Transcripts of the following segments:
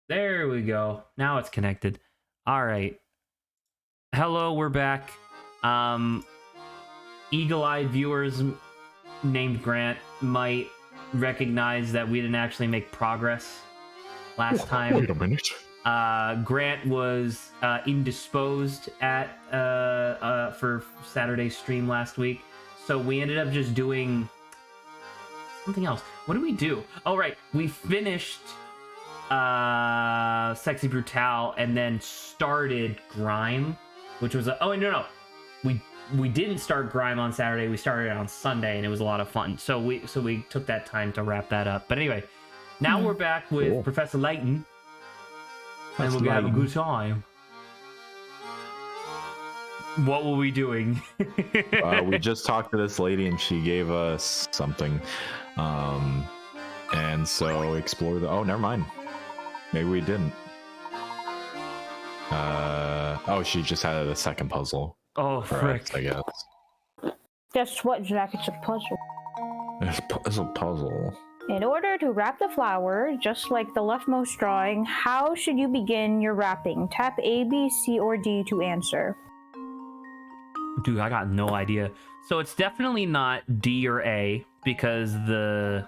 There we go. Now it's connected. All right. Hello, we're back. Eagle-eyed viewers named Grant might recognize that we didn't actually make progress last time. Wait a minute. Grant was indisposed at for Saturday's stream last week, so we ended up just doing something else. What did we do? Oh, right. We finished Sexy Brutale and then started Grime, which was no. We didn't start Grime on Saturday. We started it on Sunday, and it was a lot of fun. So we took that time to wrap that up. But anyway, now we're back with Professor Layton, and we're gonna have a good time. What were we doing? We just talked to this lady, and she gave us something. And so explore the... Oh, never mind. Maybe we didn't. Oh, she just had a second puzzle. Oh, frick. I guess. Guess what, Jack? It's a puzzle. It's a puzzle. In order to wrap the flower, just like the leftmost drawing, how should you begin your wrapping? Tap A, B, C, or D to answer. Dude, I got no idea. So it's definitely not D or A, because the...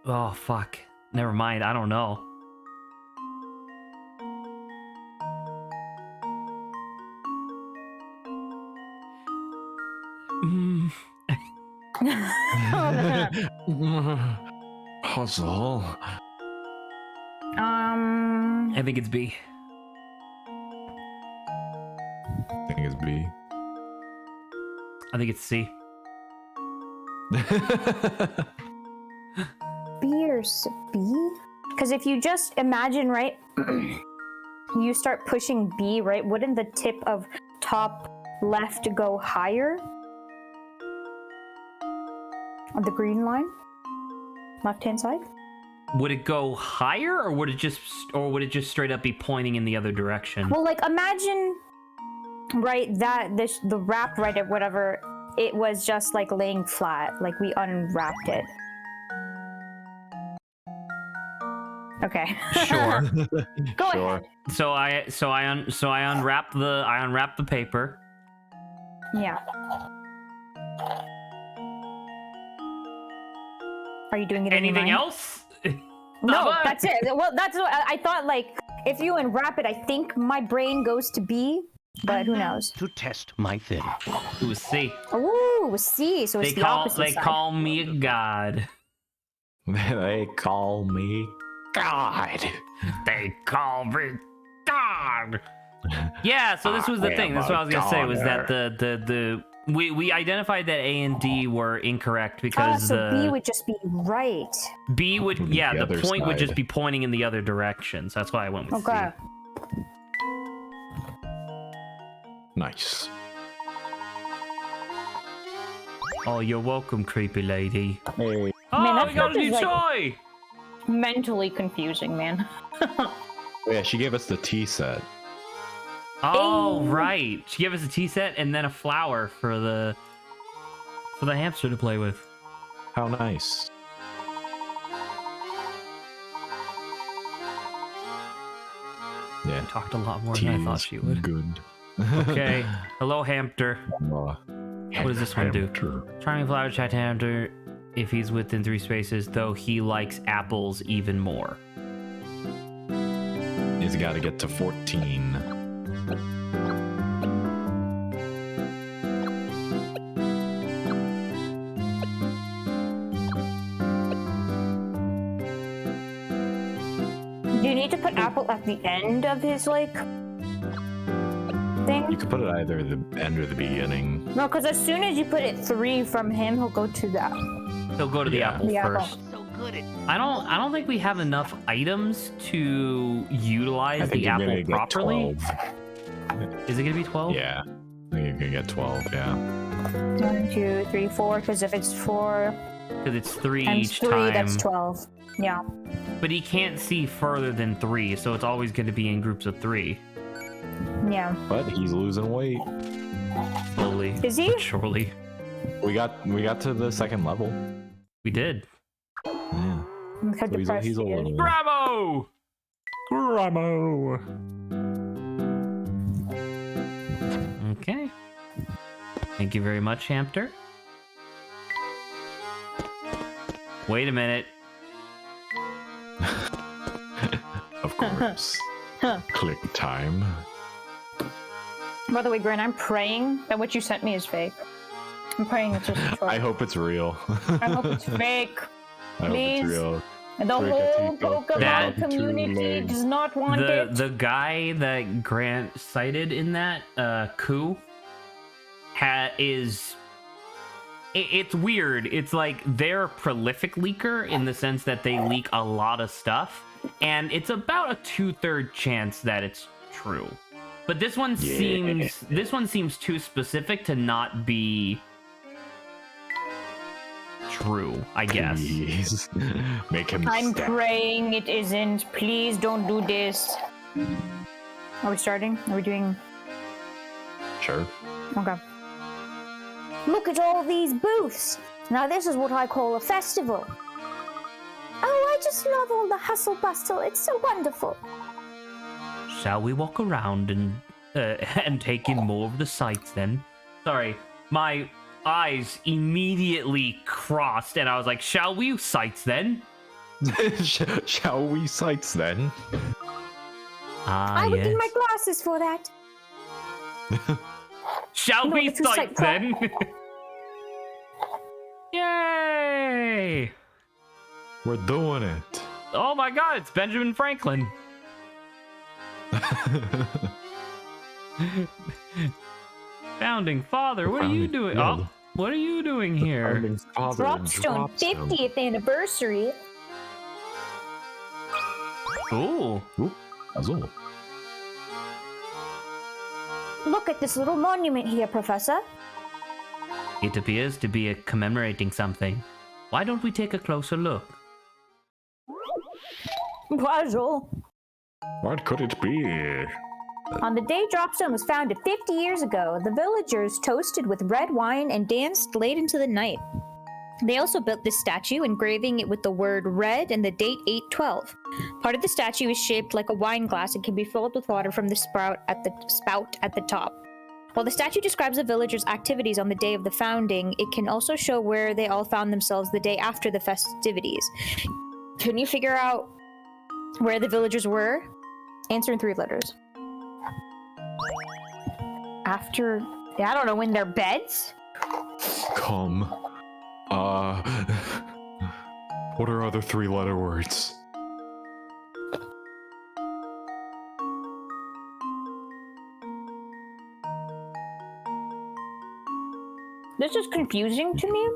Oh, fuck. Never mind, I don't know. Puzzle. I think it's B. I think it's B. I think it's C. B or B? Because if you just imagine, right, you start pushing B, right, wouldn't the tip of top left go higher? On the green line? Left-hand side? Would it go higher, or would it just straight up be pointing in the other direction? Well, like, imagine, right, that the wrap, right, or whatever, it was just like laying flat, like we unwrapped it. Okay. Sure. Go ahead. So I unwrap the paper. Yeah. Are you doing it? Anything else? No, that's it. Well, that's what I thought. Like, if you unwrap it, I think my brain goes to B, but who knows? To test my theory. Ooh, C. Ooh, C. So it's the opposite They side. call me a god. They call me God. They call me God. Yeah, so this was the thing. That's what I was gonna say, was that we identified that A and D were incorrect because so B would just be right. B would the other point would side. just be pointing in the other direction. So that's why I went with Okay. C. Nice. Oh, you're welcome, creepy lady. Hey. Oh, Man, we got a new like- toy! Mentally confusing, man. Oh, yeah, she gave us the tea set. Oh, right. She gave us a tea set and then a flower for the hamster to play with. How nice. Yeah. Talked a lot more Tea than I thought is she would. Good. Okay. Hello, hamster. What does this one do? Charming flower chat hamster if he's within 3 spaces, though he likes apples even more. He's got to get to 14. Do you need to put apple at the end of his, like, thing? You could put it either the end or the beginning. No, because as soon as you put it 3 from him, he'll go to that. He'll go to the apple The apple. first. So good at I don't think we have enough items to utilize I think the you're apple gonna get properly. 12. Is it gonna be 12? Yeah. I think you're gonna get 12, yeah. 1, 2, 3, 4. Because if it's 4 Because it's 3 times each 3, time. that's 12. Yeah. But he can't see further than 3, so it's always going to be in groups of 3. Yeah. But he's losing weight. Slowly. Is he? But surely. We got to the second level. We did. Yeah. Look how So depressed he's a he is. little... Bravo! Grimo. Okay. Thank you very much, Hamster. Wait a minute. Of course. Huh. Click time. By the way, Grant, I'm praying that what you sent me is fake. I'm praying it's just a troll. I hope it's real. I hope it's fake. I hope Please. it's real. And the whole That- Pokemon community does not want it. The guy that Grant cited in that coup is it's weird. It's like they're a prolific leaker in the sense that they leak a lot of stuff, and it's about a 2/3 chance that it's true. But this one seems too specific to not be true, I guess. Please. Make him I'm stop. praying it isn't. Please don't do this. Are we starting? Are we doing... Sure. Okay. Look at all these booths. Now this is what I call a festival. Oh, I just love all the hustle bustle. It's so wonderful. Shall we walk around and take in more of the sights then? Sorry, my eyes immediately crossed and I was like, shall we sights then? Shall we sights then? Ah, I would yes. need my glasses for that. Shall No, we it's just sights like- then? Yay! We're doing it. Oh my god, it's Benjamin Franklin. Founding father, what are you doing? yeah. Oh, what are you doing here? Founding father, Dropstone Dropstone. 50th anniversary. Ooh. Ooh, Azul. Look at this little monument here, Professor. It appears to be commemorating something. Why don't we take a closer look? Puzzle. What could it be? On the day Dropstone was founded 50 years ago, the villagers toasted with red wine and danced late into the night. They also built this statue, engraving it with the word red and the date 812. Part of the statue is shaped like a wine glass and can be filled with water from the spout at the top. While the statue describes the villagers' activities on the day of the founding, it can also show where they all found themselves the day after the festivities. Can you figure out where the villagers were? Answer in 3 letters. After, I don't know, in their beds? Come. What are other 3-letter words? This is confusing to me.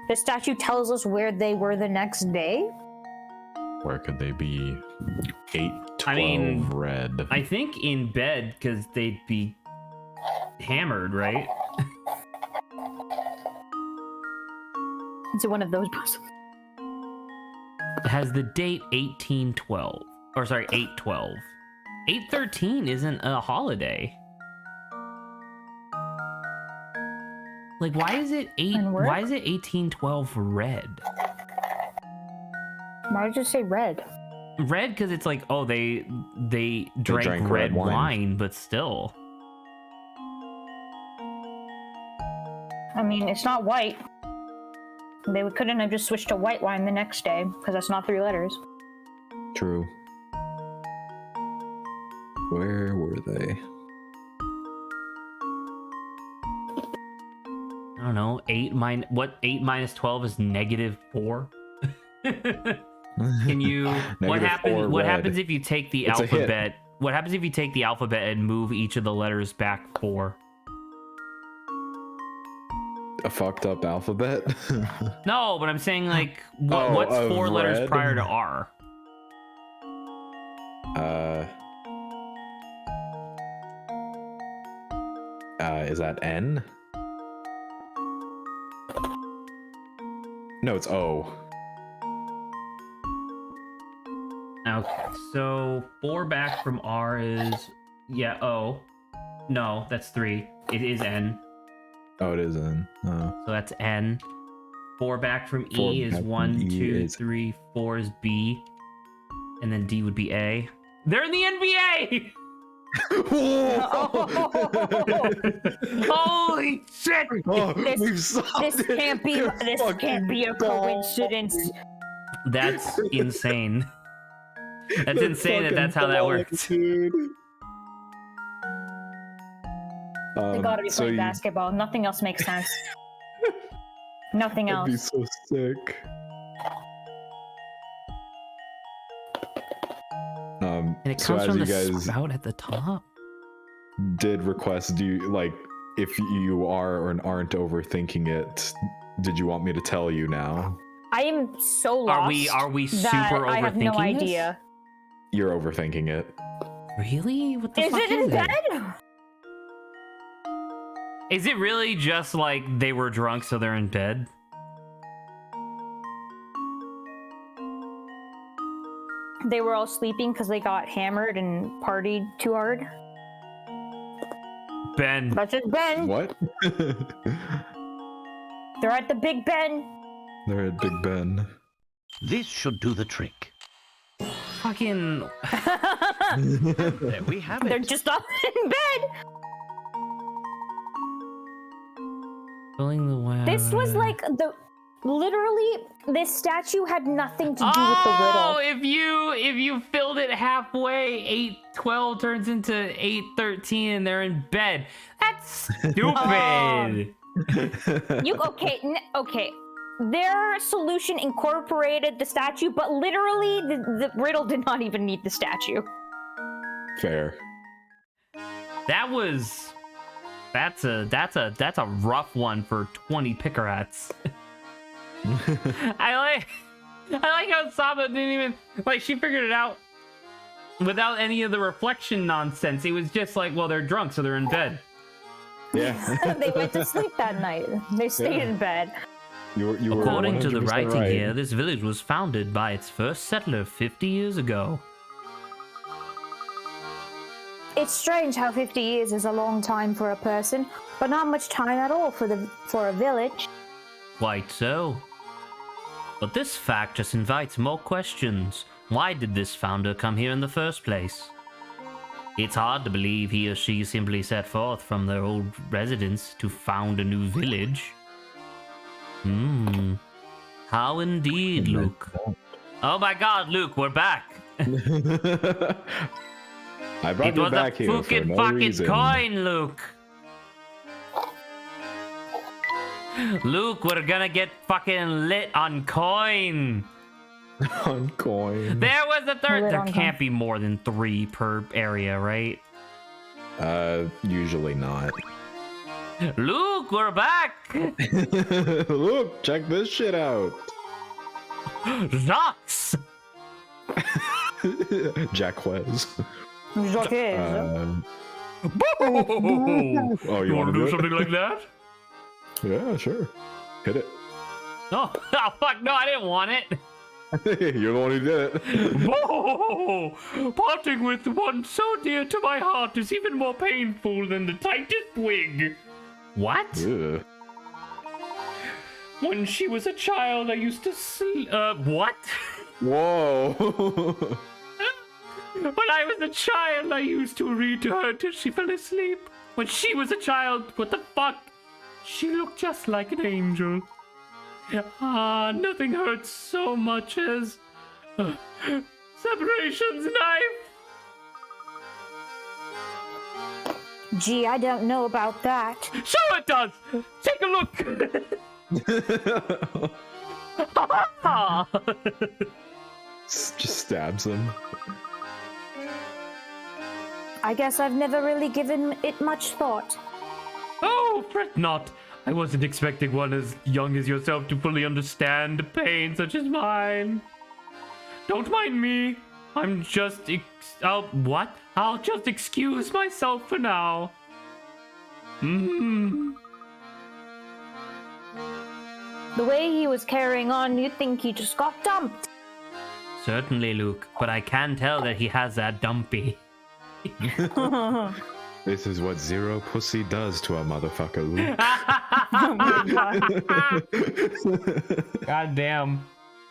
The statue tells us where they were the next day. Where could they be? 8, 12, I mean, red. I think in bed, because they'd be hammered, right? It's one of those puzzles. It has the date 1812. Or sorry, 812. 813 isn't a holiday. Like, why is it And where? why is it 1812 red? Why did you say red? Red because it's like, oh, they drank drank red red wine. wine, but still. I mean, it's not white. They couldn't have just switched to white wine the next day, because that's not 3 letters. True. Where were they? I don't know. 8 minus 12 is -4. Can you? What Negative happens? 4 What red. happens if you take the It's a hit. alphabet? What happens if you take the alphabet and move each of the letters back 4? A fucked up alphabet? No, but I'm saying like, Oh, what's of 4 letters red? prior to R? Is that N? No, it's O. Okay, so 4 back from R is O. No, that's 3. It is N. Oh, it is N. Oh. So that's N. 4 back from 4 E is back from 1, E 2, is- 3, 4 is B. and then D would be A. They're in the NBA! Holy shit! This can't be a coincidence. That's insane. That's insane that's how that works. Dude. They gotta be playing basketball. Nothing else makes sense. Nothing else. That'd be so sick. And it comes so from as the you guys sprout at the top. did request, do you like if you are or aren't overthinking it? Did you want me to tell you now? I am so lost. Are we super that overthinking I have no this? idea. You're overthinking it. Really? What the Is fuck it in bed? Is it really just like they were drunk so they're in bed? They were all sleeping because they got hammered and partied too hard. Ben. That's just Ben. What? They're at the Big Ben. They're at Big Ben. This should do the trick. Fucking. There we have They're it. just all in bed. Filling the well. This was like literally, this statue had nothing to do with the riddle. If you filled it halfway, 8:12 turns into 8:13 and they're in bed. That's stupid. Okay. Their solution incorporated the statue, but literally the riddle did not even need the statue. Fair. That's a rough one for 20 picker hats. I like how Saba didn't even like, she figured it out without any of the reflection nonsense. It was just like, well, they're drunk, so they're in bed. Yeah. They went to sleep that night. They stayed in bed. You were According to the 100% writing right. here, this village was founded by its first settler 50 years ago. It's strange how 50 years is a long time for a person, but not much time at all for a village. Quite so. But this fact just invites more questions. Why did this founder come here in the first place? It's hard to believe he or she simply set forth from their old residence to found a new village. How indeed, Luke. Oh my god, Luke, we're back. I brought It you was a back here for fucking no fucking reason. coin, Luke. Luke, we're gonna get fucking lit on coin. On coin. There was a third. Lit There on can't be more than 3 per area, right? Usually not. Luke, we're back. Look, check this shit out. Zox. Jacquez. Okay. Oh, you want to do something like that? Yeah, sure. Hit it. Oh, fuck, no, I didn't want it. You're the one who did it. Whoa! Parting with one so dear to my heart is even more painful than the tightest wig. What? Ugh. When she was a child, I used to sleep. What? Whoa. When I was a child, I used to read to her till she fell asleep. When she was a child, what the fuck? She looked just like an angel. Ah, nothing hurts so much as separation's knife. Gee, I don't know about that. Sure it does. Take a look. Just stabs him. I guess I've never really given it much thought. Oh, fret not. I wasn't expecting one as young as yourself to fully understand a pain such as mine. Don't mind me. I'm just I'll just excuse myself for now. The way he was carrying on, you'd think he just got dumped. Certainly, Luke, but I can tell that he has that dumpy. This is what zero pussy does to a motherfucker, Luke. God damn.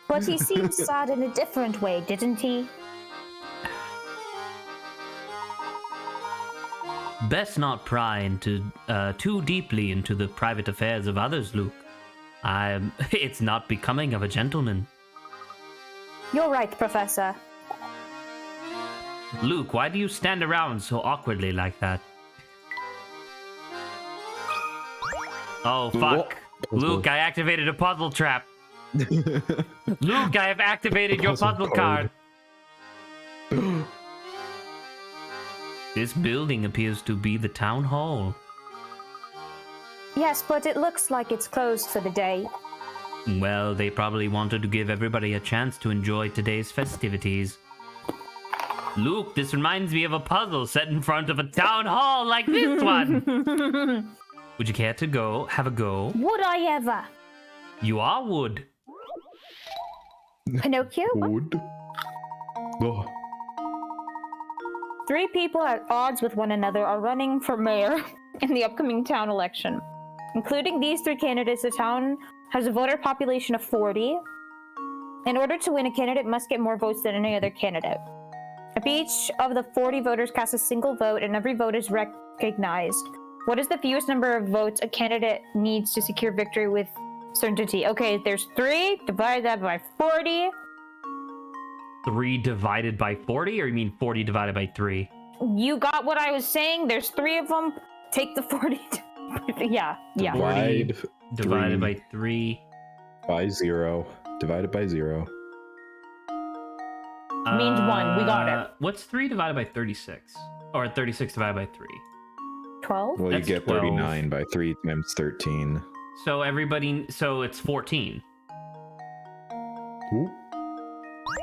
But he seemed sad in a different way, didn't he? Best not pry into too deeply into the private affairs of others, Luke. It's not becoming of a gentleman. You're right, Professor. Luke, why do you stand around so awkwardly like that? Oh, fuck. Luke, I activated a puzzle trap. Luke, I have activated your puzzle card. This building appears to be the town hall. Yes, but it looks like it's closed for the day. Well, they probably wanted to give everybody a chance to enjoy today's festivities. Luke, this reminds me of a puzzle set in front of a town hall like this one. Would you care to have a go? Would I ever? You are wood. Pinocchio? Wood. Oh. 3 people at odds with one another are running for mayor in the upcoming town election. Including these 3 candidates, the town has a voter population of 40. In order to win, a candidate must get more votes than any other candidate. If each of the 40 voters casts a single vote and every vote is recognized, what is the fewest number of votes a candidate needs to secure victory with certainty? Okay, there's 3, divide that by 40. 3 divided by 40, or you mean 40 divided by 3? You got what I was saying? There's 3 of them. Take the 40. Yeah. 40 divided by 3. By 0. Divided by 0. Means 1. We got it. What's 3 divided by 36? Or 36 divided by 3? 12? Well, That's you get 12. 39 by 3 times 13. So it's 14. Ooh.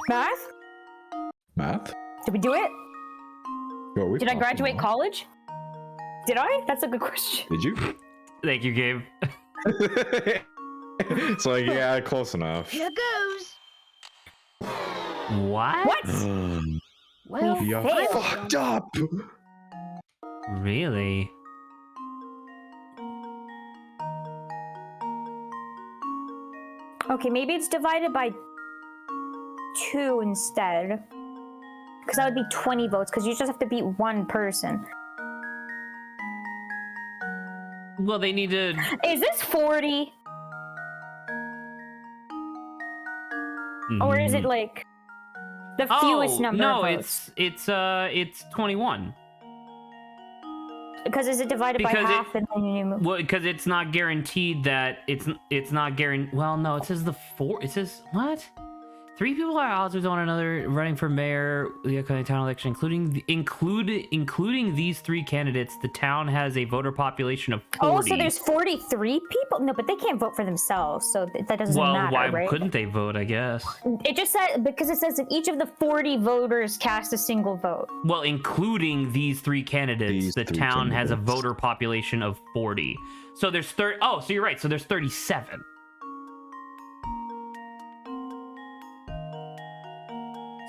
Math? Math? Did we do it? Oh, we Did I passed graduate them all. college? Did I? That's a good question. Did you? Thank you, Gabe. It's like, yeah, close enough. Here goes. What? What? Well, You failed. fucked up. Really? Okay, maybe it's divided by 2 instead. Because that would be 20 votes, because you just have to beat 1 person. Well, they need to. Is this 40? Or is it like the fewest number no, of votes? it's 21. Because is it divided by Because half and then you move? Well, because it's not guaranteed that it's not guaranteed. Well, no, it says the 4. It says what? 3 people are at odds with one another running for mayor the upcoming town election, including these 3 candidates. The town has a voter population of 40. Oh, so there's 43 people? No, but they can't vote for themselves, so that doesn't matter, why right? couldn't they vote? I guess. It just said because it says that each of the 40 voters cast a single vote. Well, including these 3 candidates, the town has a voter population of 40. So there's 30. Oh, so you're right. So there's 37.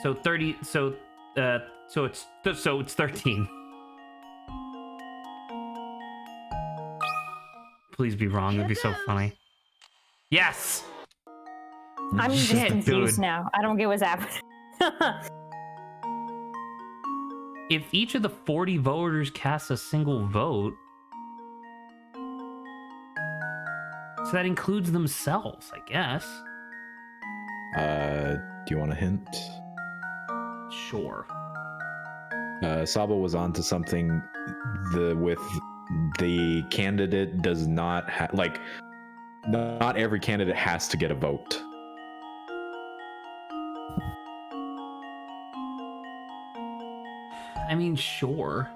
So 30. So it's 13. Please be wrong. That'd be so funny. Yes. I'm just Shit, confused dude. now. I don't get what's happening. If each of the 40 voters casts a single vote, so that includes themselves, I guess. Do you want a hint? Sure. Sabo was onto something. With the candidate does not not every candidate has to get a vote. I mean, sure.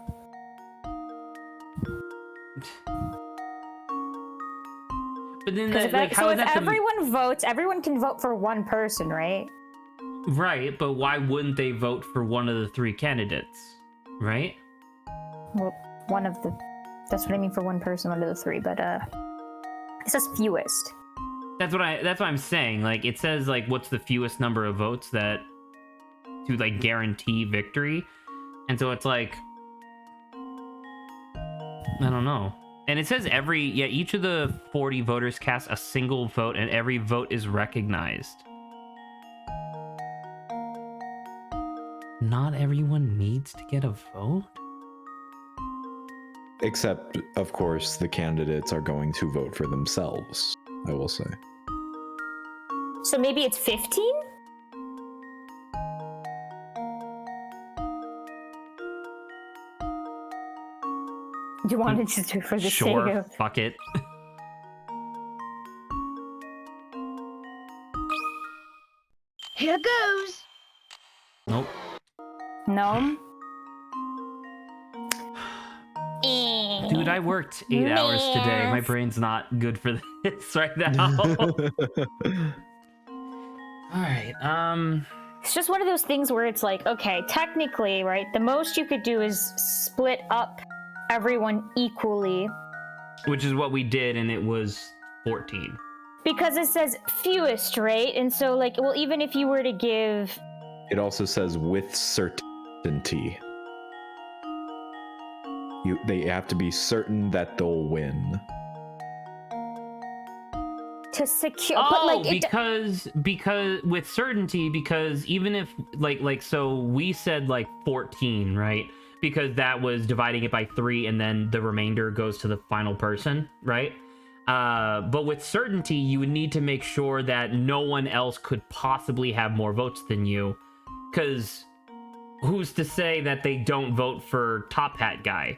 But then, Because how is if that everyone votes, everyone can vote for 1 person, right? right? But why wouldn't they vote for one of the 3 candidates, right? Well, one of the. That's what I mean for 1 person, 1 of the 3. But it says fewest. That's what I'm saying. Like, it says like what's the fewest number of votes that to like guarantee victory, and so it's like I don't know. And it says each of the 40 voters cast a single vote, and every vote is recognized. Not everyone needs to get a vote? Except, of course, the candidates are going to vote for themselves, I will say. So maybe it's 15? Do you want to just do it for the sake Sure, of... fuck it. Here goes. Nope. No? Dude, I worked 8 hours today. My brain's not good for this right now. Alright, It's just one of those things where it's like, okay, technically, right, the most you could do is split up everyone equally. which is what we did, and it was 14. Because it says fewest, right? And so, like, well, even if you were to give... It also says with certainty. They have to be certain that they'll win. To secure... Oh, but, like, because with certainty, because even if, like, so we said, like, 14, right? Because that was dividing it by 3, and then the remainder goes to the final person, right? But with certainty, you would need to make sure that no one else could possibly have more votes than you. Because who's to say that they don't vote for Top Hat Guy,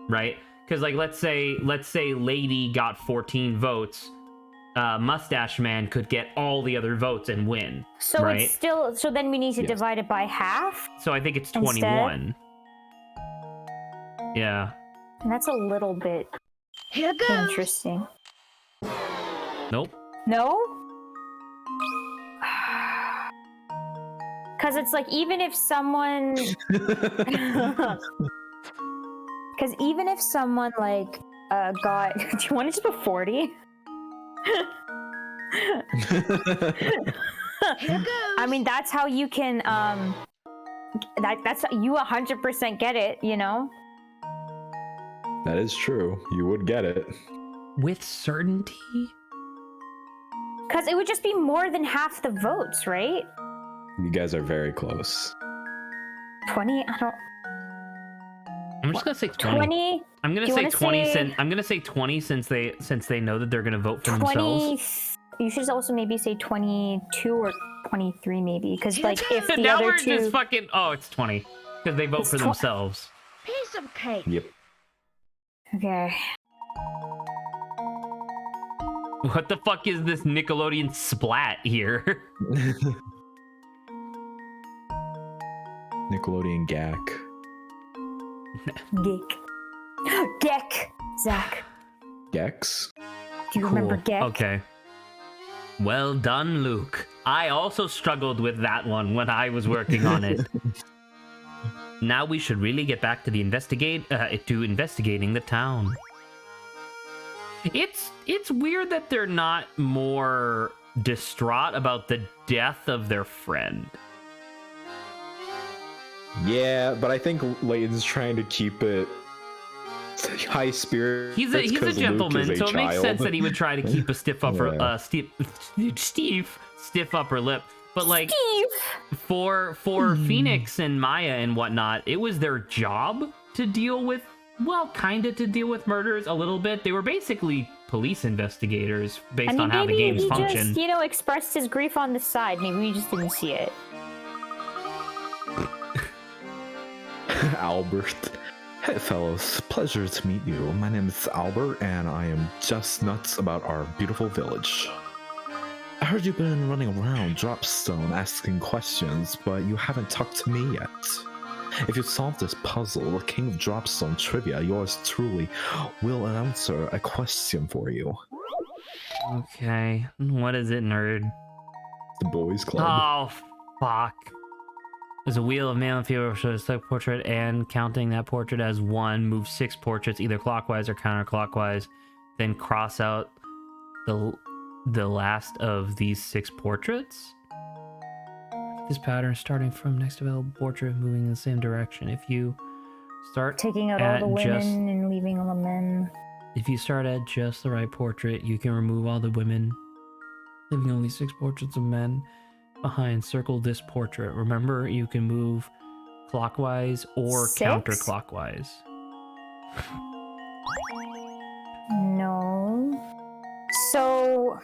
right? Because, like, let's say Lady got 14 votes. Mustache Man could get all the other votes and win. So right? it's still... So then we need to Yes. divide it by half? So I think it's Instead? 21. Yeah. And that's a little bit Here goes. interesting. Nope. No? Because it's like, even if someone... Because even if someone, like, got... Do you want to just put 40? Here goes. I mean, that's how you can, that's you 100% get it, you know? That is true. You would get it. With certainty? Because it would just be more than half the votes, right? You guys are very close. 20? I don't... I'm just gonna say 20. 20? I'm gonna Do you say wanna 20 say- I'm gonna say 20 since they know that they're gonna vote for 20... themselves. You should also maybe say 22 or 23, maybe. Because, like, if the Now other we're two... just fucking... Oh, it's 20. Because they vote It's for tw- themselves. Piece of cake. Yep. Okay. What the fuck is this Nickelodeon splat here? Nickelodeon Gak. Geek. Geck. Zach. Gex? Do you remember Geck? Okay. Well done, Luke. I also struggled with that one when I was working on it. Now we should really get back to investigating the town. It's weird that they're not more distraught about the death of their friend. Yeah, but I think Layton's trying to keep it high spirit. He's a gentleman, so it makes sense that he would try to keep a stiff upper stiff upper lip. But like for Phoenix and Maya and whatnot, it was their job to deal with, well, kinda to deal with murders a little bit. They were basically police investigators based on how the games maybe function. he just, you know, expressed his grief on the side. Maybe we just didn't see it. Albert. Hey fellows, pleasure to meet you. My name is Albert and I am just nuts about our beautiful village. I heard you've been running around Dropstone asking questions, but you haven't talked to me yet. If you solve this puzzle, the King of Dropstone Trivia, yours truly, will answer a question for you. Okay, what is it, nerd? The Boys Club. Oh, fuck. There's a wheel of male and female shows a select portrait, and counting that portrait as one, move 6 portraits either clockwise or counterclockwise, then cross out the last of these 6 portraits. This pattern starting from next available portrait, moving in the same direction. If you start Taking out all the women and leaving all the men. If you start at just the right portrait, you can remove all the women, leaving only 6 portraits of men behind. Circle this portrait. Remember, you can move clockwise or 6? counterclockwise. No. So,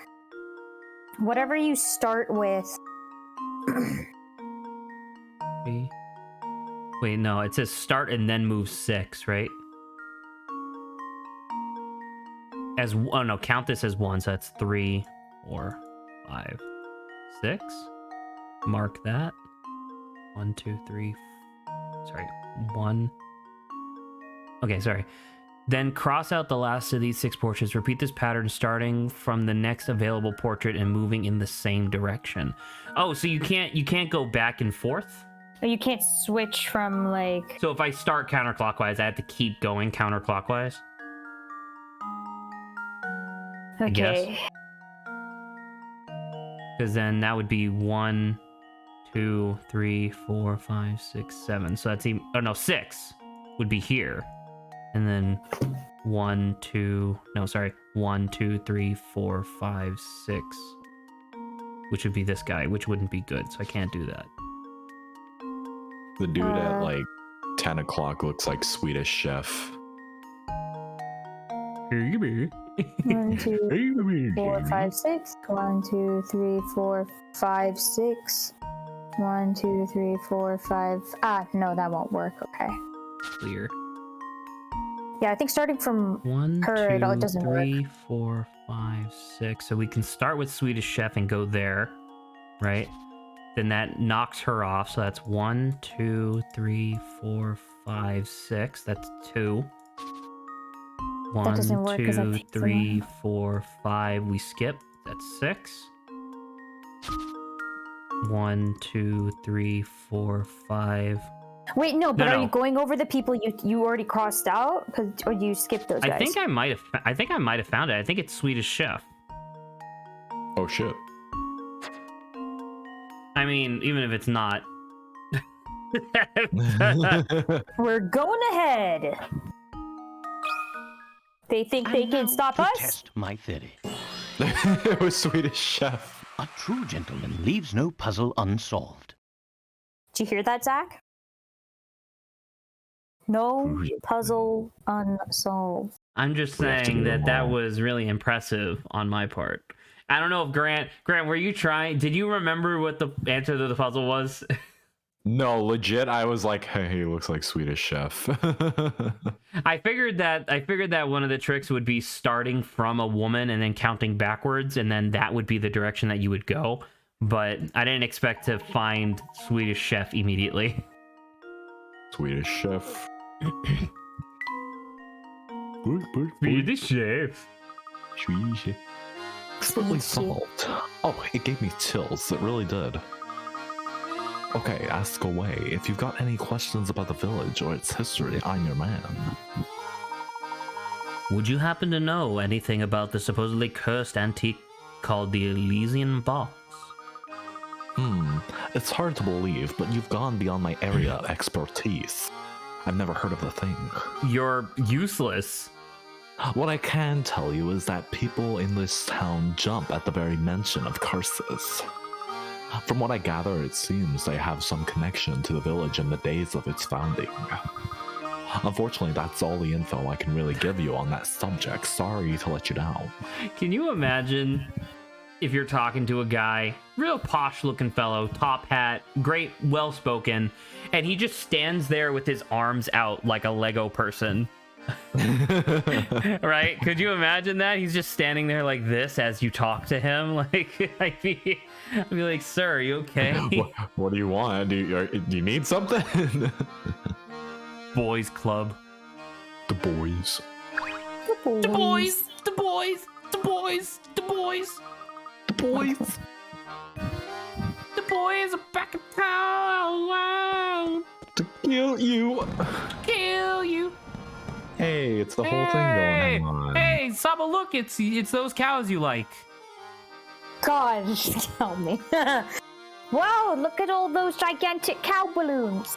whatever you start with. Wait, no, it says start and then move 6, right? Oh no, count this as 1, so that's 3, 4, 5, 6. Mark that. 1, 2, 3. Sorry, 1. Okay, sorry. Then cross out the last of these 6 portraits. Repeat this pattern starting from the next available portrait and moving in the same direction. Oh, so you can't go back and forth? You can't switch from like. So if I start counterclockwise, I have to keep going counterclockwise? Okay. I guess. Because then that would be 1, 2, 3, 4, 5, 6, 7. So that's 6 would be here. And then 1, 2, 3, 4, 5, 6. Which would be this guy, which wouldn't be good. So I can't do that. The dude at like 10 o'clock looks like Swedish Chef. 1, 2, 4, 5, 6. 1, 2, 3, 4, 5, 6. 1, 2, 3, 4, 5. No, that won't work. Okay. Clear. Yeah, I think starting from 1, her, 2, it doesn't 3, work. 4, 5, 6. So we can start with Swedish Chef and go there, right? Then that knocks her off. So that's 1, 2, 3, 4, 5, 6. That's 2. 1, doesn't work 'cause that 2, takes 3, a 4, 5. We skip. That's 6. 1, 2, 3, 4, 5. Wait, no, but No, are no. you going over the people you already crossed out? Or you skipped those guys? I think I might have found it. I think it's Swedish Chef. Oh shit. I mean, even if it's not. We're going ahead. They think they And can now stop to us? test my theory. It was Swedish Chef. A true gentleman leaves no puzzle unsolved. Did you hear that, Zach? No puzzle unsolved. I'm just We have to saying do them that all. was really impressive on my part. I don't know if Grant, were you trying? Did you remember what the answer to the puzzle was? No, legit, I was like, hey, he looks like Swedish Chef. I figured that one of the tricks would be starting from a woman and then counting backwards, and then that would be the direction that you would go. But I didn't expect to find Swedish Chef immediately. Swedish Chef. Swedish Chef. Swedish Chef. Explicitly solved. Oh, it gave me chills. It really did. Okay, ask away. If you've got any questions about the village or its history, I'm your man. Would you happen to know anything about the supposedly cursed antique called the Elysian Box? It's hard to believe, but you've gone beyond my area of expertise. I've never heard of the thing. You're useless. What I can tell you is that people in this town jump at the very mention of curses. From what I gather, it seems they have some connection to the village in the days of its founding. Unfortunately, that's all the info I can really give you on that subject. Sorry to let you down. Can you imagine if you're talking to a guy, real posh looking fellow, top hat, great, well spoken, and he just stands there with his arms out like a Lego person? Right? Could you imagine that? He's just standing there like this as you talk to him. Like, I'd be like, sir, are you okay? What do you want? Do you need something? Boys Club. The boys. The boys! The boys! The boys! The boys! The boys. The boys are back in town! Wow! To kill you. Kill you! Hey, it's the whole thing going on. Hey, Saba, look, it's those cows you like. God, just tell me. Wow, look at all those gigantic cow balloons.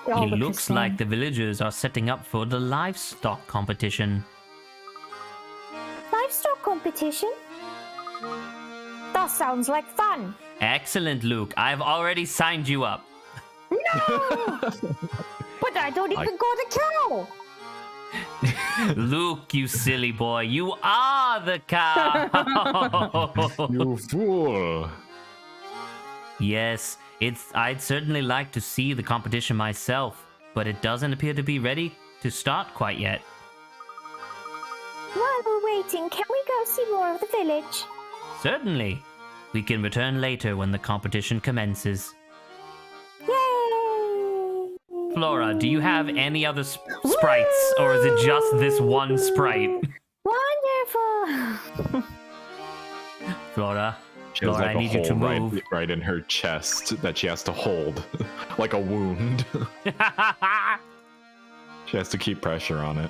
They all It look the looks same. like the villagers are setting up for the livestock competition. Livestock competition? That sounds like fun. Excellent, Luke. I've already signed you up. No! But I don't even got a cow. Luke, you silly boy, you are the cow. You fool. Yes, I'd certainly like to see the competition myself, but it doesn't appear to be ready to start quite yet. While we're waiting, can we go see more of the village? Certainly. We can return later when the competition commences. Yay! Flora, do you have any other sprites, or is it just this one sprite? Wonderful! Flora, She has I need you to move. right in her chest that she has to hold, like a wound. She has to keep pressure on it.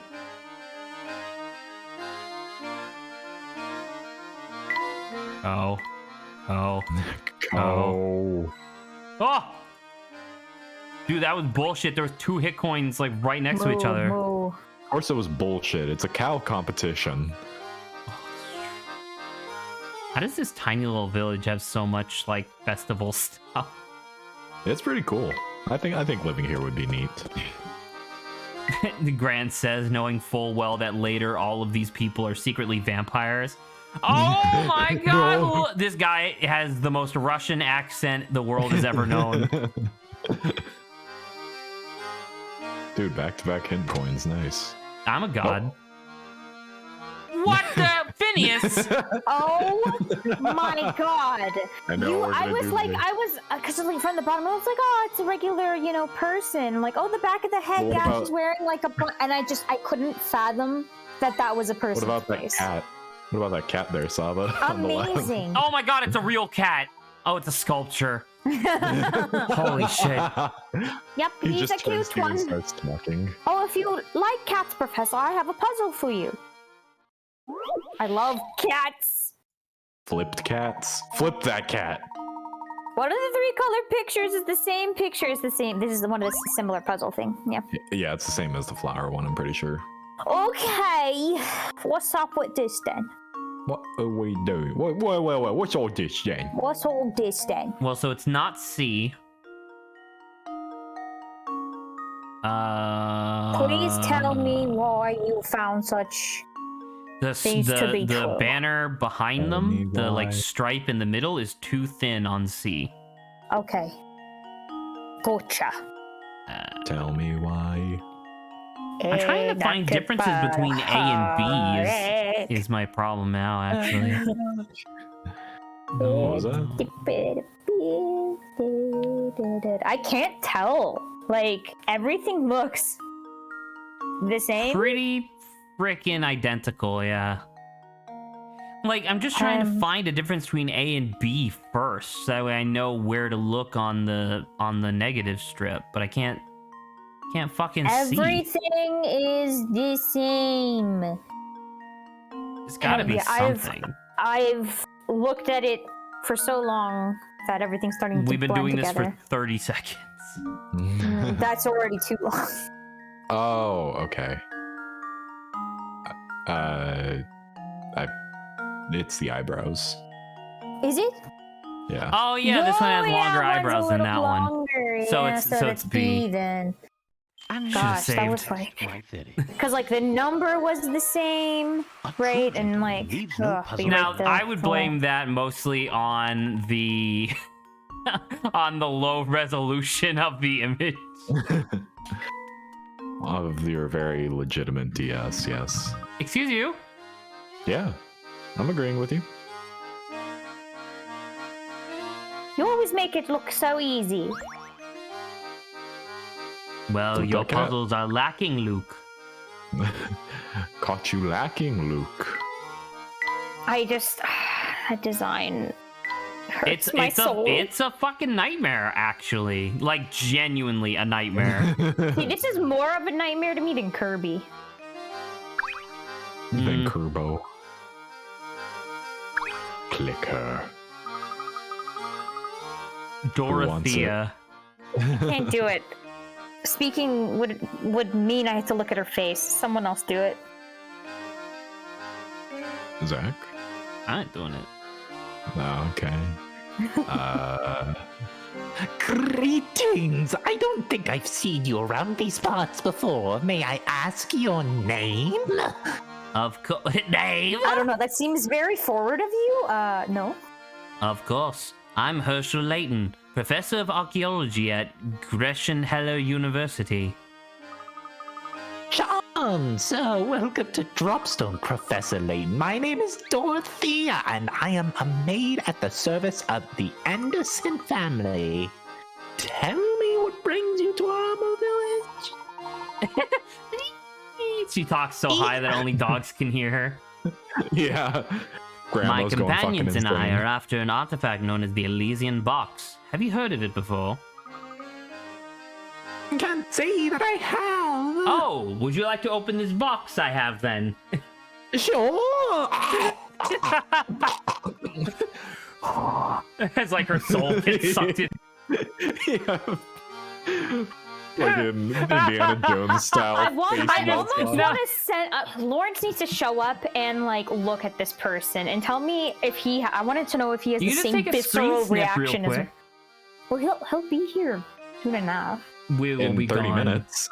Oh. Oh. Oh! Dude, that was bullshit. There was 2 hit coins like right next to each other. Moo. Of course it was bullshit. It's a cow competition. How does this tiny little village have so much like festival stuff? It's pretty cool. I think living here would be neat. The Grant says, knowing full well that later all of these people are secretly vampires. Oh my god! No. This guy has the most Russian accent the world has ever known. Dude, back-to-back hit coins, nice. I'm a god. What the? Phineas! Oh my god! I know. I was because like from the bottom, I was like, oh, it's a regular, person. Like, oh, the back of the head, What yeah, about- she's wearing like and I couldn't fathom that was a What person's about that face. cat? What about that cat there, Saba? on the left? Amazing. Oh my god, it's a real cat. Oh, it's a sculpture. Holy shit. Yep, He he's a just turns cute to you and one. starts talking. Oh, if you like cats, Professor, I have a puzzle for you. I love cats. Flipped cats. Flip that cat. One of the 3 colored pictures is the same picture. Is the same. This is one of the similar puzzle thing. Yeah. Yeah, it's the same as the flower one, I'm pretty sure. Okay. What's up with this then? What are we doing? Wait, what's all this then? What's all this then? Well, so it's not C. Please tell me why you found such. things to be The true. banner behind Tell me them, the like why. stripe in the middle, is too thin on C. Okay. Gotcha. Tell me why. I'm trying to find differences between A and B is my problem now, actually. What was that? I can't tell. Like, everything looks the same. Pretty freaking identical, yeah. Like, I'm just trying to find a difference between A and B first, so that way I know where to look on the negative strip, but I can't fucking see. Everything is the same. There's gotta be Yeah, something. I've looked at it for so long that everything's starting to We've been blend doing this together. for 30 seconds. That's already too long. Oh, okay. It's the eyebrows. Is it? Yeah. Oh yeah, this one has Oh, longer yeah, eyebrows one's a than little that one. longer. So Yeah, it's- so it's B. then. And Gosh, Should've that was saved. like, right there. because like the number was the same, A right? true And gentleman like, leaves no ugh, puzzle. but Now like the I would whole- blame that mostly on the on the low resolution of the image. Of your very legitimate DS, yes. Excuse you. Yeah, I'm agreeing with you. You always make it look so easy. Well, Don't your like that. puzzles are lacking, Luke. Caught you lacking, Luke. I just, that design hurts It's my it's soul. it's a fucking nightmare, actually. Like genuinely a nightmare. See, this is more of a nightmare to me than Kirby. Then Kerbo. Clicker. Dorothea. Can't do it. Speaking would mean I have to look at her face. Someone else do it. Zach? I ain't doing it. Oh, okay. Greetings! I don't think I've seen you around these parts before. May I ask your name? Of course. Dave? I don't know. That seems very forward of you. No. Of course. I'm Herschel Layton, Professor of Archaeology at Gresham Heller University. Charm! So, welcome to Dropstone, Professor Layton. My name is Dorothea, and I am a maid at the service of the Anderson family. Tell me what brings you to Armor Village? She talks so high that only dogs can hear her. Yeah. My Grandma's going fucking companions and I insane. are after an artifact known as the Elysian Box. Have you heard of it before? Can't say that I have. Oh, would you like to open this box I have then? Sure. It's like her soul gets sucked in. Yeah. Like in Indiana Jones style. I face almost melts want to send. Lawrence needs to show up and like look at this person and tell me if he. I wanted to know if he has You the just same take a screen visceral snap real reaction as. quick. Well, he'll be here soon enough. We will in be 30 gone. minutes.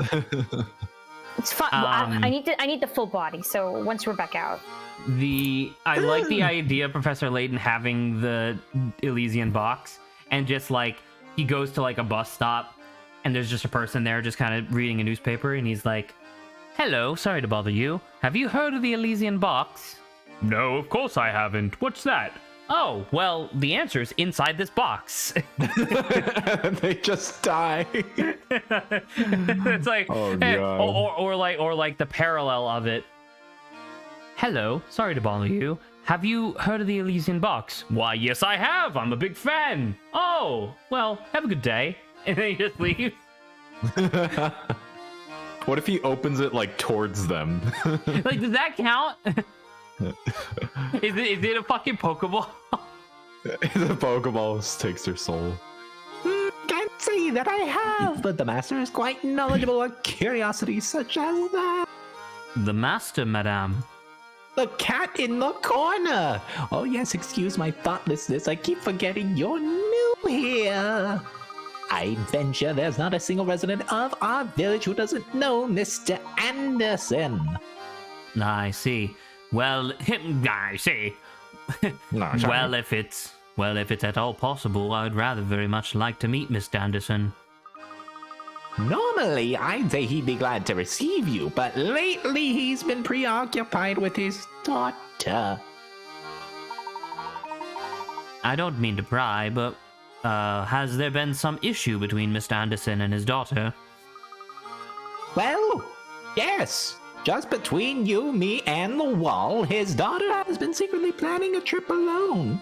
It's fine. I need the full body. So once we're back out. I like the idea of Professor Layton having the Elysian Box and just like he goes to like a bus stop and there's just a person there just kind of reading a newspaper and he's like, "Hello, sorry to bother you. Have you heard of the Elysian Box?" "No, of course I haven't. What's that?" "Oh, well, the answer's inside this box." They just die. It's like, Oh, eh, God. or like the parallel of it. "Hello, sorry to bother you. Have you heard of the Elysian Box?" "Why, yes, I have. I'm a big fan." "Oh, well, have a good day." And then he just leaves. What if he opens it like towards them? Like, does that count? Is it a fucking Pokeball? The Pokeball takes their soul. Can't say that I have, but the master is quite knowledgeable on curiosities such as that. The master, madame. The cat in the corner. Oh yes, excuse my thoughtlessness. I keep forgetting you're new here. I venture there's not a single resident of our village who doesn't know Mr. Anderson. I see. Well, I see. No, Well, if it's at all possible, I'd rather very much like to meet Mr. Anderson. Normally, I'd say he'd be glad to receive you, but lately he's been preoccupied with his daughter. I don't mean to pry, but has there been some issue between Mr. Anderson and his daughter? Well, yes. Just between you, me, and the wall, his daughter has been secretly planning a trip alone.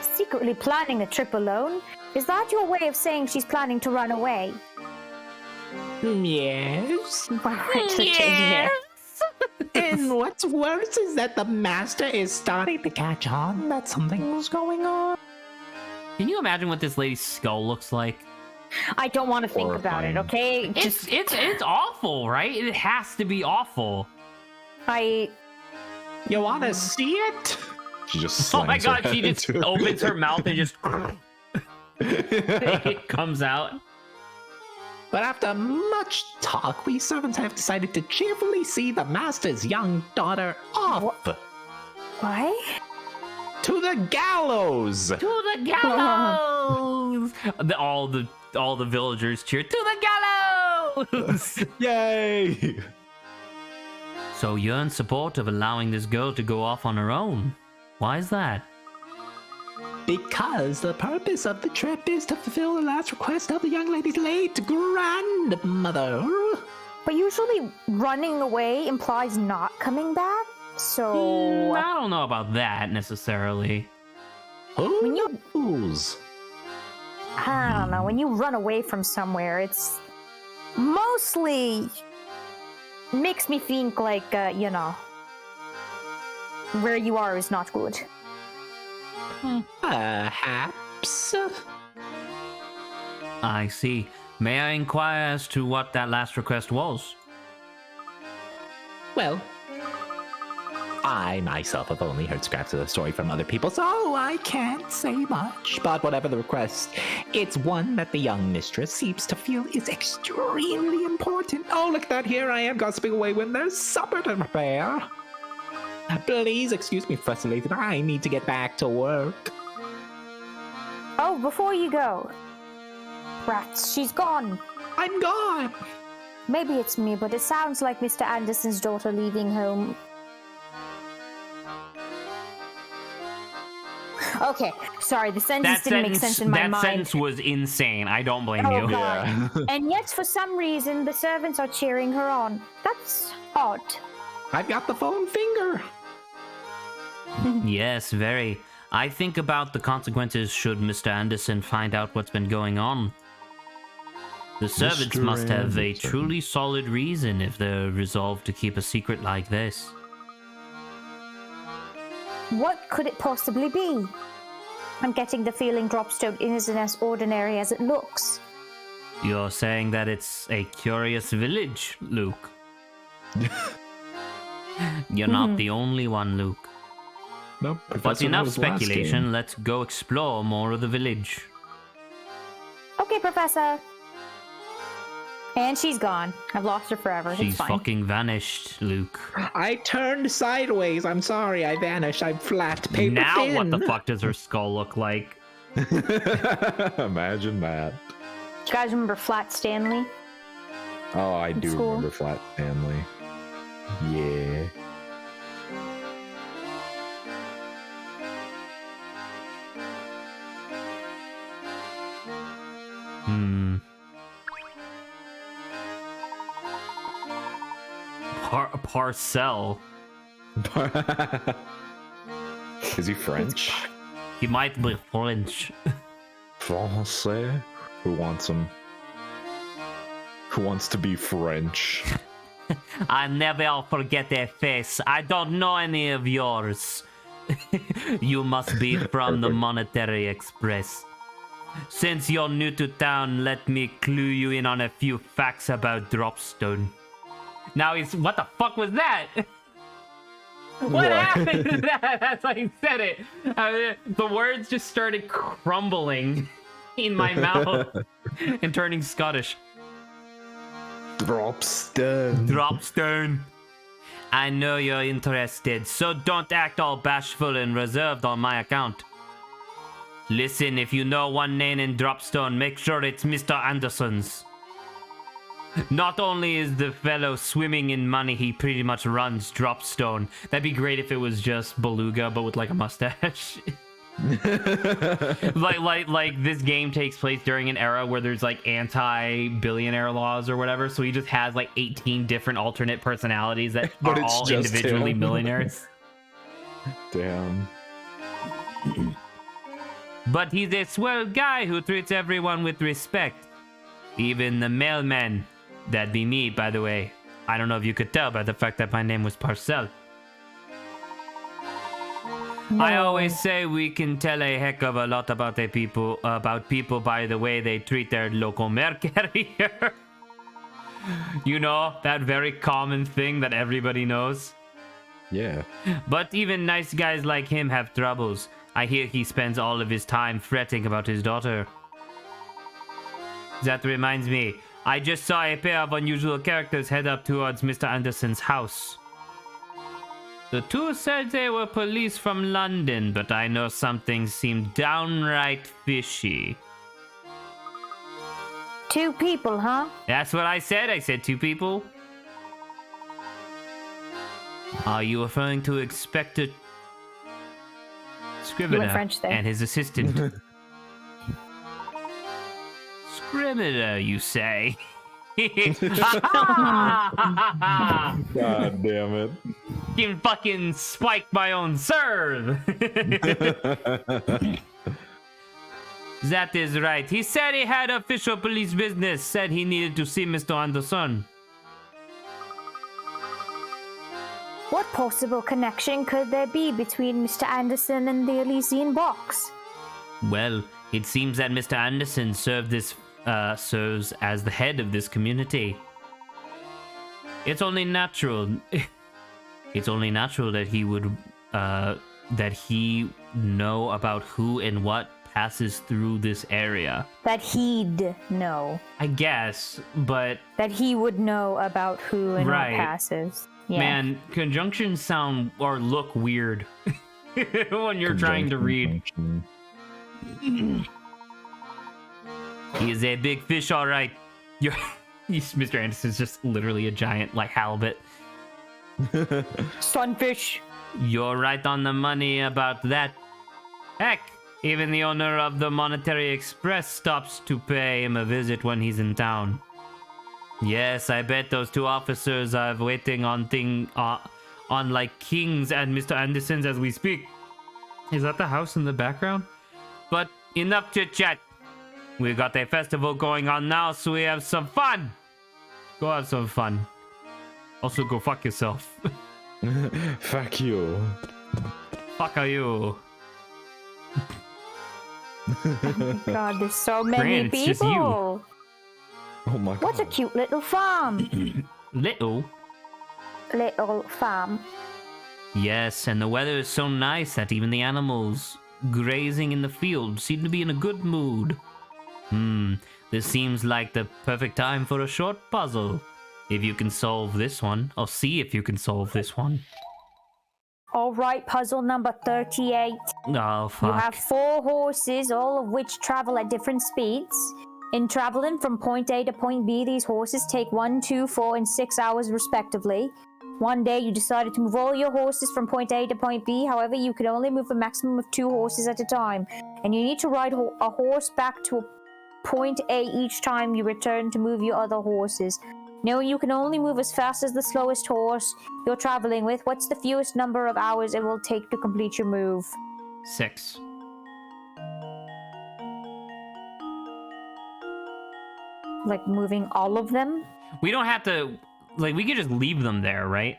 Secretly planning a trip alone? Is that your way of saying she's planning to run away? Yes. Yeah. And what's worse is that the master is starting to catch on that something's going on. Can you imagine what this lady's skull looks like? I don't want to think about it. Horrifying. Okay, It's awful, right? It has to be awful. I. You want to see it? She just Oh my slams her god, she head just into it. opens her mouth and just it comes out. But after much talk, we servants have decided to cheerfully see the master's young daughter off Why? to the gallows. To the gallows! All the villagers cheer, "To the gallows!" Yay! So you're in support of allowing this girl to go off on her own. Why is that? Because the purpose of the trip is to fulfill the last request of the young lady's late grandmother. But usually running away implies not coming back. So I don't know about that necessarily. When Who you- knows? I don't know. When you run away from somewhere, it's mostly makes me think like where you are is not good. Perhaps. I see. May I inquire as to what that last request was? Well, I myself have only heard scraps of the story from other people, so I can't say much. But whatever the request, it's one that the young mistress seems to feel is extremely important. Oh, look at that. Here I am gossiping away when there's supper to prepare. Please excuse me, Professor Layton. I need to get back to work. Oh, before you go. Rats, she's gone. I'm gone. Maybe it's me, but it sounds like Mr. Anderson's daughter leaving home. Okay, sorry, the sentence didn't make sense in my mind. That sentence was insane. I don't blame you. God. And yet, for some reason, the servants are cheering her on. That's odd. I've got the phone finger. Yes, very. I think about the consequences should Mr. Anderson find out what's been going on. The servants Mr. must have a Anderson. truly solid reason if they're resolved to keep a secret like this. What could it possibly be? I'm getting the feeling Dropstone isn't as ordinary as it looks. You're saying that it's a curious village, Luke. You're not the only one, Luke. No, But Professor enough knows last speculation, game. let's go explore more of the village. Okay, Professor. And she's gone. I've lost her forever. She's it's fine. fucking vanished, Luke. I turned sideways. I'm sorry. I vanished. I'm flat. Paper Now thin. what the fuck does her skull look like? Imagine that. Do you guys remember Flat Stanley? Oh, I do school. remember Flat Stanley. Yeah. Parcel. Is he French? He might be French. Français? Who wants him? Who wants to be French? I never forget a face. I don't know any of yours. You must be from the Perfect. Monetary Express. Since you're new to town, let me clue you in on a few facts about Dropstone. Now he's... What the fuck was that? What happened to that? That's why he said it. The words just started crumbling in my mouth and turning Scottish. Dropstone. Dropstone. I know you're interested, so don't act all bashful and reserved on my account. Listen, if you know one name in Dropstone, make sure it's Mr. Anderson's. Not only is the fellow swimming in money, he pretty much runs Dropstone. That'd be great if it was just Beluga, but with like a mustache. like this game takes place during an era where there's like anti-billionaire laws or whatever, so he just has like 18 different alternate personalities that But are it's all just individually him. millionaires. Damn. But he's a swell guy who treats everyone with respect. Even the mailman. That'd be me, by the way. I don't know if you could tell by the fact that my name was Parcel. I always say we can tell a heck of a lot about people by the way they treat their local mail carrier. You know, that very common thing that everybody knows. Yeah. But even nice guys like him have troubles. I hear he spends all of his time fretting about his daughter. That reminds me, I just saw a pair of unusual characters head up towards Mr. Anderson's house. The two said they were police from London, but I know something seemed downright fishy. Two people, huh? That's what I said. I said two people. Are you referring to Inspector Scrivener French there. and his assistant? Scrivener, you say? God damn it. Can fucking spike my own serve. That is right. He said he had official police business. Said he needed to see Mr. Anderson. What possible connection could there be between Mr. Anderson and the Elysian Box? Well, it seems that Mr. Anderson serves as the head of this community. It's only natural. It's only natural that he would that he know about who and what passes through this area. That he'd know. I guess, but That he would know about who and Right. what passes. Yeah. man, conjunctions sound or look weird when you're trying to read. Conjunction. He is a big fish, all right. Mr. Anderson's just literally a giant, like, halibut. Sunfish. You're right on the money about that. Heck, even the owner of the Monetary Express stops to pay him a visit when he's in town. Yes, I bet those two officers are waiting on like kings and Mr. Anderson's as we speak. Is that the house in the background? But enough chit chat. We got a festival going on now, so we have some fun. Go have some fun. Also, go fuck yourself. Fuck you. Fuck are you? God, there's so many Grant, it's just you. people. Oh my god. What a cute little farm. Little. Little farm. Yes, and the weather is so nice that even the animals grazing in the field seem to be in a good mood. This seems like the perfect time for a short puzzle. If you can solve this one, I'll see if you can solve this one. All right, puzzle number 38. Oh, fuck. You have 4 horses, all of which travel at different speeds. In traveling from point A to point B, these horses take 1, 2, 4, and 6 hours respectively. One day, you decided to move all your horses from point A to point B. However, you could only move a maximum of 2 horses at a time, and you need to ride a horse back to point A each time you return to move your other horses. Knowing you can only move as fast as the slowest horse you're traveling with, what's the fewest number of hours it will take to complete your move? 6. Like moving all of them? We don't have to, like, we could just leave them there, right?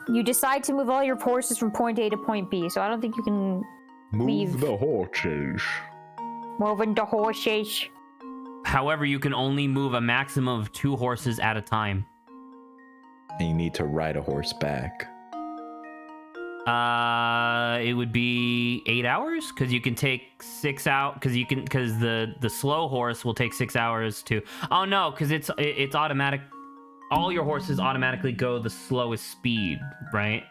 You decide to move all your horses from point A to point B, so I don't think you can leave. Move the horses. Moving the horses. However, you can only move a maximum of 2 horses at a time. And you need to ride a horse back. It would be 8 hours because you can take 6 out because the slow horse will take 6 hours to. Oh no, because it's automatic. All your horses automatically go the slowest speed, right?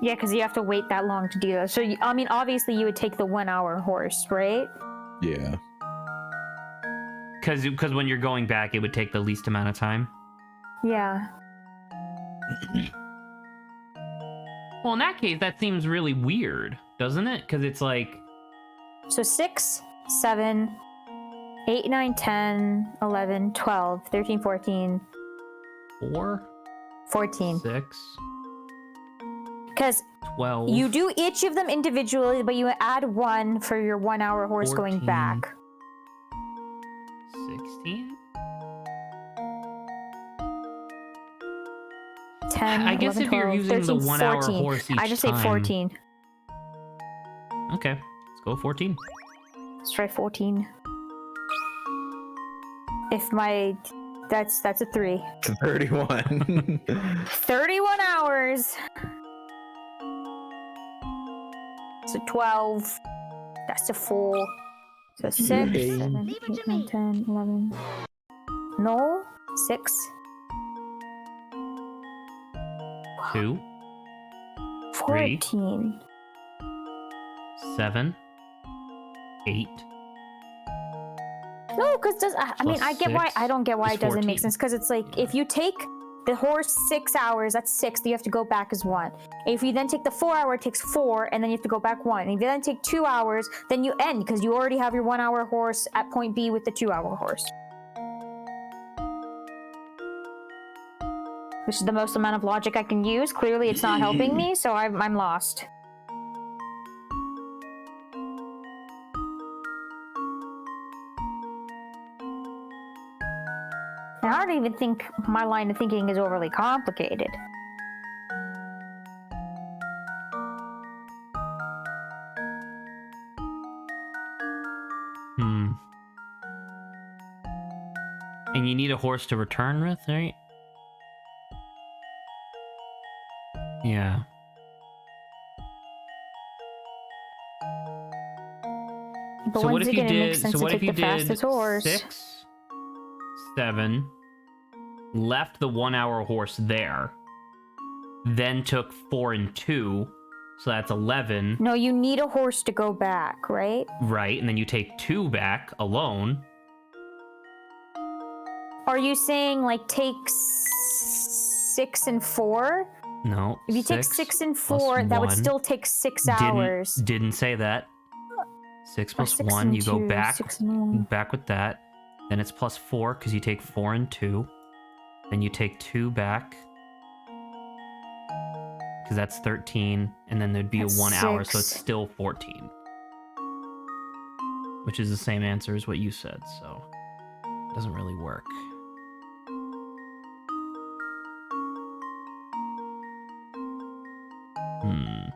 Yeah, because you have to wait that long to do that. So, I mean, obviously you would take the 1 hour horse, right? Yeah. Because when you're going back, it would take the least amount of time. Yeah. Well, in that case, that seems really weird, doesn't it? Because it's like... So 6, 7, 8, 9, 10, 11, 12, 13, 14. 4? 14. 6? Because 12? you do each of them individually, but you add 1 for your 1 hour horse going 14. back. 16? 10, I guess 11, if you're 12, using 13, the 1 hour 14. horse each I just say time. 14. Okay, let's go 14. Let's try 14. If my... That's a 3. It's 31. 31 hours. So 12. That's a 4. So 6, Okay. 7, Leave it 8, to 9, me. 10, 11. No. 6. 2, 3. 14. 7, 8. No, because I mean, Plus I get why. 6 I don't get why is it doesn't 14. make sense. Because it's like, if you take the horse 6 hours, that's 6. You have to go back as 1. If you then take the 4 hour, it takes 4, and then you have to go back 1. And if you then take 2 hours, then you end because you already have your 1 hour horse at point B with the 2 hour horse. Which is the most amount of logic I can use. Clearly, it's not helping me, so I'm lost. And I don't even think my line of thinking is overly complicated. And you need a horse to return with, right? Yeah. But So what when's if it you gonna make did? sense So to what if take you the did fastest horse? 6, 7, left the 1 hour horse there, then took 4 and 2, so that's 11, No, you need a horse to go back, right? right? And then you take 2 back alone. Are you saying like take 6 and 4? No. If you take 6 and 4, that would 1. still take 6 hours. Didn't say that. 6 Or plus 6 1, and you go 2, back 6 and 1. back with that. Then it's plus 4 because you take 4 and 2. Then you take 2 back because that's 13, and then there'd be That's a 1 hour, so it's 6. still 14, which is the same answer as what you said. So it doesn't really work. Hmm.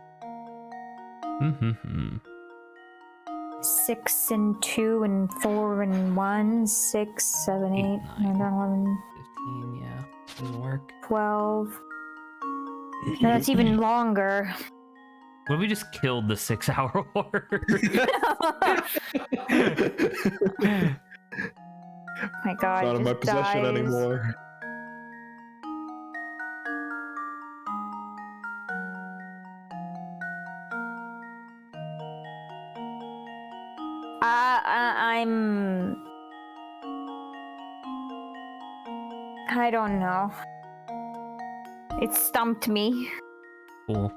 6 and 2 and 4 and 1, 6, 7, 8, 9, 10, 11, 15, yeah. Doesn't work. 12. No, that's even longer. What if we just killed the 6 hour horse? My God, Not in my just possession dies. anymore. I'm. I don't know. It stumped me. Cool.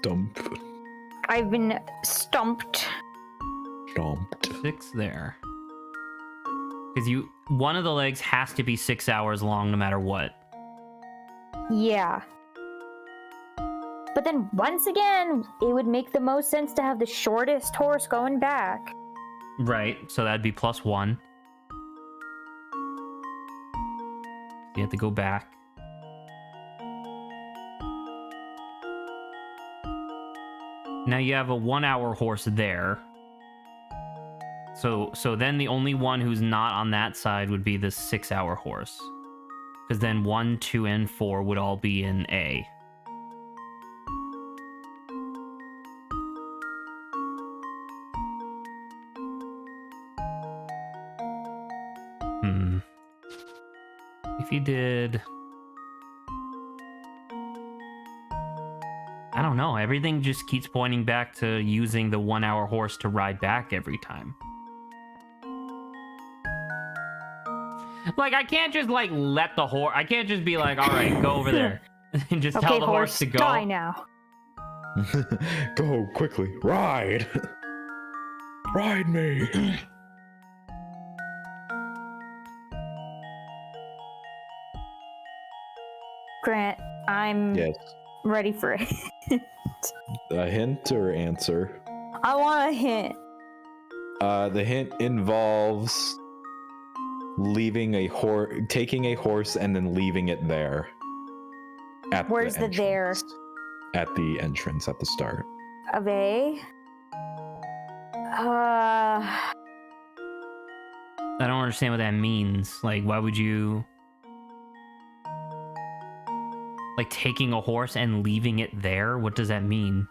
Dump. I've been stumped. Dumped. 6 there. Because one of the legs has to be 6 hours long no matter what. Yeah. But then once again, it would make the most sense to have the shortest horse going back. Right, so that'd be plus 1. You have to go back. Now you have a 1 hour horse there. So then the only one who's not on that side would be the 6 hour horse. Because then 1, 2, and 4 would all be in A. If you did... I don't know. Everything just keeps pointing back to using the 1 hour horse to ride back every time. Like, I can't just, like, let the horse... I can't just be like, all right, go over there. And just tell the horse to go. Die now. Go quickly. Ride. Ride me. Grant, I'm Yes. ready for it. A hint or answer? I want a hint. The hint involves leaving a horse, taking a horse, and then leaving it there. Where's the there? At the entrance at the start. Of A? I don't understand what that means. Like, why would you... Like, taking a horse and leaving it there? What does that mean?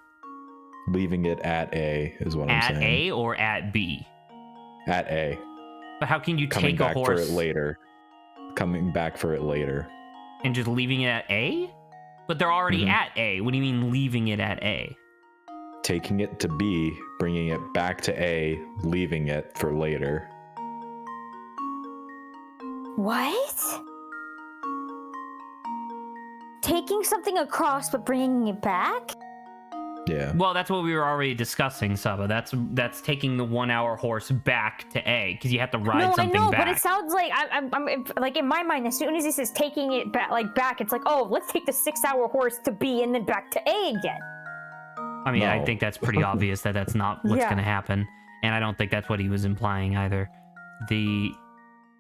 Leaving it at A is what I'm At saying. A or at B? At A. But how can you Coming take a back horse for it later. Coming back for it later. and just leaving it at A? But they're already Mhm. at A. What do you mean leaving it at A? Taking it to B, bringing it back to A, leaving it for later. What? Taking something across but bringing it back? Yeah. Well, that's what we were already discussing, Saba. That's taking the 1 hour horse back to A because you have to ride No, I something know, back. but it sounds like I'm like in my mind. As soon as he says taking it back, it's like, oh, let's take the 6 hour horse to B and then back to A again. I mean, I No. think that's pretty obvious that that's not what's Yeah. going to happen. And I don't think that's what he was implying either. I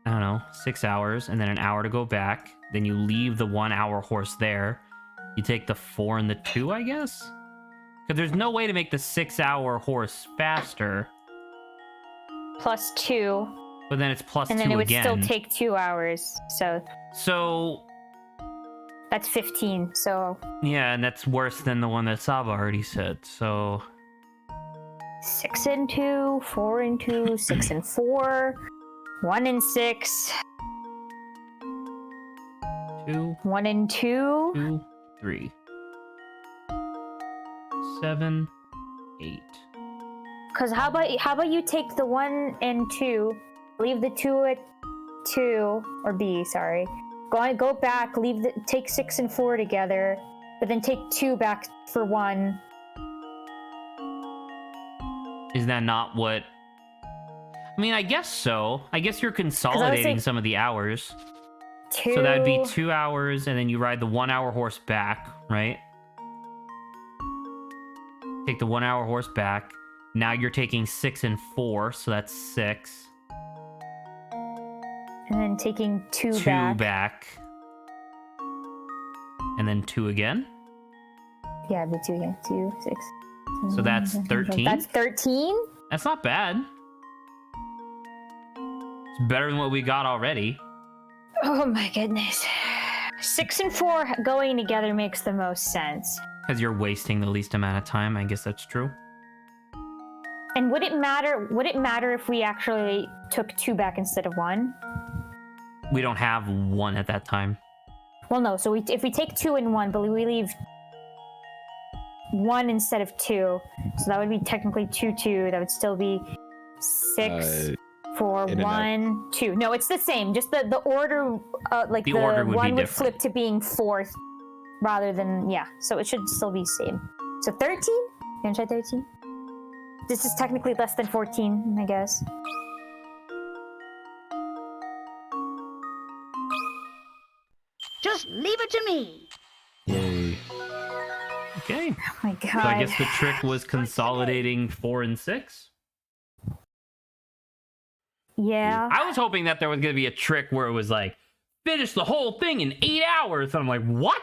don't know, 6 hours and then an hour to go back. Then you leave the 1 hour horse there. You take the 4 and the 2, I guess? Because there's no way to make the 6 hour horse faster. Plus 2, But then it's plus and 2 then it would again. still take 2 hours. So So That's 15, so... Yeah, and that's worse than the one that Saba already said, so... 6 and 2, 4 and 2, 6 and 4, 1 and 6, 2, 1 and 2. 2, 3, 7, 8. Because how about you take the 1 and 2, leave the 2 at 2, or B, sorry. Go back, take 6 and 4 together, but then take 2 back for 1. Is that not what... I mean, I guess so. I guess you're consolidating some of the hours. 2... So that would be 2 hours, and then you ride the 1 hour horse back, right? Take the 1 hour horse back. Now you're taking 6 and 4, so that's 6. And then taking 2 back. And then 2 again. Yeah, it'd be 2 again. 2, 6. So that's 13? That's 13? That's not bad. It's better than what we got already. Oh my goodness. 6 and 4 going together makes the most sense. Because you're wasting the least amount of time. I guess that's true. And would it matter if we actually took 2 back instead of 1? We don't have 1 at that time. Well, no. So if we take 2 and 1, but we leave 1 instead of 2, so that would be technically 2, 2. That would still be 6, 4, 1, 2. No, it's the same. Just the order, like the order would be 1 would different. flip to being 4th rather than, yeah. So it should still be same. So 13? You gonna try 13? This is technically less than 14, I guess. Just leave it to me. Yay. Okay. Oh my god. So I guess the trick was consolidating 4 and 6. Yeah. I was hoping that there was going to be a trick where it was like, finish the whole thing in 8 hours. And I'm like, what?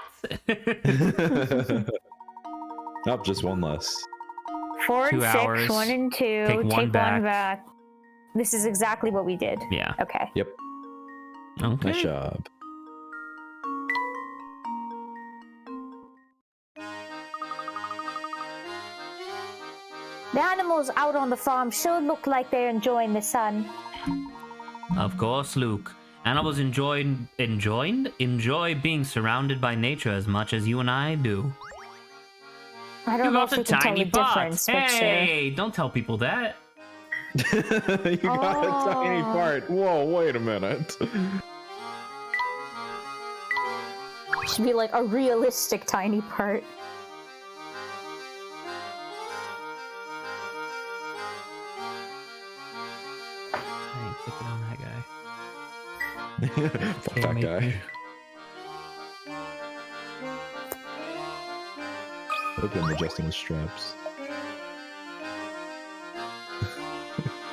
Nope, just 1 less. 4 and 2 6, hours, 1 and 2, take one one back. back. This is exactly what we did. Yeah. Okay. Yep. Okay. Nice job. The animals out on the farm sure look like they're enjoying the sun. Of course, Luke. Animals enjoy being surrounded by nature as much as you and I do. I You don't know got if the we can tell tiny the pots. difference, but sure. Hey, don't tell people that. You got a tiny Oh. part. Whoa, wait a minute. Should be like a realistic tiny part. Hey, click it on that guy. Fuck Can't that make guy. me. Look at him adjusting his straps.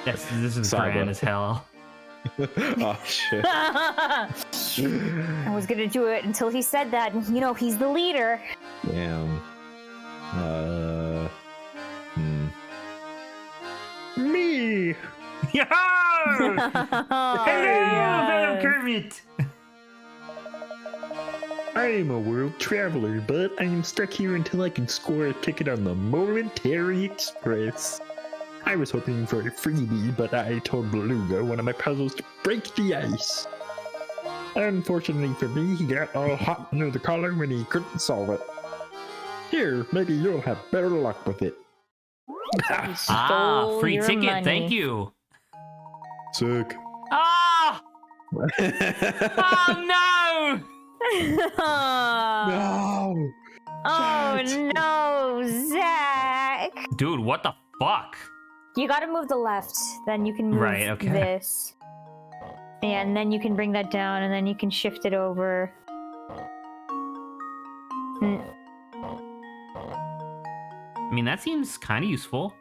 Yes, this is Saba. grand as hell. Oh shit. I was gonna do it until he said that. You know, he's the leader. Damn. Me! Yo! Hello, fellow Kermit! I am a world traveler, but I am stuck here until I can score a ticket on the Momentary Express. I was hoping for a freebie, but I told Beluga one of my puzzles to break the ice. Unfortunately for me, he got all hot under the collar when he couldn't solve it. Here, maybe you'll have better luck with it. Ah, free your ticket, money. thank you. Sick. Ah! Oh no! No! Oh no, Zach! Dude, what the fuck? You gotta move the left, then you can move Right, okay. this. And then you can bring that down, and then you can shift it over. I mean, that seems kind of useful.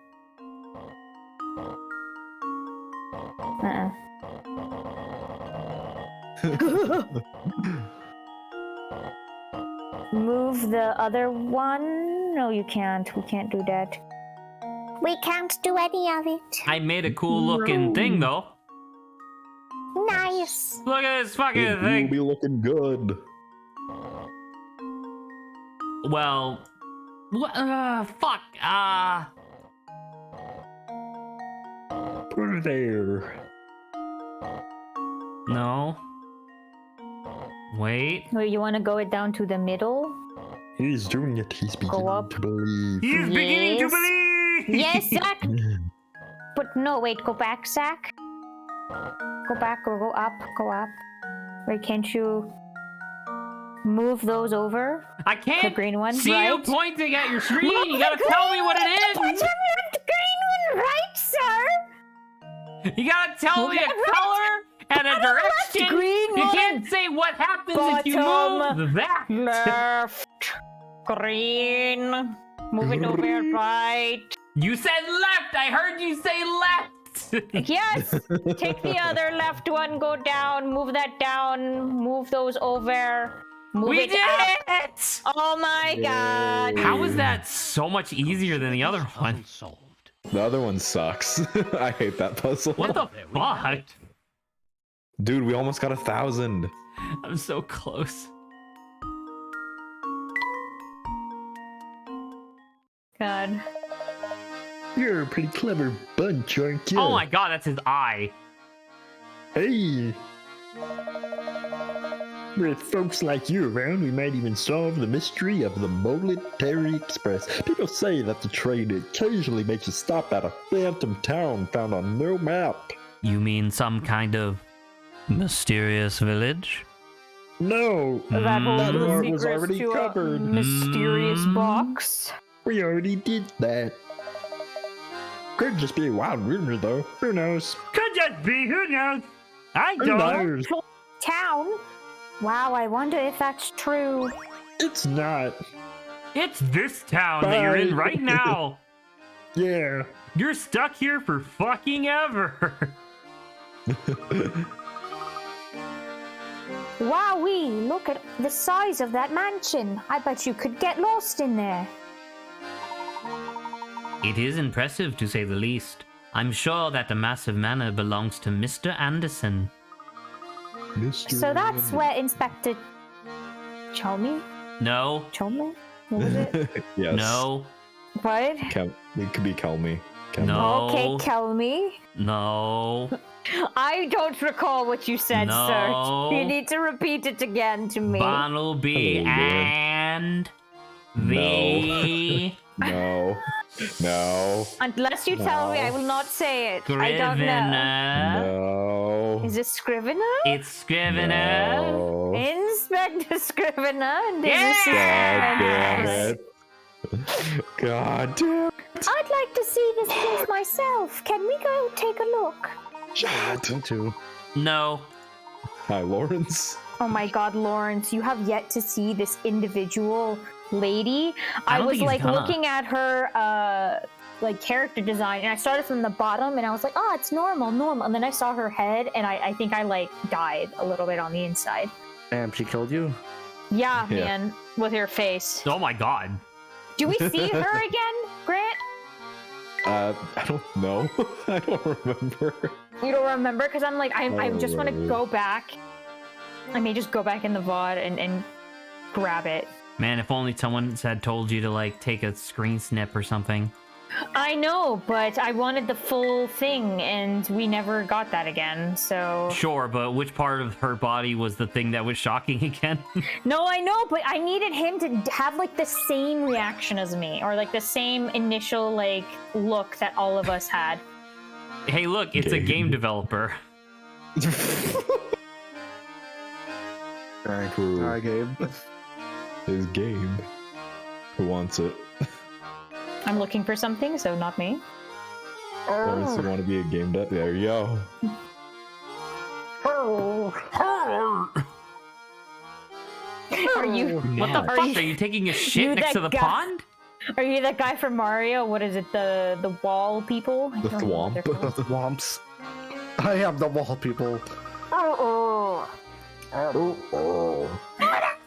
Uh-uh. Move the other one? No, you can't. We can't do that. We can't do any of it. I made a cool looking thing, though. Nice. Look at this fucking You'll thing. be looking good. Well, fuck. Put her there. No. Wait. Wait, you want to go it down to the middle? He's doing it. He's beginning up. to believe. He's beginning to Yes. believe. Yes, Zach. But no, wait, go back, Zach. Go back or go up. Go up. Wait, can't you move those over? I can't The green one, see you right? pointing at your screen. You gotta tell me what it Point is. to the green one, right, sir? You gotta tell me a color and a direction. green You one. can't say what happens if you Bottom move that. Left. Green. Move it over right. You said left. I heard you say left. Yes. Take the other left one. Go down. Move that down. Move those over. Move We it did up. it! Oh my god. How is that so much easier than the other one? Unsolved. The other one sucks. I hate that puzzle. What the fuck? Dude, we almost got 1,000. I'm so close. God. You're a pretty clever bunch, aren't you? Oh my god, that's his eye. Hey! With folks like you around, we might even solve the mystery of the Military Express. People say that the train occasionally makes a stop at a phantom town found on no map. You mean some kind of mysterious village? No! That whole That the part was secrets already to a covered. mysterious box. We already did that. Could just be a wild rumor, though. Who knows? Could just be, who knows? I Who knows? Town? Wow, I wonder if that's true. It's not. It's this town that you're in Bye. right now. Yeah. You're stuck here for fucking ever. Wowee, look at the size of that mansion. I bet you could get lost in there. It is impressive, to say the least. I'm sure that the massive manor belongs to Mr. Anderson. Mystery. So that's where Inspector Chalmy? No, Chalmy? What was it? Yes. no, What? It could be Kelmy. No. Okay, Chalmy. no, I don't recall what you said, No. sir. You need to repeat it again to me. Barnaby Hello, Lord. and the No. No. Unless you tell me, I will not say it. I don't know. Scrivener. No. Is it Scrivener? It's Scrivener. No. Inspector Scrivener? And Yeah! God damn it. God damn it. I'd like to see this place myself. Can we go take a look? Shut. Too. No. Hi, Lawrence. Oh my god, Lawrence, you have yet to see this individual lady. I don't was think he's like gonna. looking at her like character design, and I started from the bottom and I was like, oh, it's normal. And then I saw her head and I think I like died a little bit on the inside. Damn, she killed you? Yeah, Yeah. man, with her face. Oh my god. Do we see her again, Grant? I don't know. I don't remember. You don't remember? Because I'm like, I just want to Oh. go back. I may just go back in the VOD and grab it. Man, if only someone had told you to like take a screen snip or something. I know, but I wanted the full thing, and we never got that again, so... Sure, but which part of her body was the thing that was shocking again? No, I know, but I needed him to have, like, the same reaction as me, or, like, the same initial, like, look that all of us had. Hey, look, it's a game developer. Alright, True. alright, Gabe. His game. Who wants it? I'm looking for something, so not me. Lawrence, you want to be a game dev? There you go. Are you... What the fuck? Are you taking a shit You next that to the guy- pond? Are you that guy from Mario? What is it, the wall people? I The don't know what they're thwomp. called. The Womps. I am the wall people.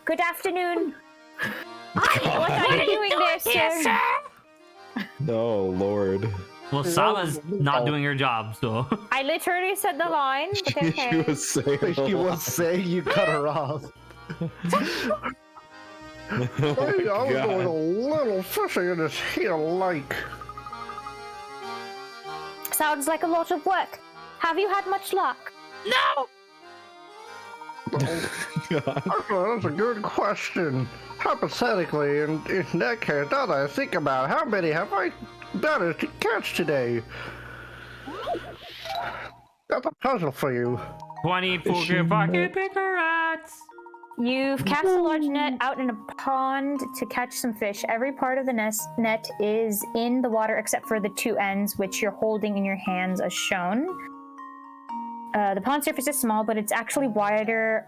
Good afternoon. What are you doing there, sir? No, Lord. Well, Sama's not doing her job, so. I literally said the line, but She okay. was saying. She was saying you cut her off. Hey, I was going a little fishing in this here lake. Sounds like a lot of work. Have you had much luck? No! That's a good question. Hypothetically, in that case, now that I think about it, how many have I managed to catch today? That's a puzzle for you. 20 fucking picker rats! You've cast a large net out in a pond to catch some fish. Every part of the net is in the water except for the two ends, which you're holding in your hands as shown. The pond surface is small, but it's actually wider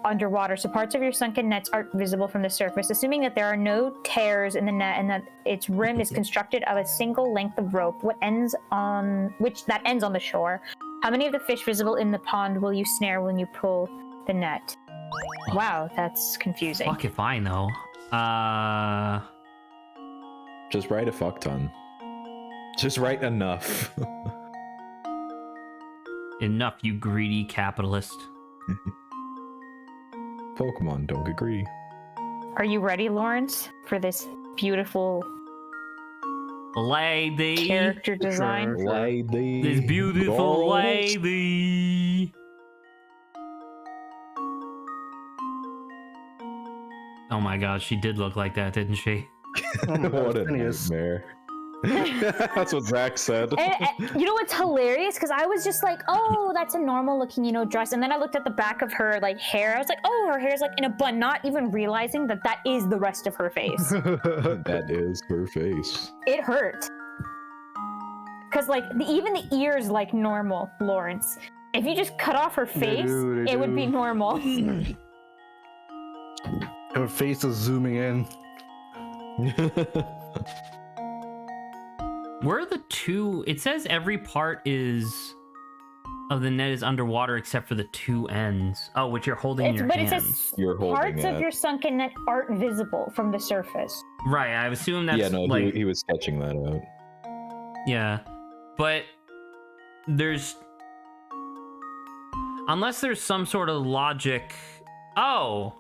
underwater, so parts of your sunken nets aren't visible from the surface. Assuming that there are no tears in the net and that its rim is constructed of a single length of rope, that ends on the shore. How many of the fish visible in the pond will you snare when you pull the net? Wow, that's confusing. Fuck if I know. Just write a fuck ton. Just write enough. Enough, you greedy capitalist. Pokemon don't get greedy. Are you ready, Lawrence, for this beautiful Lady. character design? Lady. This beautiful Balls. lady. Oh my god, she did look like that, didn't she? What a nightmare. That's what Zach said. And you know what's hilarious? Because I was just like, oh, that's a normal looking, dress. And then I looked at the back of her hair. I was like, oh, her hair's in a bun, not even realizing that is the rest of her face. That is her face. It hurt. Because even the ears normal, Lawrence. If you just cut off her face, it would be normal. Her face is zooming in. Where are the two? It says every part of the net is underwater except for the two ends. Oh, which you're holding in your hands. But it says You're holding parts of it. your sunken net aren't visible from the surface. Right, I assume that's he was sketching that out. Yeah, but unless there's some sort of logic. Oh,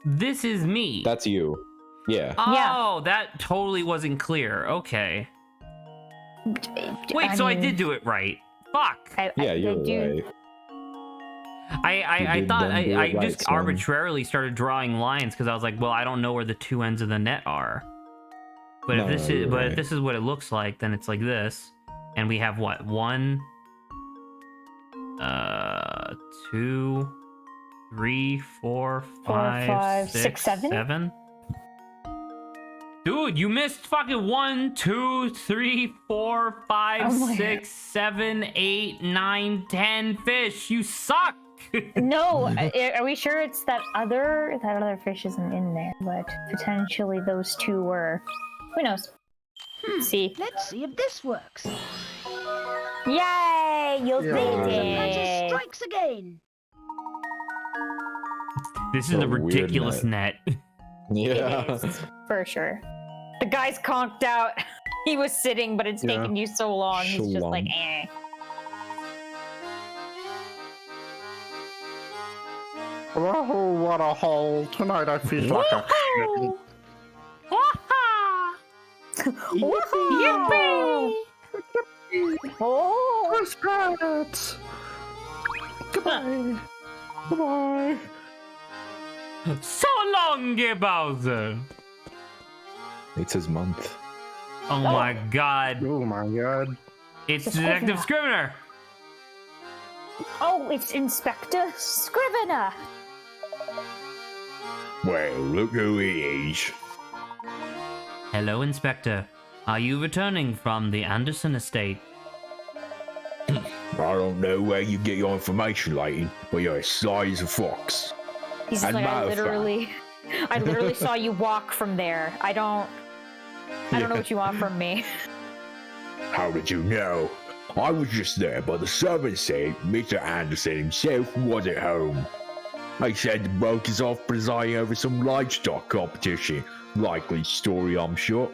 this is me. That's you. Yeah. Oh, that totally wasn't clear. Okay. Wait, I did do it right. Fuck. You're right. I thought done do it I right, just son. arbitrarily started drawing lines because I was like, well, I don't know where the two ends of the net are. But if this is what it looks like, then it's like this, and we have what 1, 2, 3, 4, 5, 6, 7. Dude, you missed fucking 1, 2, 3, 4, 5, 6, 7, 8, 9, 10 fish. You suck. No, are we sure it's that other fish isn't in there? But potentially those two were. Who knows? Let's see. Let's see if this works. Yay! You did Magic it. strikes again. This is A a weird ridiculous net. Yeah. It is, for sure. The guy's conked out. He was sitting, but it's taken you so long. He's just like, eh. Oh, what a haul. Tonight I feel like a Woohoo! Yippee! Oh! Respect! Goodbye. Goodbye. So long, Bowser. It's his month. Oh my god. Oh my god. It's Detective Scrivener. Oh, it's Inspector Scrivener. Well, look who he is. Hello, Inspector. Are you returning from the Anderson estate? I don't know where you get your information, Layton, but you're as sly as a fox. He's just And like, I modified. literally saw you walk from there. I don't know what you want from me. How did you know? I was just there, but the servant said Mr. Anderson himself was at home. They said the bloke is off presiding over some livestock competition. Likely story, I'm sure.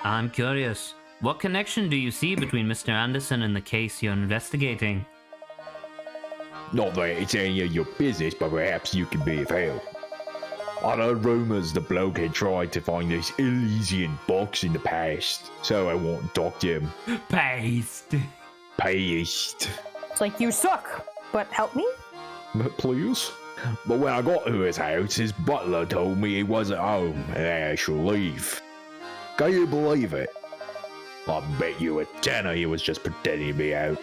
I'm curious. What connection do you see between Mr. Anderson and the case you're investigating? Not that it's any of your business, but perhaps you can be of help. I heard rumors the bloke had tried to find this Elysian Box in the past, so I won't talk to him. Paste. Paste. It's like, you suck, but help me? Please? But when I got to his house, his butler told me he wasn't home and I should leave. Can you believe it? I bet you a tenner he was just pretending to be out.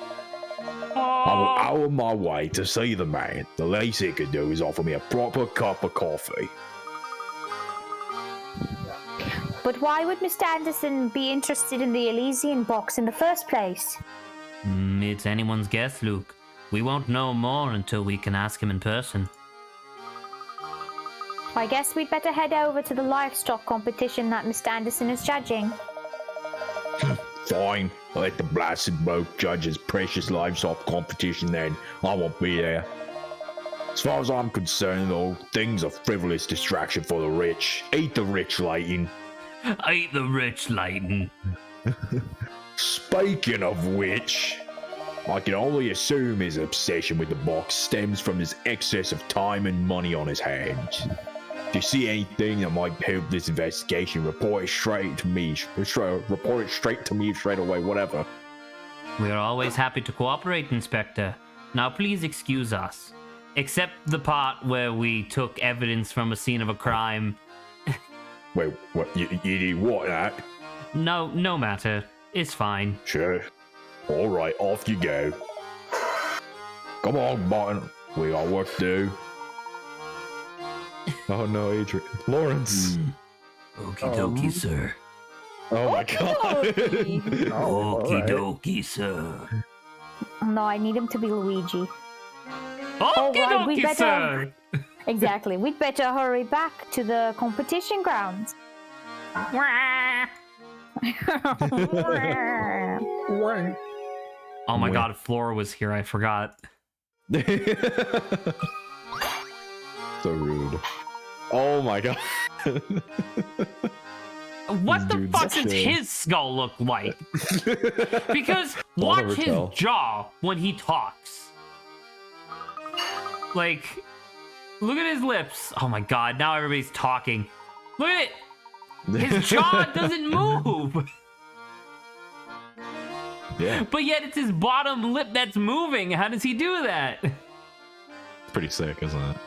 I went out of my way to see the man. The least he could do is offer me a proper cup of coffee. But why would Mr. Anderson be interested in the Elysian Box in the first place? It's anyone's guess, Luke. We won't know more until we can ask him in person. I guess we'd better head over to the livestock competition that Mr. Anderson is judging. Fine, let the blasted bloke judge his precious livestock competition then. I won't be there. As far as I'm concerned, though, things are frivolous distraction for the rich. Eat the rich, Layton. Eat the rich, Layton. Speaking of which, I can only assume his obsession with the box stems from his excess of time and money on his hands. If you see anything that might help this investigation, report it straight to me. Report it straight to me straight away, whatever. We're always happy to cooperate, Inspector. Now please excuse us. Except the part where we took evidence from a scene of a crime. Wait, what? You did what, that? No matter. It's fine. Sure. Alright, off you go. Come on, Martin. We got work to do. Oh no, Adrian. Lawrence. Okie dokie, sir. Oh my god. Okie dokie, sir. No, I need him to be Luigi. Okie right, we dokie, better- sir. Exactly. We'd better hurry back to the competition grounds. Oh my god, Flora was here. I forgot. So rude. Oh my god. What the Dude's fuck does shit. his skull look like? Because watch never his tell. jaw when he talks. Like, look at his lips. Oh my god, now everybody's talking. Look at it. His jaw doesn't move. Yeah, But yet it's his bottom lip that's moving. How does he do that? it's pretty sick, isn't it?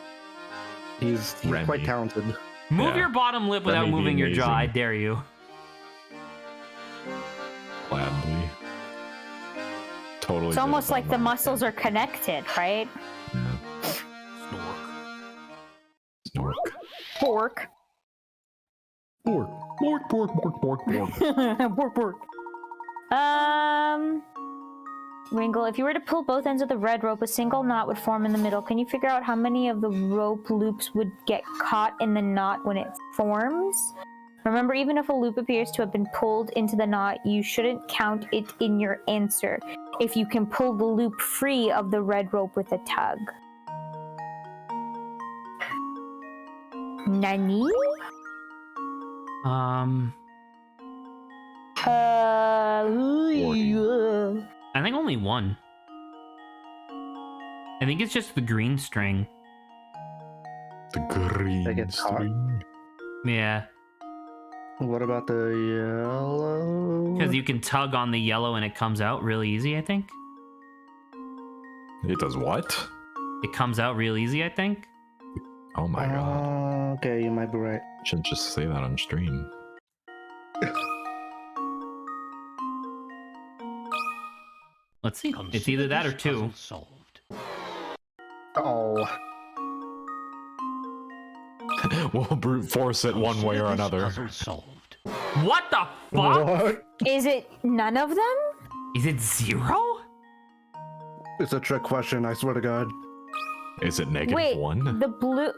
He's Remy. quite talented. Move Yeah. your bottom lip without may be moving your jaw. I amazing. dare you. Gladly. Totally. It's almost like the muscles are connected, right? Snork. Pork. Pork. Pork, pork, pork, pork, pork. Pork, pork. Ringle, if you were to pull both ends of the red rope, a single knot would form in the middle. Can you figure out how many of the rope loops would get caught in the knot when it forms? Remember, even if a loop appears to have been pulled into the knot, you shouldn't count it in your answer if you can pull the loop free of the red rope with a tug. Nani? I think only one. I think it's just the green string. The green They get caught. string. Yeah, What about the yellow? because you can tug on the yellow and it comes out really easy, I think. It does what? It comes out real easy, I think. Oh my god. Okay, you might be right. Shouldn't just say that on stream. Let's see. It's either that or Consider this two. puzzle solved. Oh, We'll brute force it one way or Consider this another. puzzle solved. What the fuck? what? Is it none of them? Is it 0? It's a trick question, I swear to God. Is it negative Wait, 1? the blue...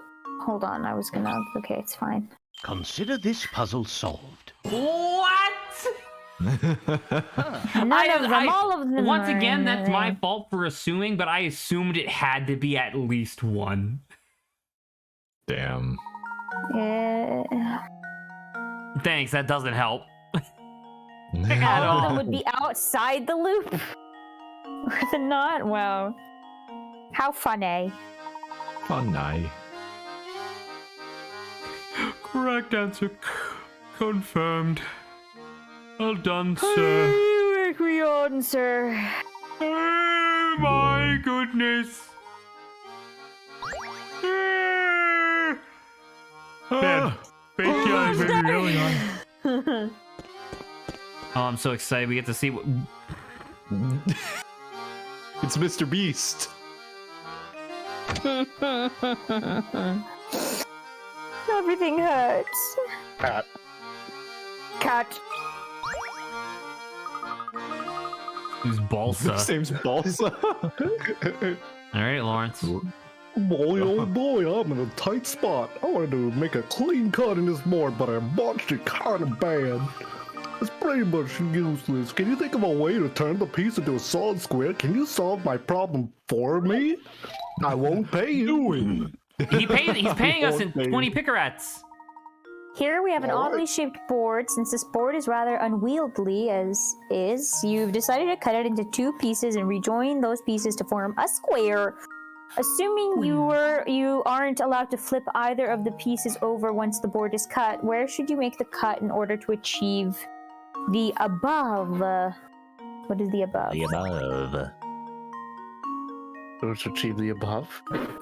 Hold on, I was gonna... Okay, it's fine. Consider this puzzle solved. What? None of them, all of them Once are again, in that's there. my fault for assuming, but I assumed it had to be at least 1. Damn. Thanks, that doesn't help. All At of all. them would be outside the loop. With a knot? Wow. How funny. Funny. Correct answer. Confirmed. Well done, sir. You make me yawn, sir. Oh my goodness. Man, fake yawns made me really yawn. Oh, I'm so excited. We get to see what. It's Mr. Beast. Everything hurts. Cat. Who's Balsa? His name's Balsa. All right, Lawrence. Boy, oh boy, I'm in a tight spot. I wanted to make a clean cut in this board, but I botched it kind of bad. It's pretty much useless. Can you think of a way to turn the piece into a solid square? Can you solve my problem for me? I won't pay you. He's paying us in 20 pickerats. Here we have an oddly shaped board. Since this board is rather unwieldy as is, you've decided to cut it into 2 pieces and rejoin those pieces to form a square. Assuming you aren't allowed to flip either of the pieces over once the board is cut, where should you make the cut in order to achieve the above? What is the above? The above. Let's achieve the above.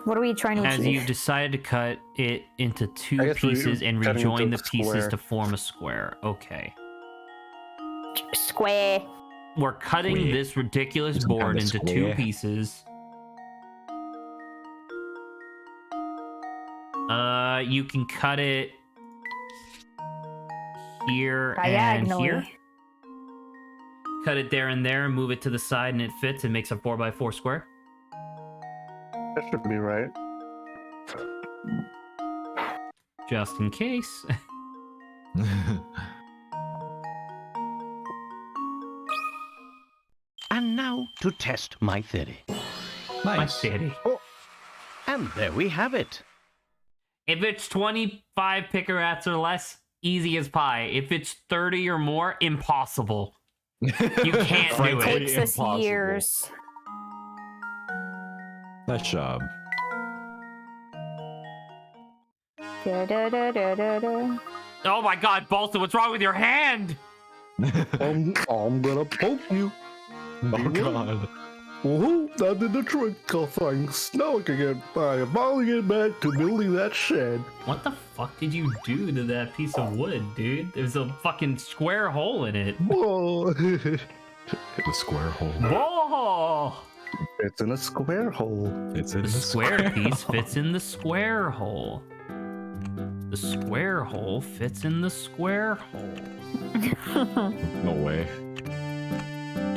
What are we trying to As achieve? you've decided to cut it into I 2 guess pieces and cutting rejoin into the a pieces square. to form a square. Okay. Square. We're cutting Square. this ridiculous Some board kind of into 2 square. pieces. You can cut it here and Diagonally. here. Cut it there and there, move it to the side, and it fits and makes a 4x4 square. That should be right. Just in case. And now to test my theory. My Nice. city. And there we have it. If it's 25 pickerats or less, easy as pie. If it's 30 or more, impossible. You can't do Frankly, it. Takes us impossible. years. Nice job. Da, da, da, da, da, da. Oh my god, Balsa, what's wrong with your hand? I'm gonna poke you. Oh god. Woohoo! That did the trick. Oh, thanks. Now I can finally get back to building that shed. What the fuck did you do to that piece of wood, dude? There's a fucking square hole in it. Whoa! The square hole. Whoa! It's in a square hole. It's in The square piece fits in the square hole. The square hole fits in the square hole. No way.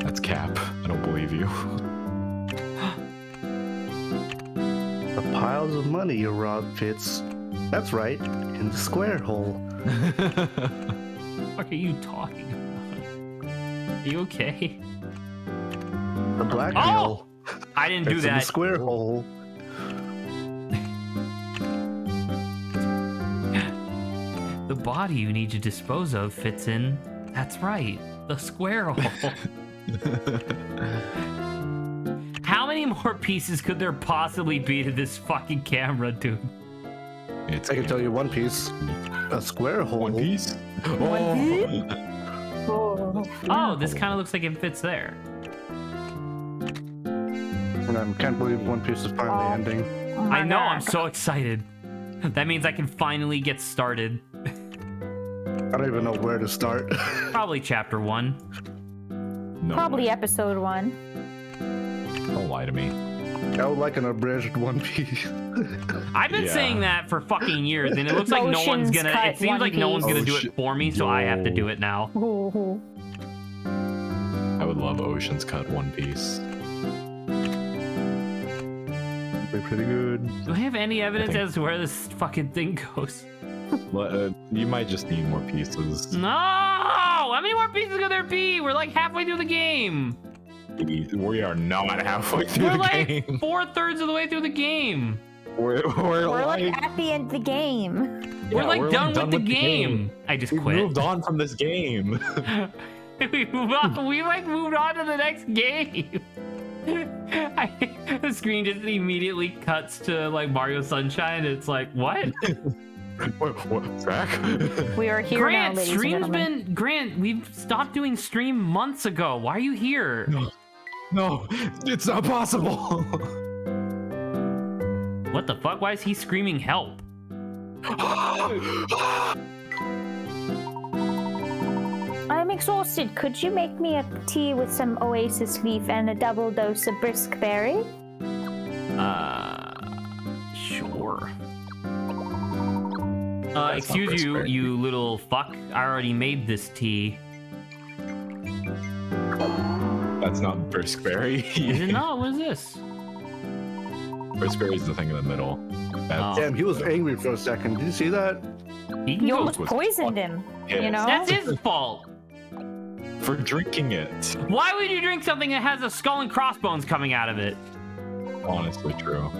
That's cap. I don't believe you. The piles of money your rod fits. That's right, in the square hole. What are you talking about? Are you okay? The black Oh! hole. I didn't do It's in the that. square hole. The body you need to dispose of fits in. That's right, the square hole. How many more pieces could there possibly be to this fucking camera, dude? It's I can tell you one piece. A square hole. One Piece. Oh. Oh, this kind of looks like it fits there. And I can't believe One Piece is finally ending. Oh my I know, I'm God. so excited. That means I can finally get started. I don't even know where to start. Probably chapter 1. No Probably way. episode 1. Don't lie to me. I would like an abridged One Piece. I've been Yeah. saying that for fucking years, and it looks like no one's Oceans gonna. cut It seems One like no one's gonna do Piece. it for me, so I have to do it now. Ooh. I would love Ocean's Cut One Piece. Be pretty good. Do I have any evidence think- as to where this fucking thing goes? You might just need more pieces. No! How many more pieces could there be? We're like halfway through the game. We are not halfway through We're the like game. 4/3 of the way through the game. We're We're like, like at the end of the game. We're yeah, like done with the game. I just We quit. moved on from this game. we moved on. We like moved on to the next game. The screen just immediately cuts to like Mario Sunshine. It's like, what? What? Zach? We are here Grant, now, ladies and stream's gentlemen. Grant, we've stopped doing stream months ago. Why are you here? No, it's not possible. What the fuck? Why is he screaming help? I'm exhausted. Could you make me a tea with some oasis leaf and a double dose of brisk berry? Sure. That's Excuse not you, brisk you little fuck. I already made this tea. That's not Briskberry. Is it not? What is this? Briskberry's the thing in the middle. That's, Damn, he was angry for a second. Did you see that? He can You go. almost was poisoned him, you know? That's his fault. for drinking it. Why would you drink something that has a skull and crossbones coming out of it? Honestly true.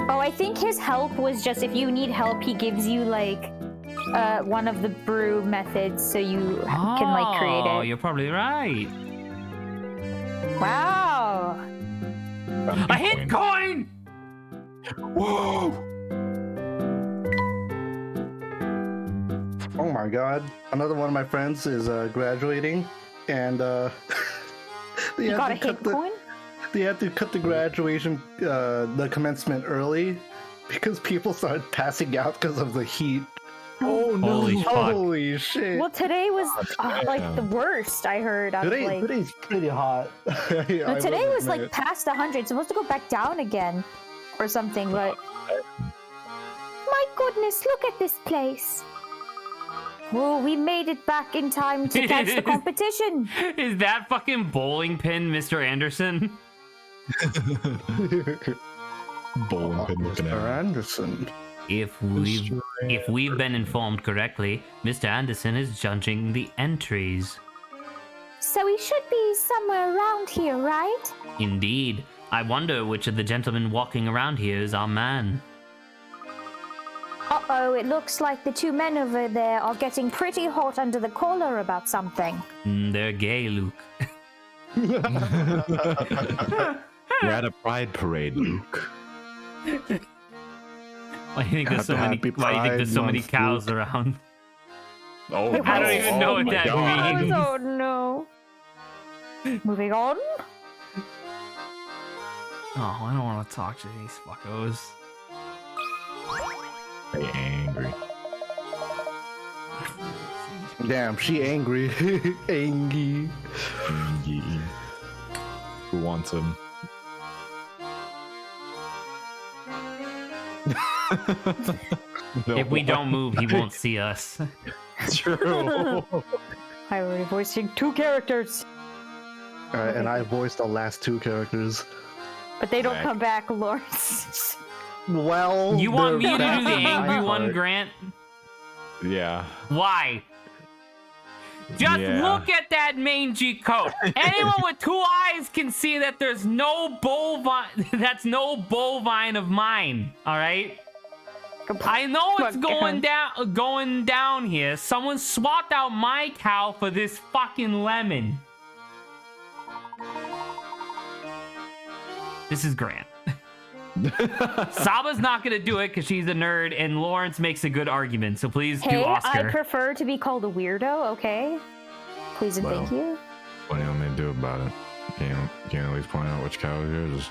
Oh, I think his help was just if you need help, he gives you like one of the brew methods so you can like create Oh, it. you're probably right. Wow. A hit coin! Whoa! Oh my god. Another one of my friends is graduating, and they You had got to a cut hit the- coin? They had to cut the graduation, the commencement early because people started passing out because of the heat. Oh no! Holy fuck. Holy shit. Well, today was like damn. the worst I heard. I was like, Today's pretty hot. no, today was like past 100. It's supposed to go back down again or something, but my goodness, look at this place. Oh, we made it back in time to catch the competition. Is that fucking bowling pin Mr. Anderson? Bowling pin looking Mr. at. Anderson. If we've been informed correctly, Mr. Anderson is judging the entries. So he should be somewhere around here, right? Indeed. I wonder which of the gentlemen walking around here is our man. Uh-oh, it looks like the two men over there are getting pretty hot under the collar about something. They're gay, Luke. We're at a pride parade, Luke. Why do you think there's so many? Happy Why do you think there's so Pride many Month, cows around? Oh, I don't even know what my that God. means. Oh no. Moving on. Oh, I don't want to talk to these fuckos. Very angry. Damn, she angry. Angry. Angry. Who wants him? No. If we don't move, he won't see us. True. I will be voicing two characters, Alright, and I voiced the last two characters. but they don't Right. come back, Lawrence. Well, You want me they're to do back the in my angry one, heart. Grant? Yeah. Why? Just Yeah. look at that mangy coat. Anyone with two eyes can see that there's no bovine. That's no bovine of mine. All right. I know it's going down here. Someone swapped out my cow for this fucking lemon. This is Grant. Saba's not gonna do it because she's a nerd, and Lawrence makes a good argument. So please do Hey, I Oscar. prefer to be called a weirdo, okay? Please and thank Well. you. What do you want me to do about it? Can you at least point out which cow is yours?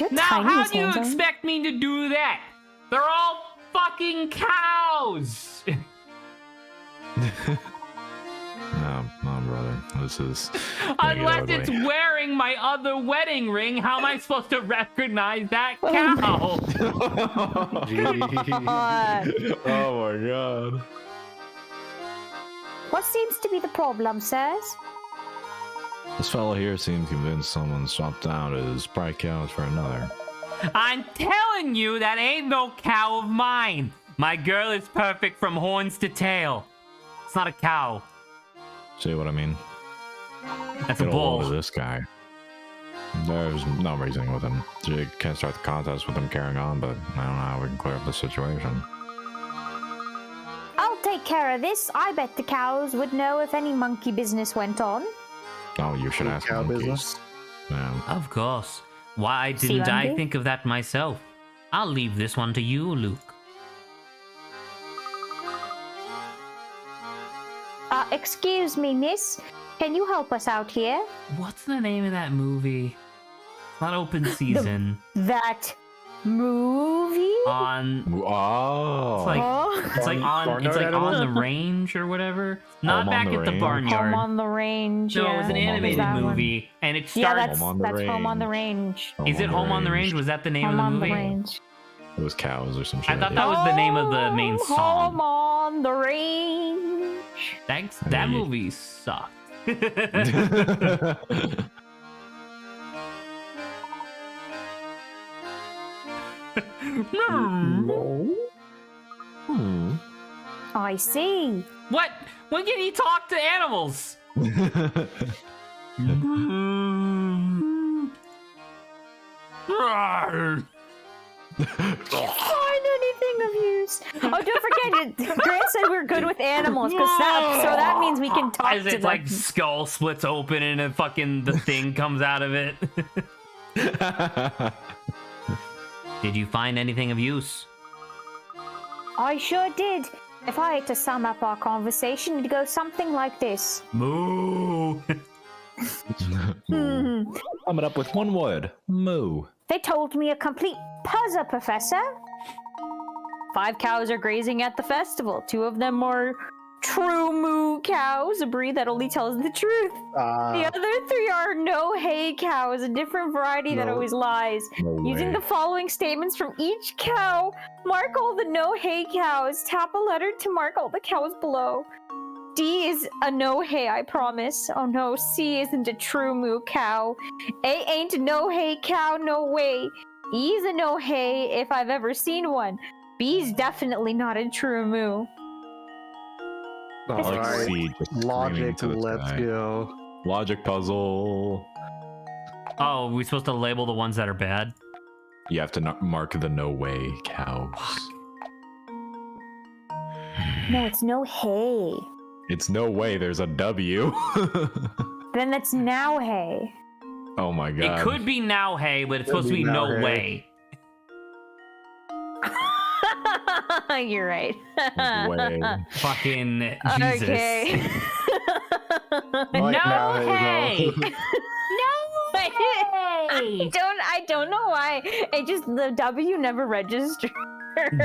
You're Now, tiny how as do you hands on. expect me to do that? They're all fucking cows. No, brother. This is. gonna get Unless ugly. it's wearing my other wedding ring, how am I supposed to recognize that Oh cow? Oh my god. What seems to be the problem, sirs? This fellow here seems convinced someone swapped out his pride cows for another. I'm telling you, that ain't no cow of mine. My girl is perfect from horns to tail. It's not a cow. See what I mean? That's a Get a hold of bull. this guy. There's no reasoning with him. You can't start the contest with him carrying on, but I don't know how we can clear up the situation. I'll take care of this. I bet the cows would know if any monkey business went on. Oh, you should ask Cow monkeys. business. Yeah. Of course. Why didn't I think of that myself? I'll leave this one to you, Luke. Excuse me, miss. Can you help us out here? What's the name of that movie? It's not open season. That movie? On Oh. it's like on the range or whatever. Not back at the barnyard. Home on the Range. No, yeah. it was an animated movie, and it Yeah, started. that's Home on the Range. Is it Home on the Range? Was that the name Home of on the the movie? Range. It was cows or some shit. I thought that was the name of the main Home song. on the Range. That movie sucked. No. I see. What? When can you talk to animals? Find anything of use. Oh, don't forget it. Grant said we're good with animals, so that means we can talk As to it's them. like skull splits open and the thing comes out of it. Did you find anything of use? I sure did. If I had to sum up our conversation, it'd go something like this. Moo. Sum it up with one word. Moo. They told me a complete puzzle, Professor. 5 cows are grazing at the festival. 2 of them are true moo cows, a breed that only tells the truth. The other 3 are no hay cows, a different variety that always lies. Using the following statements from each cow, mark all the no hay cows. Tap a letter to mark all the cows below. D is a no hay, I promise. Oh no, C isn't a true moo cow. A ain't a no hay cow, no way. E is a no hay if I've ever seen one. B's definitely not a true moo. Like Alright. C just Logic, screaming to the let's sky. go. Logic puzzle. Oh, are we supposed to label the ones that are bad? You have to mark the no way cows. No, it's no hay. It's no way there's a W. Then that's now hay. Oh my god. It could be now hay, but it's supposed to be be no now hay. way. You're right. Way. Fucking Jesus. Okay. No now hay. hay, I don't know why. It just the W never registered.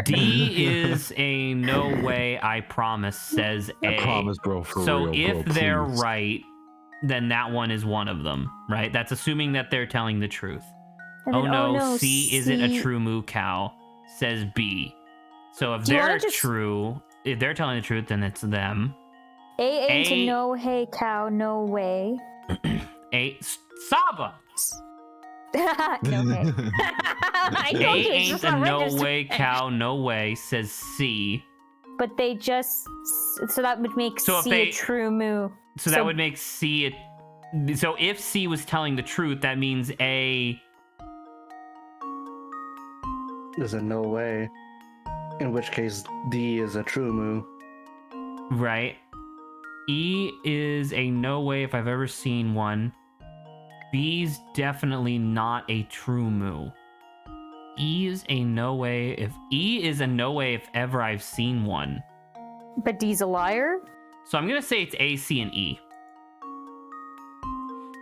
D is a no way, I promise, says A. I promise, bro, for so real, if bro, they're please. right, then that one is one of them, right? That's assuming that they're telling the truth. And Oh then, no, C isn't a C- true moo cow, says B. So if Do you wanna they're just- true, if they're telling the truth, then it's them. A ain't A- a no hay cow, no way. A Saba. No hay. I A told you, it's ain't just a not no registered. way cow, no way, says C. But they just so that would make So if C they- a true moo. So that would make C a. So if C was telling the truth, that means A. There's a no way. In which case, D is a true moo. Right. E is a no way if I've ever seen one. B's definitely not a true moo. E is a no way if ever I've seen one. But D's a liar? So I'm gonna say it's A, C, and E.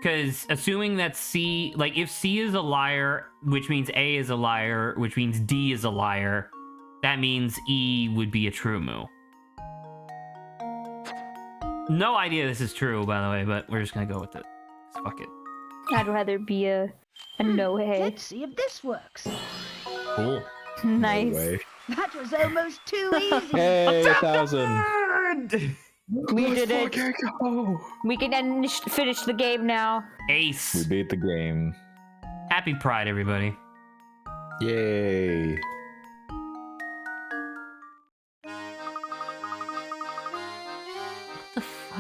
Because assuming that C, like if C is a liar, which means A is a liar, which means D is a liar, that means E would be a true moo. No idea this is true, by the way, but we're just gonna go with it. Fuck it. I'd rather be a no hay. Let's see if this works. Cool. Nice. Way. That was almost too easy. Hey, 1,000. We did it. We can finish the game now. We Ace. beat the game. Happy Pride, everybody. Yay.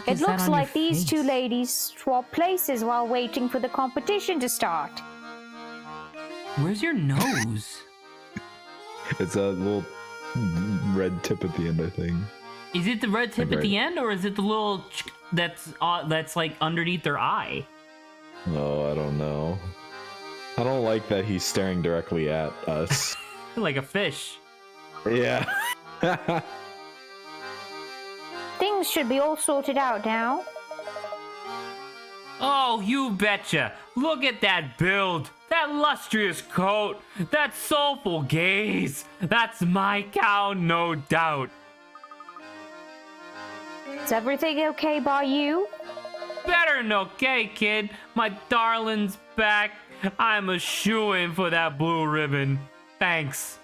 It looks like these two ladies swap places while waiting for the competition to start. Where's your nose? It's a little red tip at the end, I think. Is it the red tip at Right. the end, or is it the little that's like underneath their eye? Oh, I don't know. I don't like that he's staring directly at us. Like a fish. Yeah. Things should be all sorted out now. Oh, you betcha. Look at that build. That lustrous coat. That soulful gaze. That's my cow, no doubt. Is everything okay by you? Better than okay, kid. My darling's back. I'm a shoo-in for that blue ribbon. Thanks.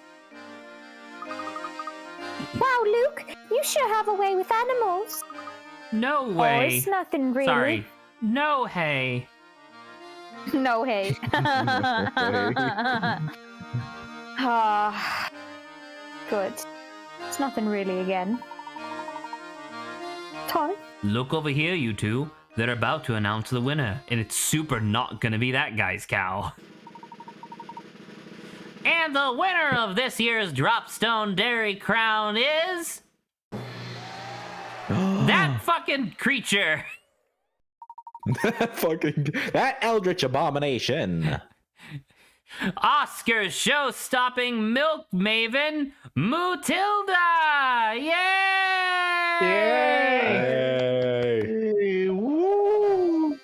Wow, Luke, you sure have a way with animals. No Oh, way. it's nothing really. Sorry. No hey. No, hey. Ah, good. It's nothing really again. Tommy? Look over here, you two. They're about to announce the winner, and it's super not gonna be that guy's cow. And the winner of this year's Dropstone Dairy Crown is... that fucking creature! That eldritch abomination. Oscar show-stopping milk maven, Mutilda! Yay! Hey. Woo!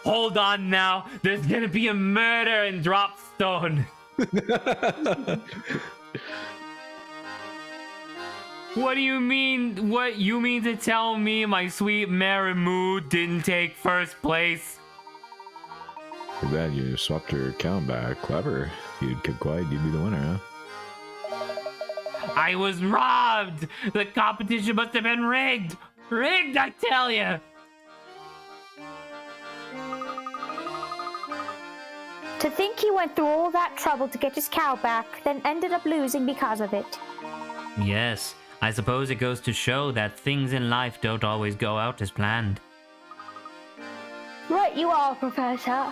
Hold on now. There's gonna be a murder in Dropstone. What do you mean? What you mean to tell me my sweet Mary Moo didn't take first place? Too bad you swapped your account back. Clever. If you'd kept quiet, you'd be the winner, huh? I was robbed. The competition must have been rigged. Rigged, I tell you. To think he went through all that trouble to get his cow back, then ended up losing because of it. Yes, I suppose it goes to show that things in life don't always go out as planned. Right you are, Professor.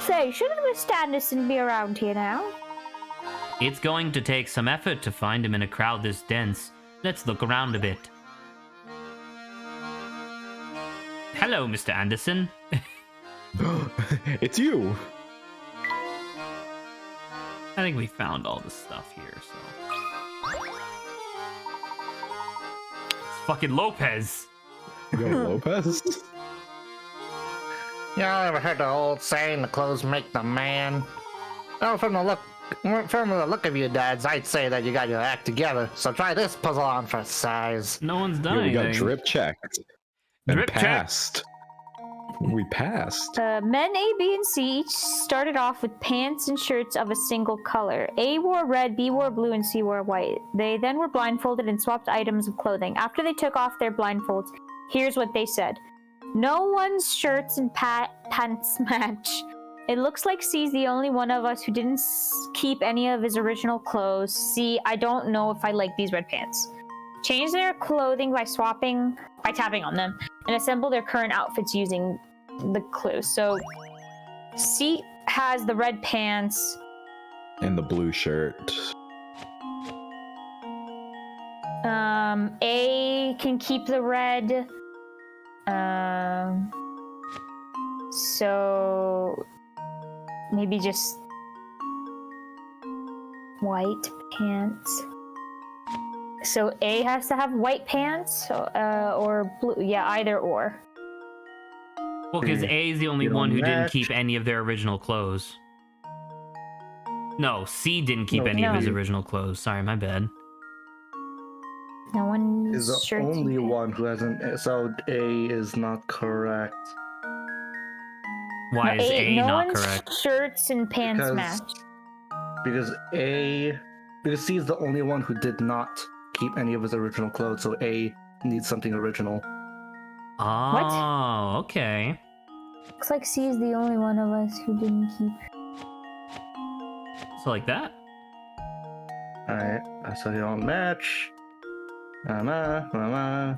Say, shouldn't Mr. Anderson be around here now? It's going to take some effort to find him in a crowd this dense. Let's look around a bit. Hello, Mr. Anderson. It's you. I think we found all the stuff here, so... It's fucking Lopez. You got Lopez? Y'all ever heard the old saying, the clothes make the man? Oh, from the look of you dads, I'd say that you got your act together. So try this puzzle on for size. No one's done Yeah, we got anything. drip checked. And Drip check. passed. We passed. Men A, B, and C each started off with pants and shirts of a single color. A wore red, B wore blue, and C wore white. They then were blindfolded and swapped items of clothing. After they took off their blindfolds, here's what they said. No one's shirts and pants match. It looks like C's the only one of us who didn't keep any of his original clothes. C, I don't know if I like these red pants. Change their clothing by tapping on them, and assemble their current outfits using the clue. So C has the red pants And the blue shirt. A can keep the red. So maybe just white pants. So A has to have white pants or blue. Yeah, either or. Well, because A is the only You one who don't didn't match. keep any of their original clothes. No, C didn't keep any of his No. original clothes. Sorry, my bad. No one Is the shirts and only pants. one who hasn't. So A is not correct. Why No, is A no not one's correct? shirts and pants Because- match. Because C is the only one who did not keep any of his original clothes, so A needs something original. Oh, okay. Looks like C is the only one of us who didn't keep. So like that? Alright, so they don't match.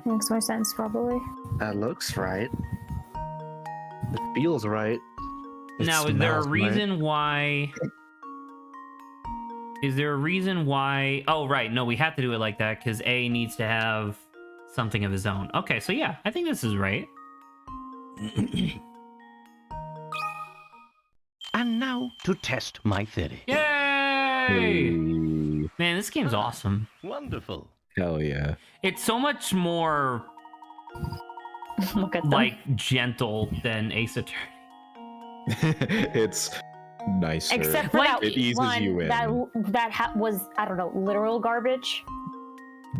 Makes more sense, probably. That looks right. It feels right. It Now, is there a smells right. reason why? Is there a reason why? Oh, right. No, we have to do it like that because A needs to have something of his own. Okay, so yeah, I think this is right. And now to test my theory. Yay! Hey. Man, this game's awesome. Wonderful. Hell yeah. It's so much more Look at them. like gentle than Ace Attorney. It's nicer. Except for Like, that it eases one you in. that was, I don't know, literal garbage.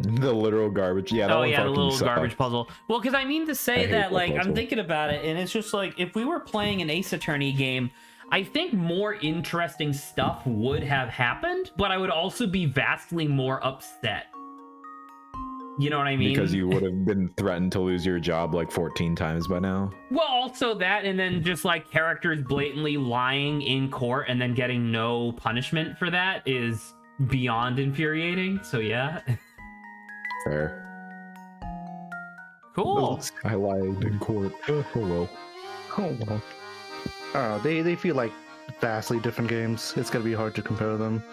The literal garbage. Yeah, that Oh one yeah, the fucking little sucked. garbage puzzle. Well, because I mean to I say hate that, that like, I'm puzzle. thinking about it, and it's just like, if we were playing an Ace Attorney game, I think more interesting stuff would have happened, but I would also be vastly more upset. You know what I mean? Because you would have been threatened to lose your job like 14 times by now. Well, also that, and then just like characters blatantly lying in court and then getting no punishment for that is beyond infuriating. So yeah. Fair. Cool. I lied in court. Oh well. Oh well. They feel like vastly different games. It's gonna be hard to compare them.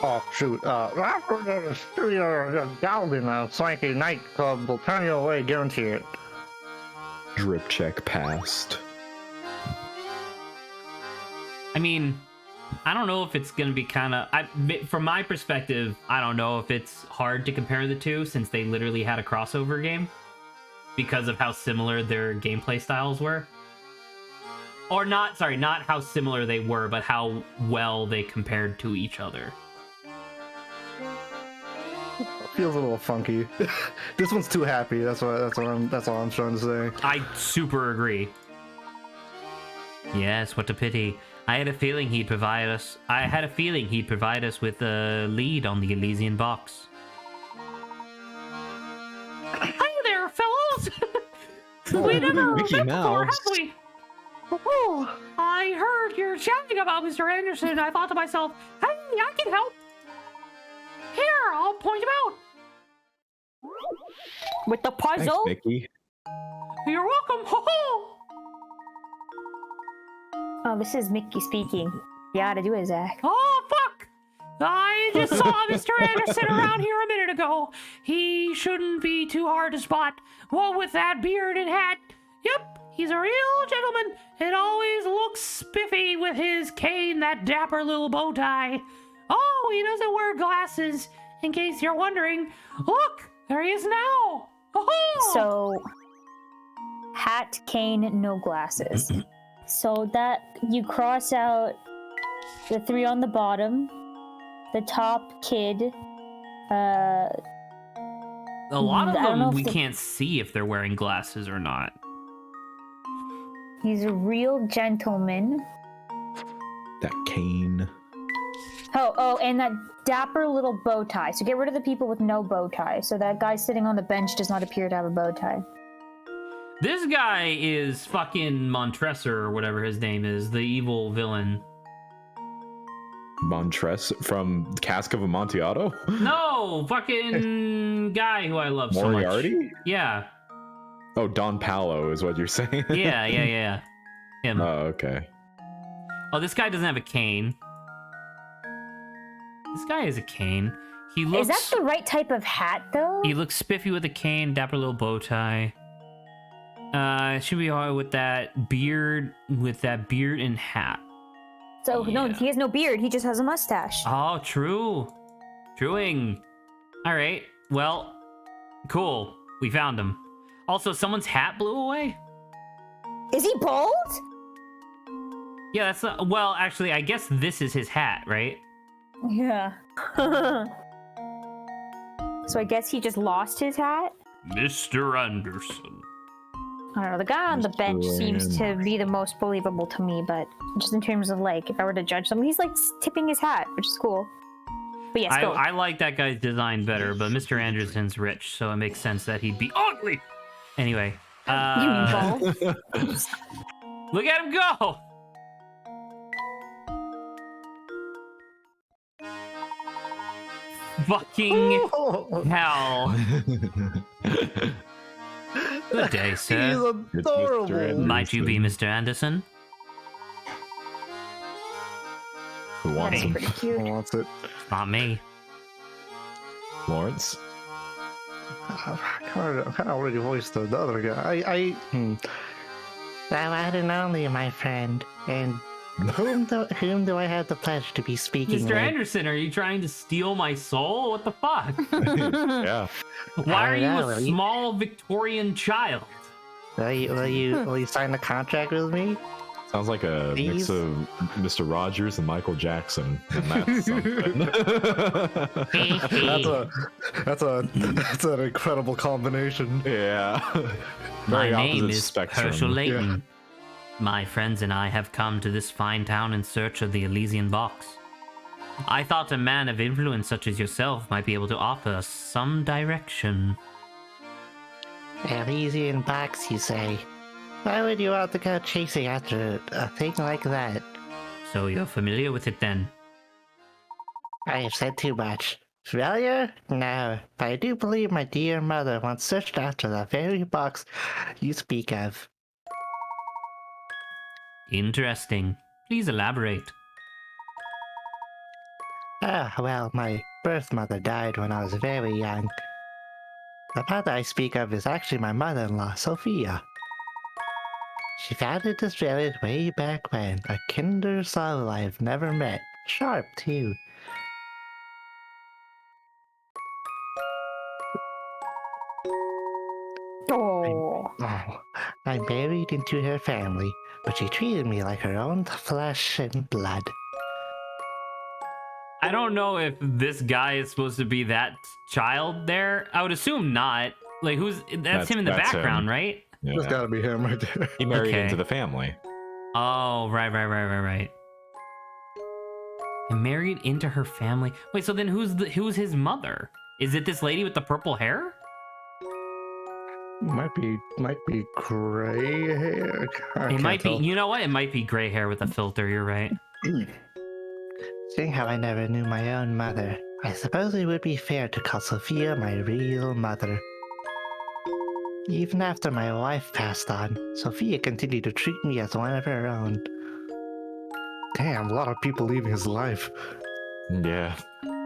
Oh shoot! After the studio gallery now, swanky nightclub will turn you away, guarantee it. Drip check passed. I mean, I don't know if it's going to be kind of... From my perspective, I don't know if it's hard to compare the two since they literally had a crossover game because of how similar their gameplay styles were. Or not, sorry, not how similar they were, but how well they compared to each other. Feels a little funky. This one's too happy. That's all I'm trying to say. I super agree. Yes, what a pity. I had a feeling he'd provide us with a lead on the Elysian Box. Hi there, fellows! We never Mickey met before, Mouse. have we? Oh, I heard you're chatting about Mr. Anderson. I thought to myself, hey, I can help. Here, I'll point him out. With the Thanks, puzzle? Mickey. You're welcome. Ho ho! Oh, this is Mickey speaking. You gotta do it, Zach. Oh, fuck! I just saw Mr. Anderson around here a minute ago. He shouldn't be too hard to spot. What with that beard and hat? Yep, he's a real gentleman and always looks spiffy with his cane, that dapper little bow tie. Oh, he doesn't wear glasses, in case you're wondering. Look, there he is now. Oh! So, hat, cane, no glasses. So that you cross out the three on the bottom, the top kid. A lot of I don't know them if we the- can't see if they're wearing glasses or not. He's a real gentleman. That cane. Oh, and that dapper little bow tie. So get rid of the people with no bow tie. So that guy sitting on the bench does not appear to have a bow tie. This guy is fucking Montressor or whatever his name is, the evil villain. Montress from Cask of Amontillado? No, fucking guy who I love so much. Moriarty? Yeah, Oh, Don Palo is what you're saying? yeah. Him. Oh, okay. Oh, this guy doesn't have a cane. This guy has a cane. He looks. Is that the right type of hat, though? He looks spiffy with a cane, dapper little bow tie. Should be alright with that beard, and hat. So, no, Yeah. he has no beard. He just has a mustache. Oh, true. Truing. All right. Well, cool. We found him. Also, someone's hat blew away. Is he bald? Yeah, that's not, well, actually, I guess this is his hat, right? Yeah. So I guess he just lost his hat? Mr. Anderson. I don't know. The guy on the Mr. bench seems to Anderson. be the most believable to me, but just in terms of, like, if I were to judge someone, he's, like, tipping his hat, which is cool. But yes, go. I like that guy's design better, but Mr. Anderson's rich, so it makes sense that he'd be ugly. Anyway, You mean bald? look at him go. Fucking hell. Good day, He's sir. adorable. Anderson. Might you be Mr. Anderson? Who wants That's him? pretty Who cute. wants it? Not me. Lawrence? I kind of already voiced the other guy. The one and only, my friend. And whom do I have the pleasure to be speaking Mr. with? Anderson, are you trying to steal my soul? What the fuck? Yeah. Why are you know, a will you- small Victorian child? Will you sign the contract with me? Sounds like a mix Please? of Mr. Rogers and Michael Jackson. And that's something. That's an incredible combination. Yeah. My Very name opposite is spectrum. Herschel Layton. My friends and I have come to this fine town in search of the Elysian Box. I thought a man of influence such as yourself might be able to offer us some direction. Elysian Box, you say? Why would you want to go chasing after a thing like that? So you're familiar with it then? I have said too much. Familiar? No, but I do believe my dear mother once searched after the very box you speak of. Interesting. Please elaborate. Ah, well, my birth mother died when I was very young. The mother I speak of is actually my mother-in-law, Sophia. She founded this village way back when, a kinder soul I've never met. Sharp, too. Oh. Oh, I married into her family, but she treated me like her own flesh and blood. I don't know if this guy is supposed to be that child there. I would assume not. Like, that's him in the That's background, him. right? Yeah. There's gotta be him right there. He married Okay. into the family. Oh, right. And married into her family. Wait, so then who's his mother? Is it this lady with the purple hair? Might be gray hair. It might be. You know what? It might be gray hair with a filter. You're right. Seeing how I never knew my own mother, I suppose it would be fair to call Sophia my real mother. Even after my wife passed on, Sophia continued to treat me as one of her own. Damn, a lot of people leaving his life. Yeah.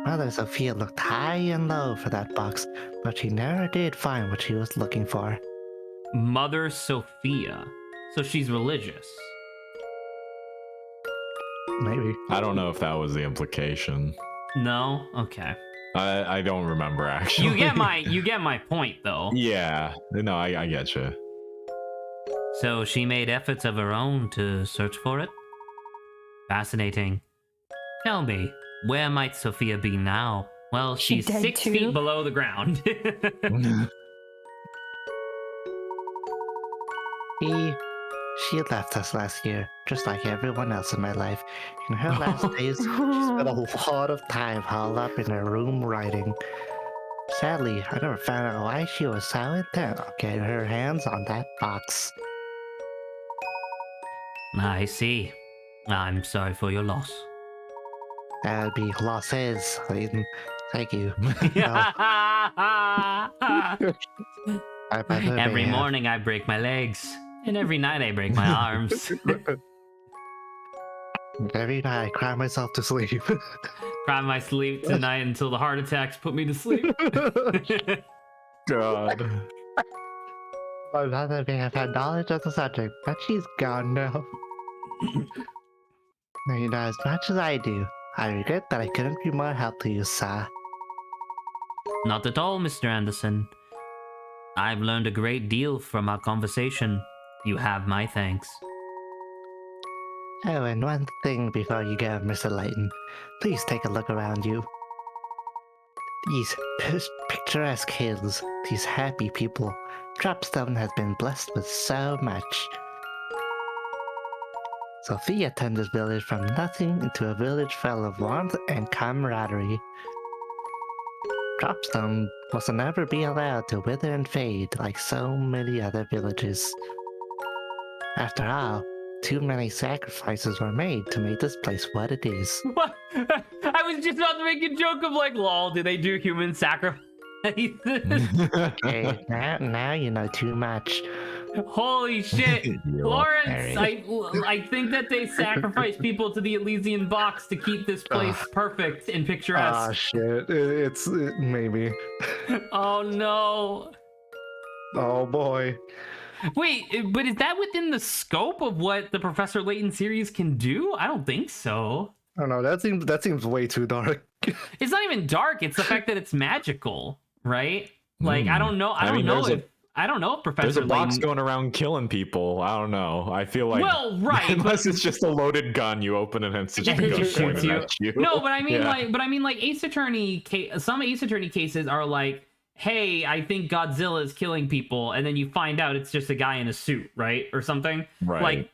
Mother Sophia looked high and low for that box, but she never did find what she was looking for. Mother Sophia. So she's religious. Maybe. I don't know if that was the implication. No. Okay. I don't remember actually. You get my point though. Yeah. No, I get you. So she made efforts of her own to search for it? Fascinating. Tell me, where might Sophia be now? Well, She she's dead 6 too? feet below the ground. She left us last year, just like everyone else in my life. In her last days, she spent a lot of time holed up in her room writing. Sadly, I never found out why she was so intent on getting her hands on that box. I see. I'm sorry for your loss. That would be losses, Layton. Thank you. Every morning I break my legs, and every night I break my arms. Every night I cry myself to sleep. Cry my sleep tonight until the heart attacks put me to sleep. God. My mother may have had knowledge of the subject, but she's gone now. Now you know as much as I do. I regret that I couldn't be more help to you, sir. Not at all, Mr. Anderson. I've learned a great deal from our conversation. You have my thanks. Oh, and one thing before you go, Mr. Layton. Please take a look around you. These picturesque hills, these happy people. Dropstone has been blessed with so much. Sophia turned this village from nothing into a village full of warmth and camaraderie. Dropstone must never be allowed to wither and fade like so many other villages. After all, too many sacrifices were made to make this place what it is. What? I was just about to make a joke of like, lol, do they do human sacrifice? Okay, now you know too much. Holy shit. Lawrence, I think that they sacrifice people to the Elysian Box to keep this place perfect and Ah, picturesque. shit. Maybe. Oh no. Oh boy. Wait, but is that within the scope of what the Professor Layton series can do? I don't think so. I don't know. That seems way too dark. It's not even dark. It's the fact that it's magical, right? Like I don't know. I don't know if Professor There's a box Layton... going around killing people. I don't know. I feel like unless it's just a loaded gun, you open it and it's just a gun pointing at you. No, but I mean like Ace Attorney. Some Ace Attorney cases are like, hey, I think Godzilla is killing people, and then you find out it's just a guy in a suit, right, or something. Right. Like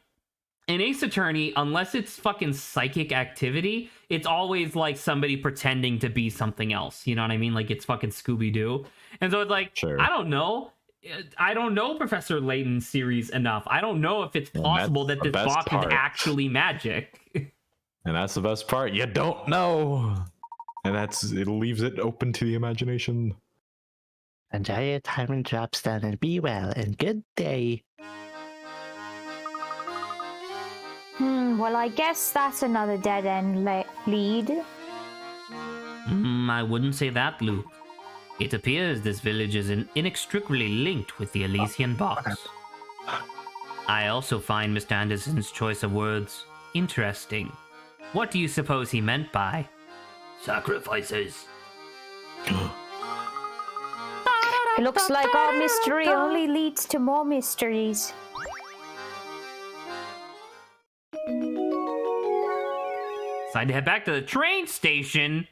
in Ace Attorney, unless it's fucking psychic activity, it's always like somebody pretending to be something else. You know what I mean? Like it's fucking Scooby Doo, and so it's like I don't know. I don't know Professor Layton's series enough. I don't know if it's possible that this box is actually magic. And that's the best part. You don't know. And it leaves it open to the imagination. Enjoy your time in Dropstone and be well and good day. Well, I guess that's another dead-end lead. I wouldn't say that, Luke. It appears this village is inextricably linked with the Elysian Box. I also find Mr. Anderson's choice of words interesting. What do you suppose he meant by sacrifices? It looks like our mystery only leads to more mysteries. Decided to head back to the train station.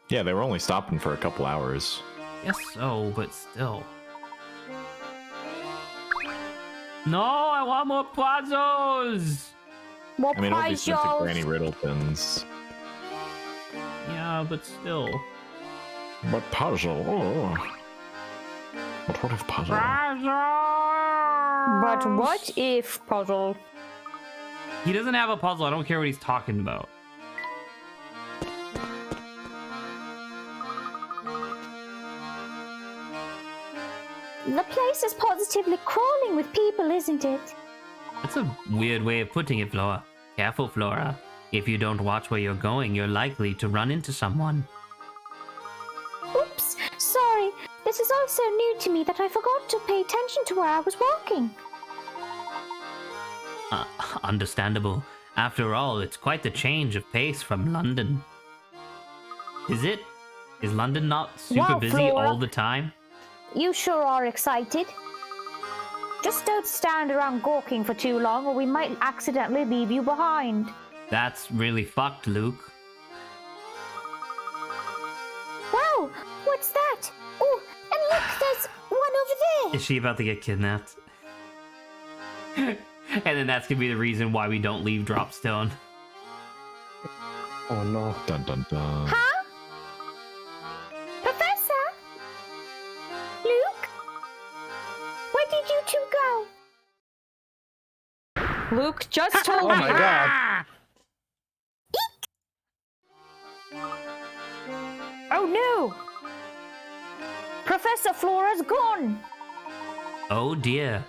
Yeah, they were only stopping for a couple hours. Guess so, but still. No, I want more puzzles! More I mean, all these sense of puzzles! Granny Riddletons. Yeah, but still. But puzzle. Oh. But what if puzzle? But what if puzzle? He doesn't have a puzzle. I don't care what he's talking about. The place is positively crawling with people, isn't it? That's a weird way of putting it, Flora. Careful, Flora. If you don't watch where you're going, you're likely to run into someone. Oops, sorry. This is all so new to me that I forgot to pay attention to where I was walking. Understandable. After all, it's quite the change of pace from London. Is it? Is London not super Wow, busy Flora. all the time? You sure are excited. Just don't stand around gawking for too long or we might accidentally leave you behind. That's really fucked, Luke. Wow, what's that? Oh, and look, there's one over there. Is she about to get kidnapped? And then that's gonna be the reason why we don't leave Dropstone. Oh no. Dun dun dun. Huh? Professor? Luke? Where did you two go? Luke just told Oh my god. Oh no! Professor Flora's gone! Oh dear.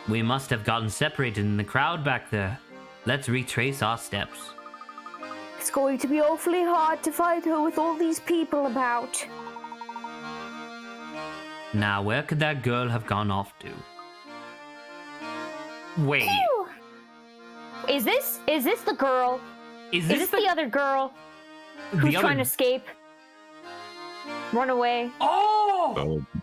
We must have gotten separated in the crowd back there. Let's retrace our steps. It's going to be awfully hard to find her with all these people about. Now, where could that girl have gone off to? Wait. Ew. Is this the girl? Is Is this the other girl who's trying to escape? Run away. Oh! Oh,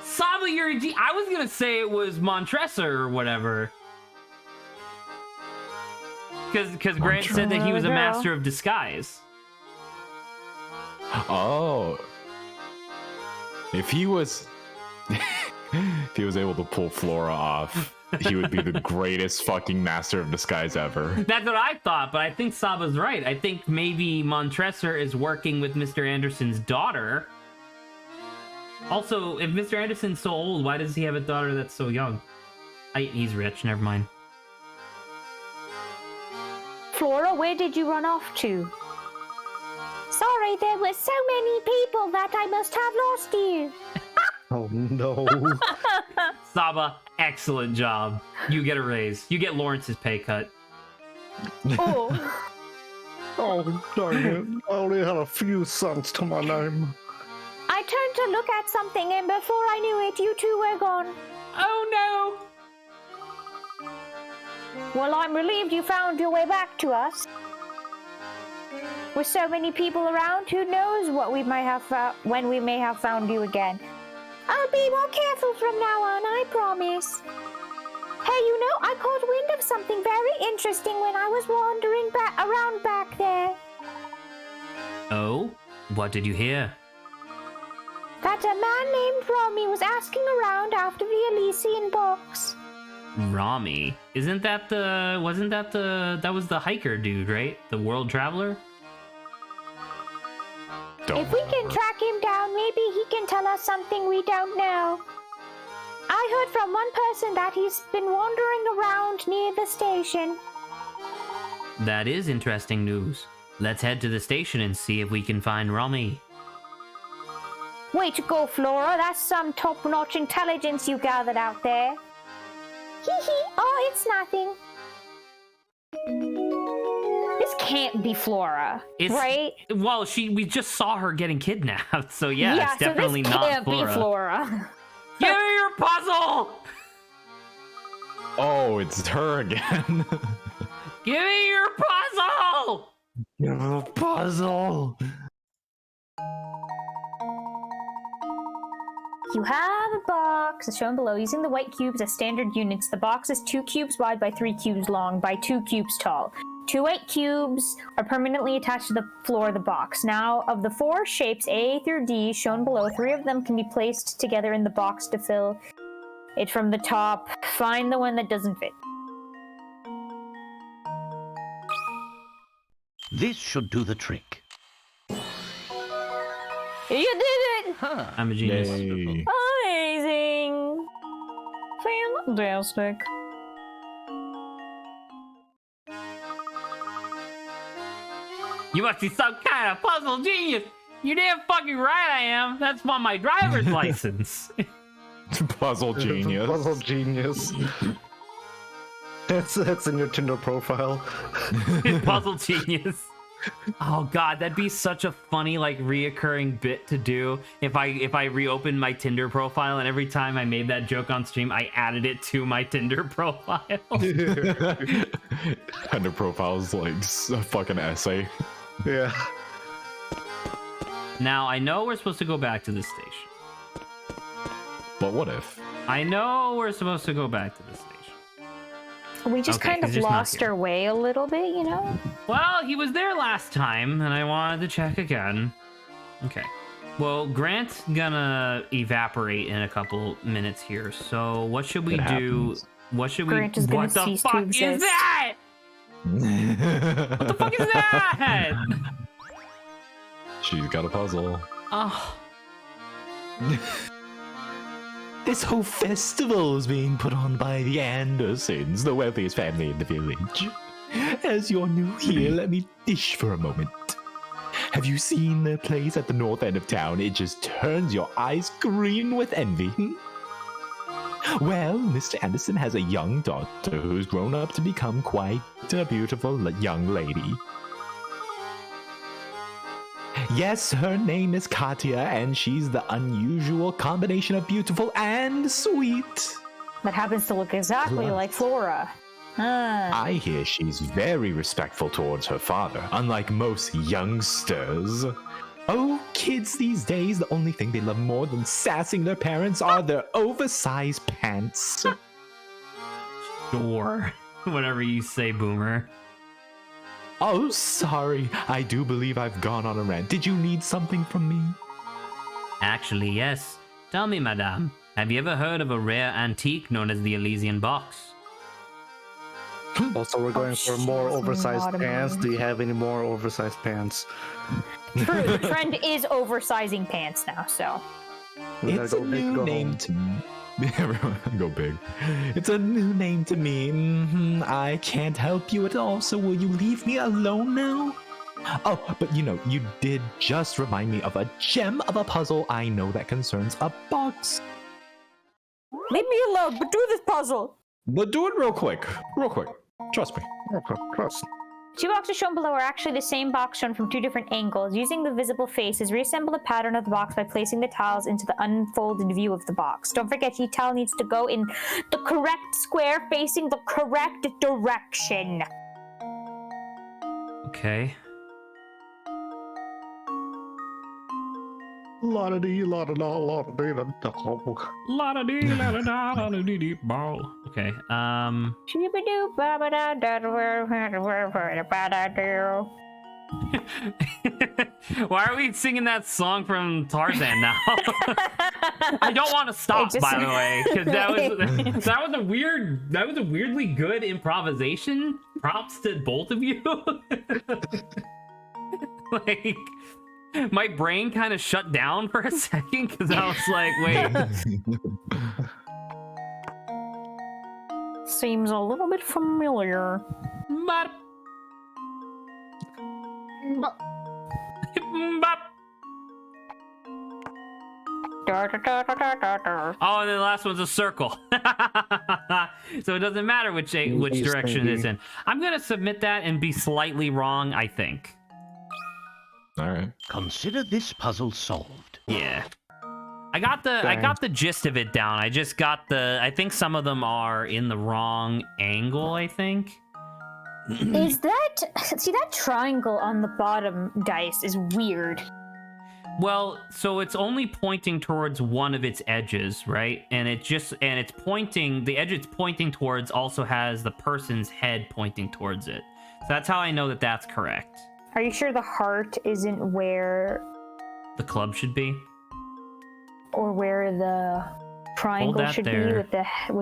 Saba, you're a G. I was gonna say it was Montressor or whatever. Because Grant said that he was a master of disguise. oh. If he was able to pull Flora off, he would be the greatest fucking master of disguise ever. That's what I thought, but I think Saba's right. I think maybe Montressor is working with Mr. Anderson's daughter. Also, if Mr. Anderson's so old, why does he have a daughter that's so young? He's rich, never mind. Flora, where did you run off to? Sorry, there were so many people that I must have lost you. Oh no. Saba, excellent job. You get a raise. You get Lawrence's pay cut. Oh. Oh, darn it. I only had a few cents to my name. I turned to look at something, and before I knew it, you two were gone. Oh no! Well, I'm relieved you found your way back to us. With so many people around, who knows what we might have when we may have found you again. I'll be more careful from now on, I promise. Hey, you know, I caught wind of something very interesting when I was wandering around back there. Oh? What did you hear? That a man named Romy was asking around after the Elysian Box. Rami? Wasn't that that was the hiker dude, right? The world traveler? If we can track him down, maybe he can tell us something we don't know. I heard from one person that he's been wandering around near the station. That is interesting news. Let's head to the station and see if we can find Rami. Way to go, Flora. That's some top-notch intelligence you gathered out there. Hee hee. Oh, it's nothing. This can't be Flora, right? Well, we just saw her getting kidnapped, so yeah, it's definitely so this not can't Flora. be Flora. Give me your puzzle! Oh, it's her again. Give me your puzzle! Your puzzle. You have a box, as shown below, using the white cubes as standard units. The box is 2 cubes wide by 3 cubes long by 2 cubes tall. 2 white cubes are permanently attached to the floor of the box. Now, of the 4 shapes A through D shown below, 3 of them can be placed together in the box to fill it from the top. Find the one that doesn't fit. This should do the trick. You did it! Huh. I'm a genius. Yay. Amazing! Fantastic. You must be some kind of puzzle genius! You damn fucking right I am! That's on my driver's license! Puzzle genius. Puzzle genius. That's in your Tinder profile. Puzzle genius. Oh god, that'd be such a funny, like, reoccurring bit to do if I reopened my Tinder profile and every time I made that joke on stream, I added it to my Tinder profile. Tinder profile's like a fucking essay. Yeah. Now, I know we're supposed to go back to the station. But what if? I know we're supposed to go back to the station. We just Okay, kind of he's just not lost here. our way a little bit, you know? Well, he was there last time, and I wanted to check again. Okay. Well, Grant's gonna evaporate in a couple minutes here, so what should we It do? happens. What should Grant we... is gonna What the cease to fuck is exist. that? What the fuck is that? She's got a puzzle. Oh, This whole festival is being put on by the Andersons, the wealthiest family in the village. As you're new here, let me dish for a moment. Have you seen their place at the north end of town? It just turns your eyes green with envy. Well, Mr. Anderson has a young daughter who's grown up to become quite a beautiful young lady. Yes, her name is Katya, and she's the unusual combination of beautiful and sweet. That happens to look exactly like Flora. I hear she's very respectful towards her father, unlike most youngsters. Oh, kids these days, the only thing they love more than sassing their parents are their oversized pants. sure. Whatever you say, Boomer. Oh, sorry. I do believe I've gone on a rant. Did you need something from me? Actually, yes. Tell me, madame, have you ever heard of a rare antique known as the Elysian Box? Also, we're going for more she's oversized not a pants. man. Do you have any more oversized pants? True, the trend is oversizing pants now, so. We gotta It's a go big to new go name home. to me. Everyone, go big. It's a new name to me. I can't help you at all, so will you leave me alone now? Oh, but you did just remind me of a gem of a puzzle I know that concerns a box. Leave me alone, but do this puzzle! But do it real quick. Real quick. Trust me. Okay, trust. Two boxes shown below are actually the same box shown from two different angles. Using the visible faces, reassemble the pattern of the box by placing the tiles into the unfolded view of the box. Don't forget, each tile needs to go in the correct square facing the correct direction. Okay. La-da-dee, la-da-da, la-da-dee-da-da. La da dee la da da la da dee dee ball. Okay. Why are we singing that song from Tarzan now? I don't want to stop, by the way, because that was a weirdly good improvisation. Props to both of you. Like, my brain kind of shut down for a second because I was like, wait. Seems a little bit familiar. Bop. Bop. Oh, and then the last one's a circle. So it doesn't matter which direction it is in. I'm gonna submit that and be slightly wrong, I think. All right. Consider this puzzle solved. Yeah. I got the gist of it down. I just got I think some of them are in the wrong angle, I think. Is that... See, that triangle on the bottom dice is weird. Well, so it's only pointing towards one of its edges, right? And it's pointing, the edge it's pointing towards also has the person's head pointing towards it. So that's how I know that that's correct. Are you sure the heart isn't where... The club should be? Or where the triangle should be with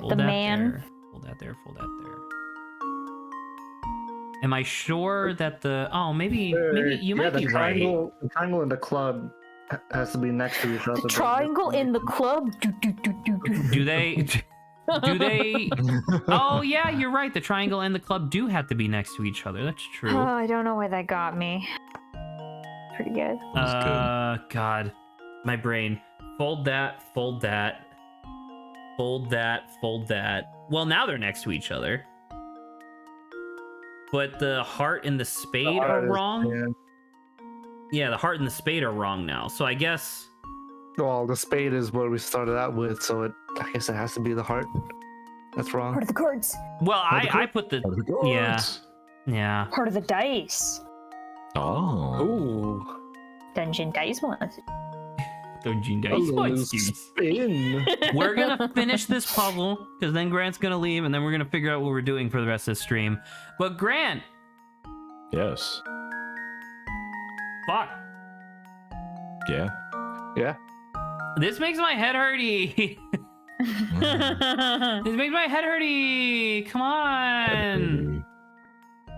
the man? There. Hold that there. Am I sure that maybe you might be right. The triangle and the club has to be next to each other. The triangle in the club? Do they? Oh yeah, you're right. The triangle and the club do have to be next to each other. That's true. Oh, I don't know why that got me. Pretty good. God, my brain. Fold that. Fold that. Well, now they're next to each other. But the heart and the spade are wrong. Yeah, the heart and the spade are wrong now. So I guess. Well, the spade is what we started out with, so I guess it has to be the heart. That's wrong. Heart of the cards. Well, I put the yeah. Heart of the dice. Oh. Ooh. Dungeon dice ones. Dungeon dice monsters. We're gonna finish this puzzle because then Grant's gonna leave, and then we're gonna figure out what we're doing for the rest of the stream. But Grant. Yes. Fuck. Yeah. Yeah. This makes my head hurty. This makes my head hurty. Come on.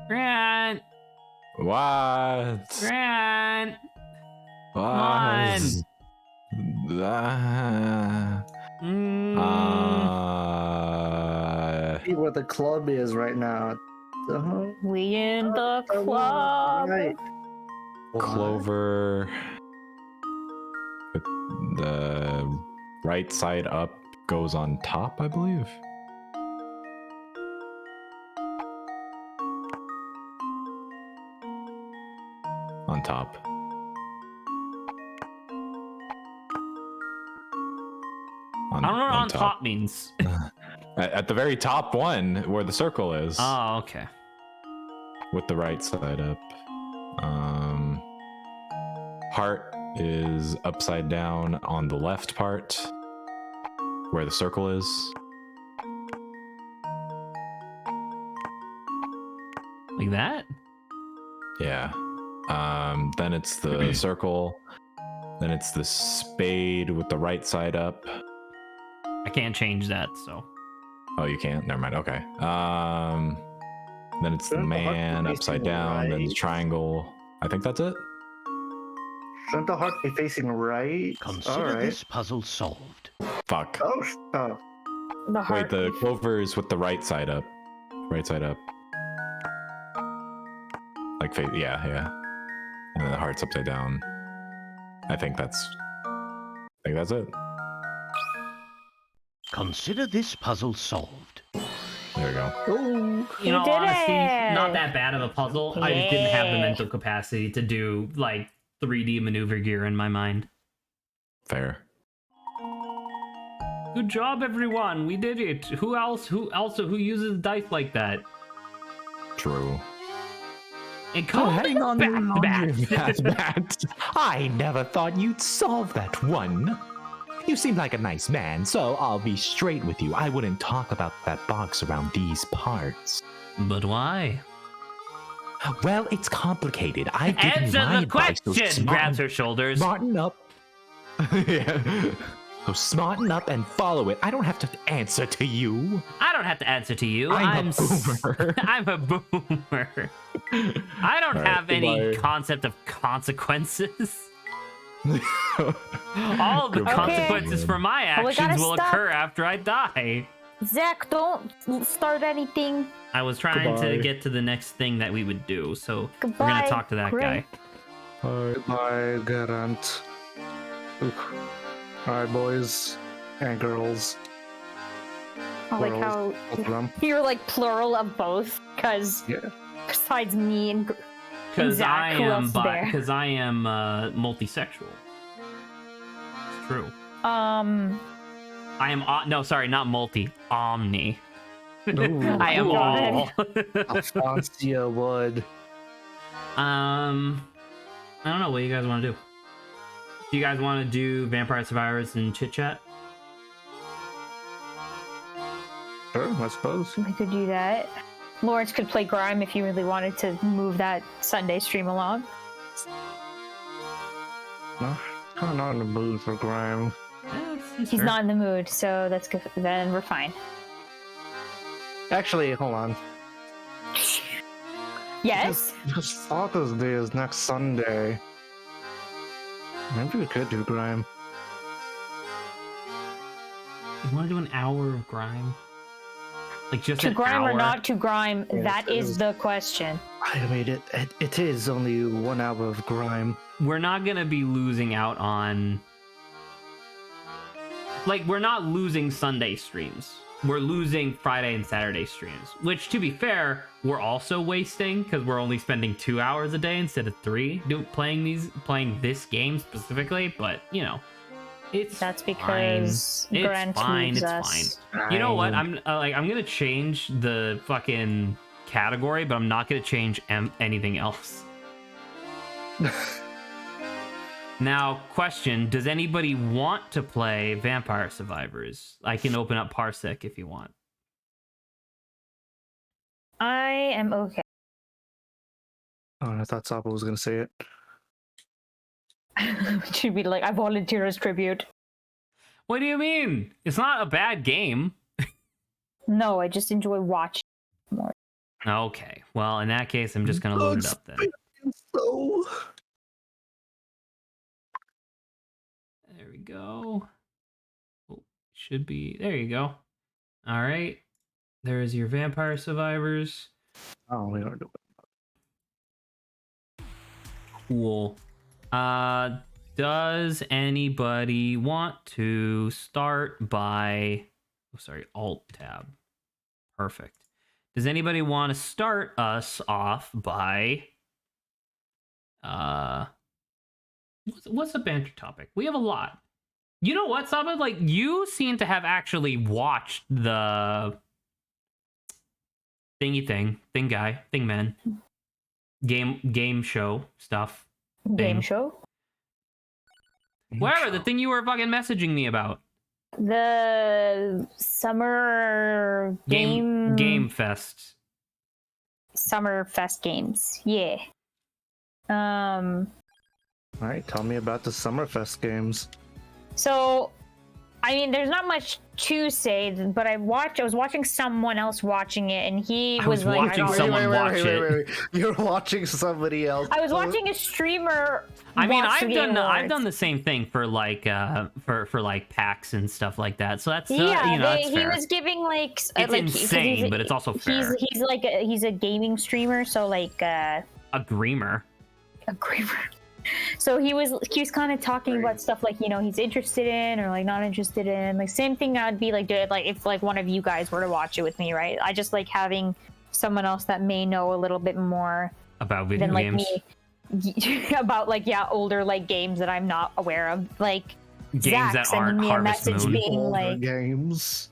Grant. What? Grant. What? Come on. See where the club is right now. We in the club. Right. Clover. With the right side up goes on top, I believe. On top. I don't know what on top means. At the very top one, where the circle is. Oh, okay. With the right side up. Heart is upside down on the left part, where the circle is. Like that? Yeah. Then it's the circle. Then it's the spade with the right side up. I can't change that, so. Oh, you can't? Never mind. Okay. Then it's the man upside down, then the triangle. I think that's it. Shouldn't the heart be facing right? Consider this puzzle solved. Fuck. Oh. The heart. Wait, the clover is with the right side up. Right side up. Like, yeah. And then the heart's upside down. I think that's it. Consider this puzzle solved. There we go. You know, did honestly, it. not that bad of a puzzle. I just didn't have the mental capacity to do like 3D maneuver gear in my mind. Fair. Good job, everyone. We did it. Who uses dice like that? True. And come hang on a little back. longer, Matt. I never thought you'd solve that one. You seem like a nice man, so I'll be straight with you. I wouldn't talk about that box around these parts. But why? Well, it's complicated. I give you Answer my the advice, so question. Grabs her shoulders. Smarten up. Yeah. So smarten up and follow it. I don't have to answer to you. I don't have to answer to you. I'm a boomer. I'm a boomer. I don't have any goodbye. concept of consequences. All of the Goodbye. consequences for my Well, we actions gotta will stop. occur after I die. Zach, don't start anything. I was trying to Goodbye. get to the next thing that we would do, so we're Goodbye, gonna talk to that Grim. guy. Bye, Garant. Alright, boys and girls. I like Girls, how both of them. you're like plural of both, because Yeah. besides me and Because Zach, I who am else is there? because I am multisexual. It's true. I am no, sorry, not multi. Omni. Ooh. I am Ooh. all. Alfonsia would. I don't know. What do you guys want to do? Do you guys want to do Vampire Survivors and chit chat? Sure, I suppose. we could do that. Lawrence could play Grime if you really wanted to move that Sunday stream along. No, kind of not in the mood for grime. He's not in the mood, so that's good. Then we're fine. Actually, hold on. Yes. Because Father's Day is next Sunday. Maybe we could do grime. You want to do an hour of Grime? Like just To an Grime hour? or not to Grime? Yes, That it is is. the question. I made it. It is only 1 hour of grime. We're not gonna be losing out on. Like, we're not losing Sunday streams. We're losing Friday and Saturday streams. Which, to be fair, we're also wasting because we're only spending 2 hours a day instead of 3 playing this game specifically. But you know, it's That's fine. because It's Grant fine. moves It's us. fine. You know what? I'm gonna change the fucking category, but I'm not gonna change anything else. Now, question: does anybody want to play Vampire Survivors? I can open up Parsec if you want. I am okay. Oh, I thought Sabo was gonna say it. She'd be like, I volunteer as tribute. What do you mean? It's not a bad game. No, I just enjoy watching more. Okay. Well, in that case, I'm just gonna load it up then. So. There we go. Oh, should be. There you go. All right. There's your Vampire Survivors. Oh, we don't do it. Cool. Does anybody want to start by... Oh, sorry, Alt-Tab. Perfect. Does anybody want to start us off by... What's a banter topic? We have a lot. You know what, Saba? Like, you seem to have actually watched the... Thing man. Game show stuff. Game Thing. show? Wherever, the thing you were fucking messaging me about. The summer Game Fest. Summer Fest games. Yeah. All right, tell me about the Summerfest games. So, I mean, there's not much to say, but I was watching someone else watching it, and he I was like, watching someone watch it. You're watching somebody else. I was watching a streamer. I mean, watch the Game I've Awards. done the same thing for like for like PAX and stuff like that. So that's Yeah, that's he fair. was giving like It's like, insane, but it's also fair. He's like he's a gaming streamer, so like A Greamer. a gamer. So he was kind of talking about stuff like, you know, he's interested in or like not interested in. Like same thing I'd be like, dude, like if like one of you guys were to watch it with me, right? I just like having someone else that may know a little bit more about video than like games. me about like older like games that I'm not aware of, like Games Zach that sending aren't me a Harvest message Moon. being Older like games.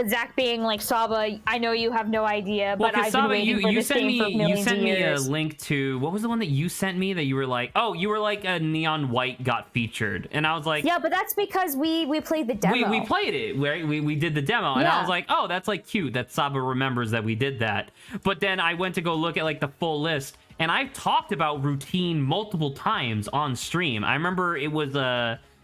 Zach being like, Saba, I know you have no idea, Well, but I've been Saba, waiting for you this sent game for me millions of years. a link to, what was the one that you sent me that you were like, oh, you were like a Neon White got featured, and I was like, Yeah, but that's because we played the demo. we played it, right? We did the demo, and I Yeah. was like, oh, that's like cute that Saba remembers that we did that. But then I went to go look at like the full list, and I've talked about Routine multiple times on stream. I remember it was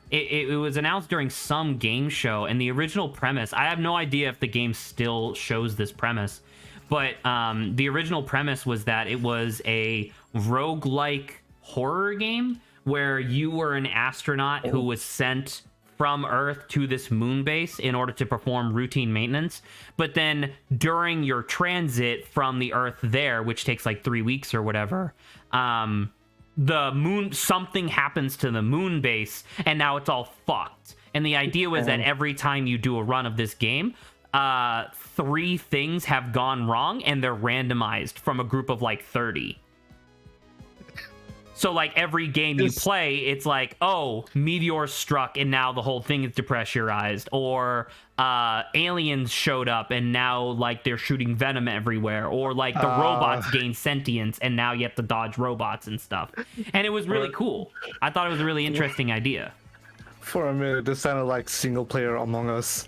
it was announced during some game show, and the original premise, I have no idea if the game still shows this premise, but the original premise was that it was a roguelike horror game where you were an astronaut who was sent from Earth to this moon base in order to perform routine maintenance. But then during your transit from the Earth there, which takes like 3 weeks or whatever, the moon, something happens to the moon base, and now it's all fucked. And the idea was that every time you do a run of this game, 3 things have gone wrong, and they're randomized from a group of like 30. So like every game you play, it's like, oh, meteor struck and now the whole thing is depressurized, or aliens showed up and now like they're shooting venom everywhere, or like the robots gain sentience and now you have to dodge robots and stuff. And it was really cool. I thought it was a really interesting idea. For a minute, this sounded like single player Among Us.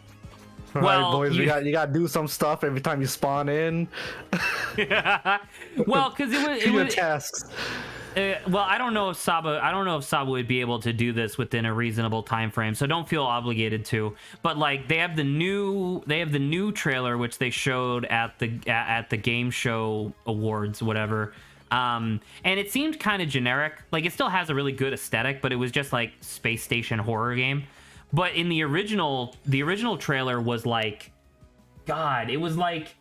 All Well, right, boys, you- you got to do some stuff every time you spawn in. Well, because it Do your was tasks. well, I don't know if Saba would be able to do this within a reasonable time frame, so don't feel obligated to. But like they have the new trailer which they showed at the game show awards, whatever. And it seemed kind of generic. Like it still has a really good aesthetic, but it was just like space station horror game. But in the original trailer was like, God, it was like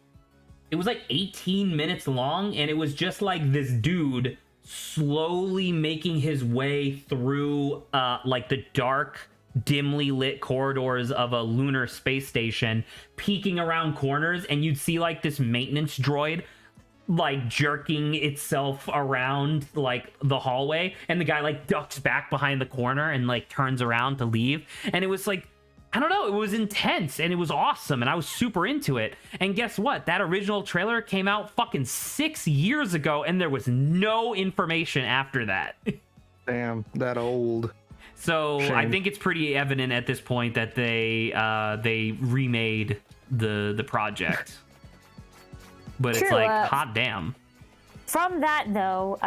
18 minutes long, and it was just like this dude slowly making his way through like the dark, dimly lit corridors of a lunar space station, peeking around corners, and you'd see like this maintenance droid like jerking itself around like the hallway, and the guy like ducks back behind the corner and like turns around to leave. And it was like, I don't know, it was intense and it was awesome and I was super into it. And guess what? That original trailer came out fucking 6 years ago and there was no information after that. Damn, that old. So Shame. I think it's pretty evident at this point that they remade the project. But it's True, like, hot damn. From that though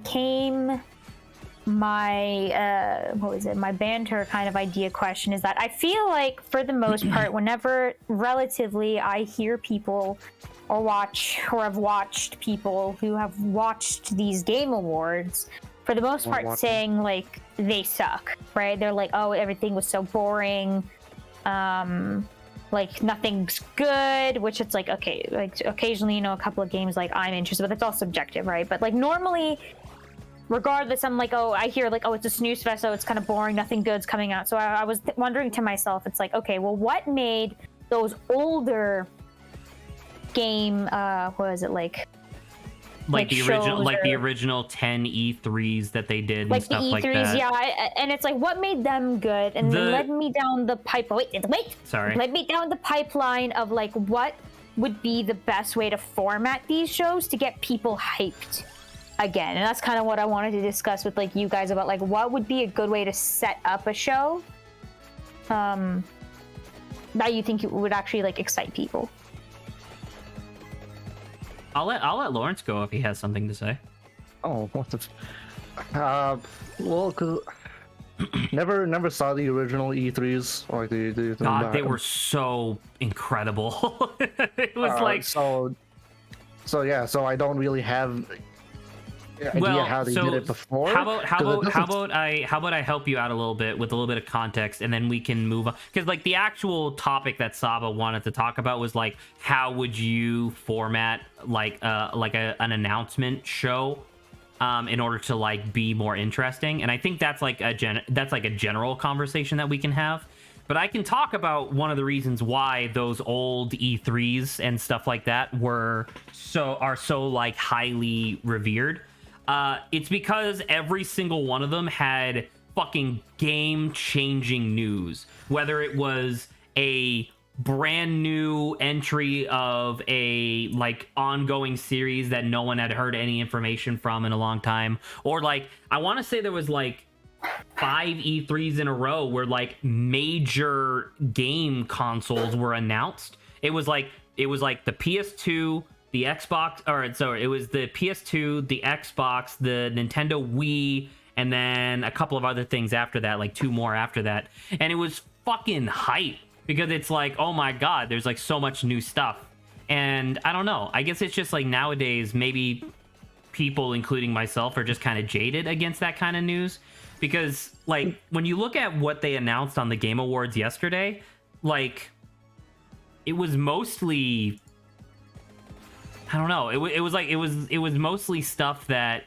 came my my banter kind of idea question, is that I feel like for the most part whenever relatively I hear people or watch or have watched people who have watched these game awards, for the most part saying like they suck, right? They're like, oh, everything was so boring, like nothing's good, which it's like, okay, like occasionally, you know, a couple of games like I'm interested, but that's all subjective, right? But like normally, regardless, I'm like, oh, I hear like, oh, it's a snooze fest, so it's kind of boring, nothing good's coming out. So I was wondering to myself, it's like, okay, well, what made those older game, what was it, like the original, shows like the or- original 10 E3s that they did and like the stuff E3s, like that. yeah, and it's like, what made them good? And then led me down the pipe. Wait, Sorry. led me down the pipeline of like what would be the best way to format these shows to get people hyped again. And that's kind of what I wanted to discuss with like you guys about like what would be a good way to set up a show that you think it would actually like excite people. I'll let Lawrence go if he has something to say. Oh, what the? Well, cause never saw the original E3s or the God, they were so incredible. It was like so yeah. So I don't really have idea how they did it before. How about I help you out a little bit with a little bit of context, and then we can move on, because like the actual topic that Saba wanted to talk about was like, how would you format like an announcement show in order to like be more interesting. And I think that's like a general conversation that we can have. But I can talk about one of the reasons why those old E3s and stuff like that are so like highly revered. It's because every single one of them had fucking game-changing news. Whether it was a brand new entry of a like ongoing series that no one had heard any information from in a long time, or like I want to say there was like 5 E3s in a row where like major game consoles were announced. It was like the PS2, the Xbox, or so it was the PS2, the Xbox, the Nintendo Wii, and then a couple of other things after that, like 2 more after that. And it was fucking hype because it's like, oh my god, there's like so much new stuff. And I don't know, I guess it's just like nowadays maybe people, including myself, are just kind of jaded against that kind of news. Because, like, when you look at what they announced on the Game Awards yesterday, like, it was mostly, I don't know, it was mostly stuff that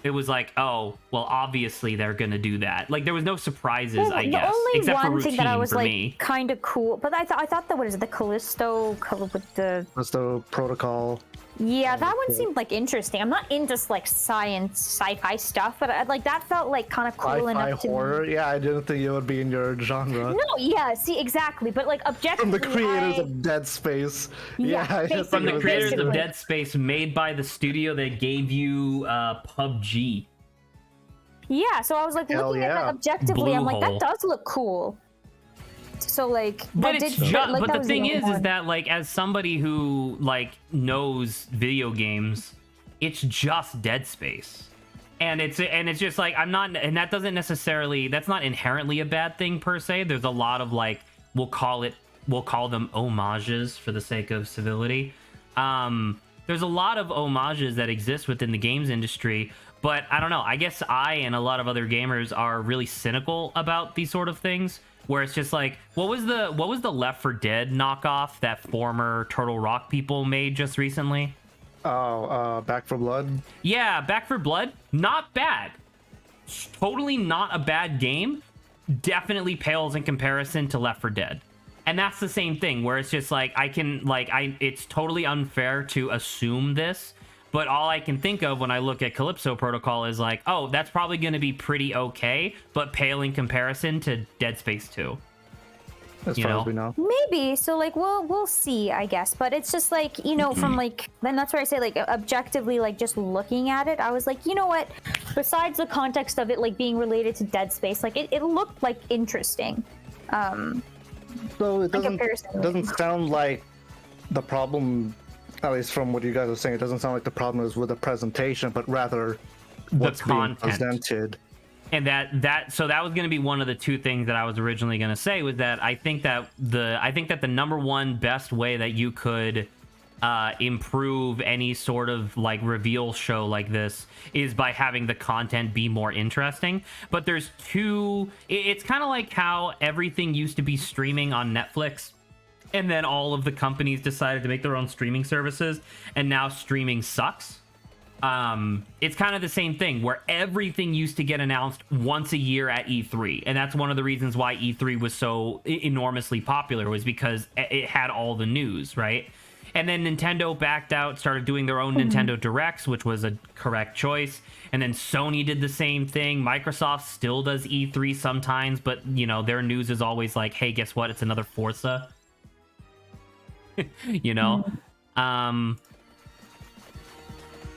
it was like, oh, well, obviously they're gonna do that. Like, there was no surprises, I guess, except for routine thing that I was for like me. kind of cool, but I thought that, what is it, the Callisto with the protocol. Yeah, that one seemed like interesting. I'm not into like science, sci-fi stuff, but like that felt like kind of cool enough to horror. Yeah, I didn't think it would be in your genre. No, yeah, see, exactly, but like objectively, From the creators of Dead Space. From the creators of Dead Space, made by the studio that gave you PUBG. Yeah, so I was like looking at that objectively. I'm like, that does look cool. So like, but it's just, but the thing is that like, as somebody who like knows video games, it's just Dead Space, and it's just like, I'm not, and that doesn't necessarily, that's not inherently a bad thing per se. There's a lot of like, we'll call them homages for the sake of civility. There's a lot of homages that exist within the games industry, but I don't know. I guess I and a lot of other gamers are really cynical about these sort of things. Where it's just like, what was the Left 4 Dead knockoff that former Turtle Rock people made just recently? Oh, Back 4 Blood? Yeah, Back 4 Blood, not bad. Totally not a bad game. Definitely pales in comparison to Left 4 Dead. And that's the same thing, where it's just like, it's totally unfair to assume this, but all I can think of when I look at Calypso Protocol is like, oh, that's probably going to be pretty okay, but pale in comparison to Dead Space 2. As far as we know. Maybe. So like, we'll see, I guess. But it's just like, you know, from like, then that's where I say like, objectively, like just looking at it, I was like, you know what? Besides the context of it like being related to Dead Space, like it looked like interesting. So it doesn't sound like the problem. At least from what you guys are saying, it doesn't sound like the problem is with the presentation, but rather what's being presented. And so that was going to be one of the 2 things that I was originally going to say, was that I think that the number one best way that you could improve any sort of like reveal show like this is by having the content be more interesting. But there's 2. It's kind of like how everything used to be streaming on Netflix. And then all of the companies decided to make their own streaming services, and now streaming sucks. It's kind of the same thing, where everything used to get announced once a year at E3. And that's one of the reasons why E3 was so enormously popular, was because it had all the news, right? And then Nintendo backed out, started doing their own Nintendo Directs, which was a correct choice. And then Sony did the same thing. Microsoft still does E3 sometimes, but, you know, their news is always like, hey, guess what? It's another Forza. You know?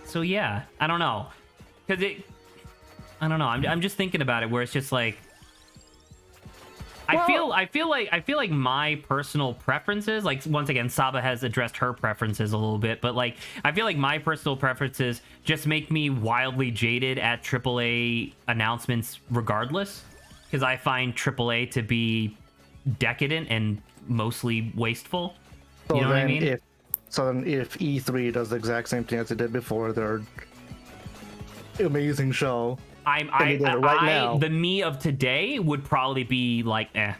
So yeah, I don't know. I don't know. I'm just thinking about it, where it's just like, I feel like my personal preferences, like, once again, Saba has addressed her preferences a little bit, but like, I feel like my personal preferences just make me wildly jaded at AAA announcements regardless, because I find AAA to be decadent and mostly wasteful. So you know what I mean? If E3 does the exact same thing as it did before, their amazing show, the me of today would probably be like, eh.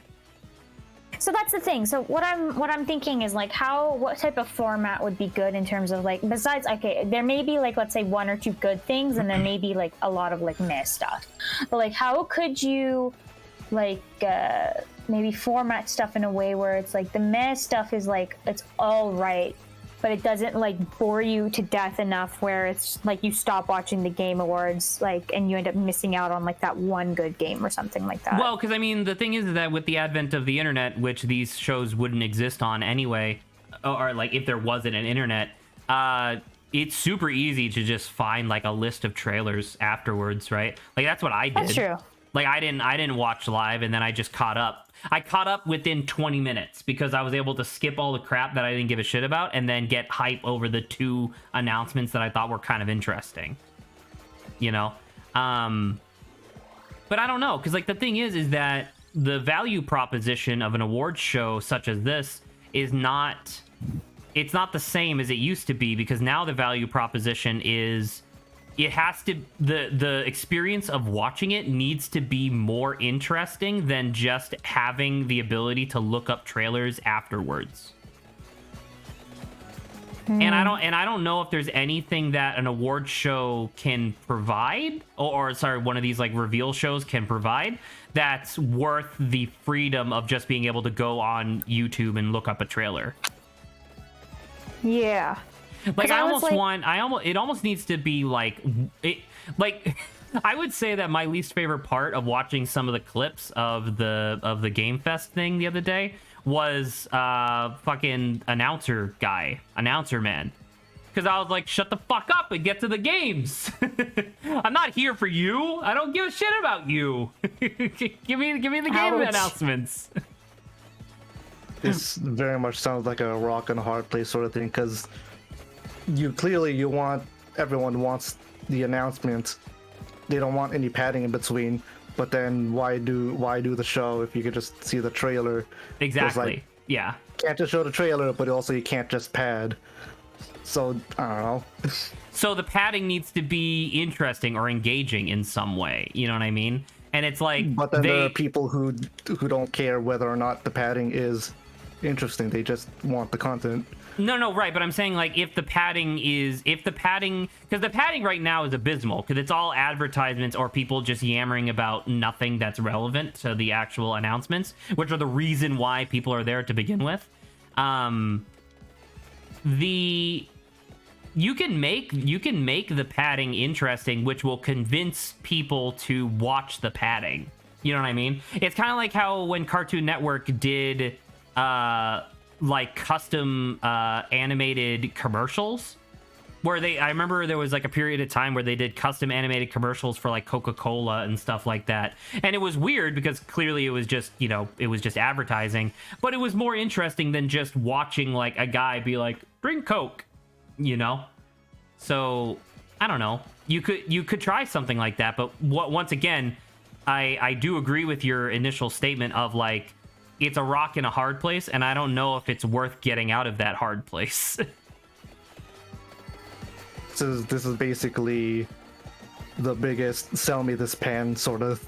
So that's the thing. So what I'm thinking is like what type of format would be good in terms of like, besides, okay, there may be like, let's say 1 or 2 good things, and there may be like a lot of like meh stuff. But like, how could you like maybe format stuff in a way where it's like the meh stuff is like, it's all right, but it doesn't like bore you to death enough where it's like you stop watching the Game Awards, like, and you end up missing out on like that one good game or something like that. Well, because I mean, the thing is that with the advent of the internet, which these shows wouldn't exist on anyway, or like if there wasn't an internet, it's super easy to just find like a list of trailers afterwards, right? Like that's what I did. That's true. Like I didn't watch live, and then I just caught up. I caught up within 20 minutes because I was able to skip all the crap that I didn't give a shit about and then get hype over the 2 announcements that I thought were kind of interesting. You know? But I don't know, because like the thing is that the value proposition of an awards show such as this is not, it's not the same as it used to be, because now the value proposition is, it has to, the experience of watching it needs to be more interesting than just having the ability to look up trailers afterwards. And I don't know if there's anything that an award show can provide, or sorry, one of these like reveal shows can provide, that's worth the freedom of just being able to go on YouTube and look up a trailer. Yeah. Like it almost needs to be like it, like I would say that my least favorite part of watching some of the clips of the Game Fest thing the other day was fucking announcer man, because I was like, shut the fuck up and get to the games. I'm not here for you. I don't give a shit about you. give me the game announcements. This very much sounds like a rock and a hard place sort of thing, because everyone wants the announcement. They don't want any padding in between. But then why do the show if you could just see the trailer? Exactly. Like, yeah. Can't just show the trailer, but also you can't just pad. So I don't know. So the padding needs to be interesting or engaging in some way. You know what I mean? And it's like, but then there are people who don't care whether or not the padding is interesting. They just want the content. No, right, but I'm saying, like, because the padding right now is abysmal, because it's all advertisements or people just yammering about nothing that's relevant to the actual announcements, which are the reason why people are there to begin with. You can make the padding interesting, which will convince people to watch the padding. You know what I mean? It's kind of like how when Cartoon Network did like custom animated commercials, where I remember there was like a period of time where they did custom animated commercials for like Coca-Cola and stuff like that. And it was weird because clearly it was just advertising, but it was more interesting than just watching like a guy be like, "Bring Coke," you know? So I don't know. You could try something like that, but once again, I do agree with your initial statement of like, it's a rock in a hard place, and I don't know if it's worth getting out of that hard place. So this is basically the biggest "sell me this pen" sort of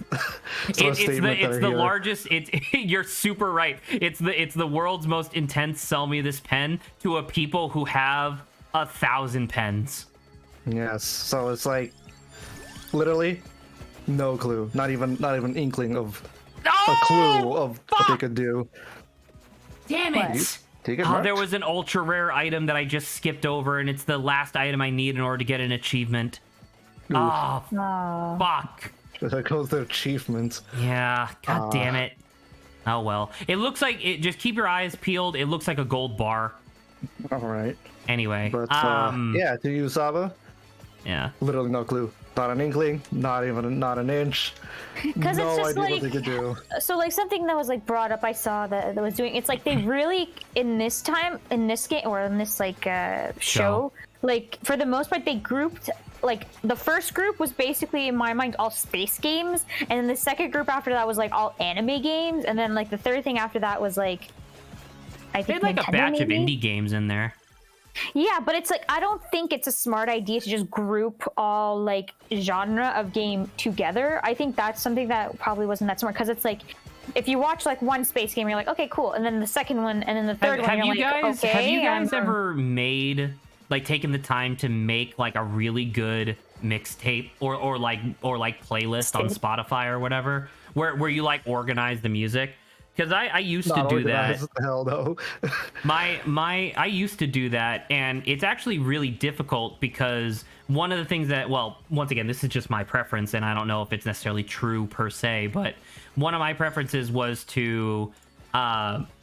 statement. It's the largest. You're super right. It's the world's most intense "sell me this pen" to a people who have 1,000 pens. Yes. So it's like literally no clue, not even inkling of a clue of what they could do. Damn it! There was an ultra rare item that I just skipped over, and it's the last item I need in order to get an achievement. Oh, fuck. There goes the achievement. Yeah, god damn it. Oh well. It looks like just keep your eyes peeled. It looks like a gold bar. All right. Anyway. But yeah, to you, Saba. Yeah. Literally no clue. Not an inkling, not an inch. Because no it's just idea like, what they could do. So like something that was like brought up, I saw that was doing. It's like they really in this game or in this like show, like for the most part they grouped. Like the first group was basically in my mind all space games, and then the second group after that was like all anime games, and then like the third thing after that was like I think they had like Nintendo, a batch maybe? of indie games in there. Yeah, but it's like I don't think it's a smart idea to just group all like genre of game together. I think that's something that probably wasn't that smart because it's like if you watch like one space game, you're like, okay, cool, and then the second one, and then the third one, you're like, okay. Have you guys ever made like taken the time to make like a really good mixtape or like playlist on Spotify or whatever, where you like organize the music? Because I used to do that. What the hell no. I used to do that, and it's actually really difficult because one of the things that, well, once again, this is just my preference, and I don't know if it's necessarily true per se, but one of my preferences was to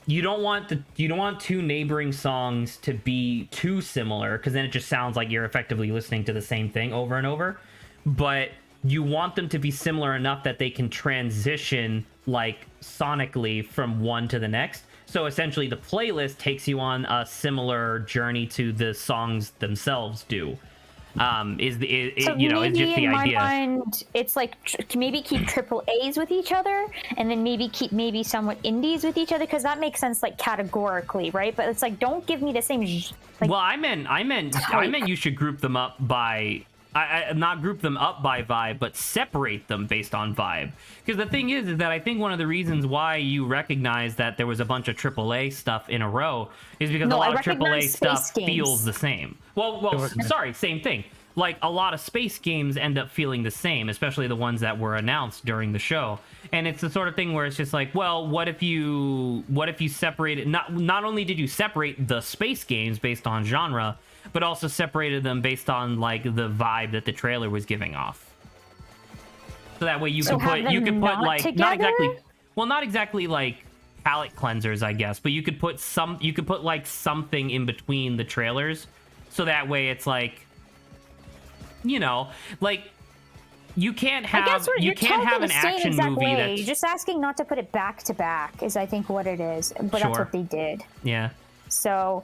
you don't want two neighboring songs to be too similar because then it just sounds like you're effectively listening to the same thing over and over, but you want them to be similar enough that they can transition like sonically from one to the next. So essentially the playlist takes you on a similar journey to the songs themselves do. Is it's just the in idea. My mind, it's like maybe keep triple A's with each other, and then maybe keep somewhat indies with each other, because that makes sense like categorically, right? But it's like don't give me the same. Well, I meant you should group them up by. Not group them up by vibe, but separate them based on vibe. Because the thing is that I think one of the reasons why you recognize that there was a bunch of AAA stuff in a row is because a lot of AAA stuff feels the same. Well, sorry, same thing. Like a lot of space games end up feeling the same, especially the ones that were announced during the show. And it's the sort of thing where it's just like, well, what if you separated? Not only did you separate the space games based on genre, but also separated them based on like the vibe that the trailer was giving off. So that way you could put like together? not exactly like palette cleansers, I guess, but you could put like something in between the trailers, so that way it's like, like you can't have an action movie that's... You're just asking not to put it back to back is I think what it is, but that's what they did. Yeah. So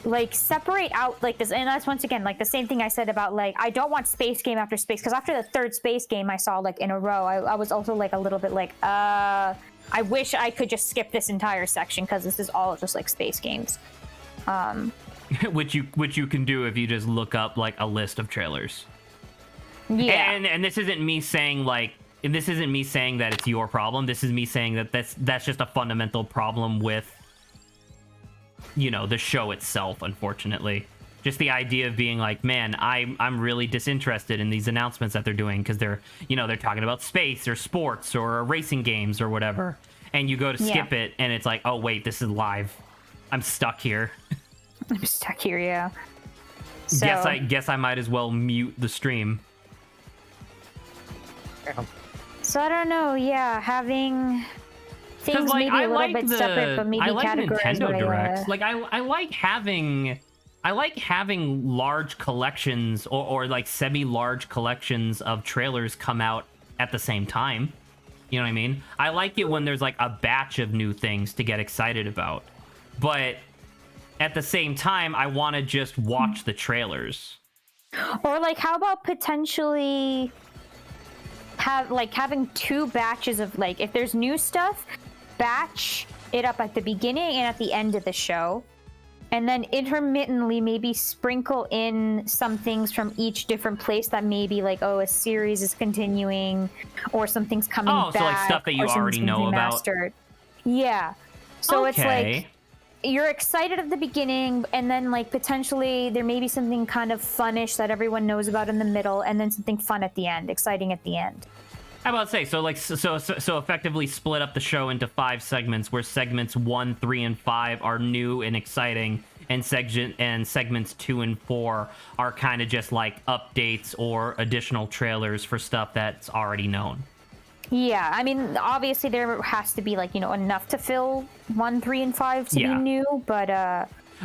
like separate out like this, and that's once again like the same thing I said about like I don't want space game after space, because after the third space game I saw like in a row, I was also like a little bit like I wish I could just skip this entire section because this is all just like space games. which you can do if you just look up like a list of trailers. Yeah. And this isn't me saying that it's your problem. This is me saying that that's just a fundamental problem with the show itself, unfortunately. Just the idea of being like, man, I'm really disinterested in these announcements that they're doing because they're talking about space or sports or racing games or whatever, and you go to skip it and it's like, oh wait, this is live. I'm stuck here. Yeah. So, Guess I might as well mute the stream. So I don't know, having things like, maybe a little bit separate, but maybe categorized. Nintendo Directs. Like I like having large collections or like semi-large collections of trailers come out at the same time. You know what I mean? I like it when there's like a batch of new things to get excited about. But at the same time, I want to just watch the trailers. Or like, how about potentially having two batches of like, if there's new stuff, batch it up at the beginning and at the end of the show, and then intermittently maybe sprinkle in some things from each different place that maybe like, oh, a series is continuing or something's coming back. So like stuff that you already know about. Yeah. So okay. It's like you're excited at the beginning, and then like potentially there may be something kind of funnish that everyone knows about in the middle, and then something fun at the end, exciting at the end. How about say so effectively split up the show into 5 segments, where segments 1, 3, and 5 are new and exciting, and segments 2 and 4 are kind of just like updates or additional trailers for stuff that's already known. Yeah, I mean, obviously there has to be like, enough to fill 1, 3, and 5 to be new, but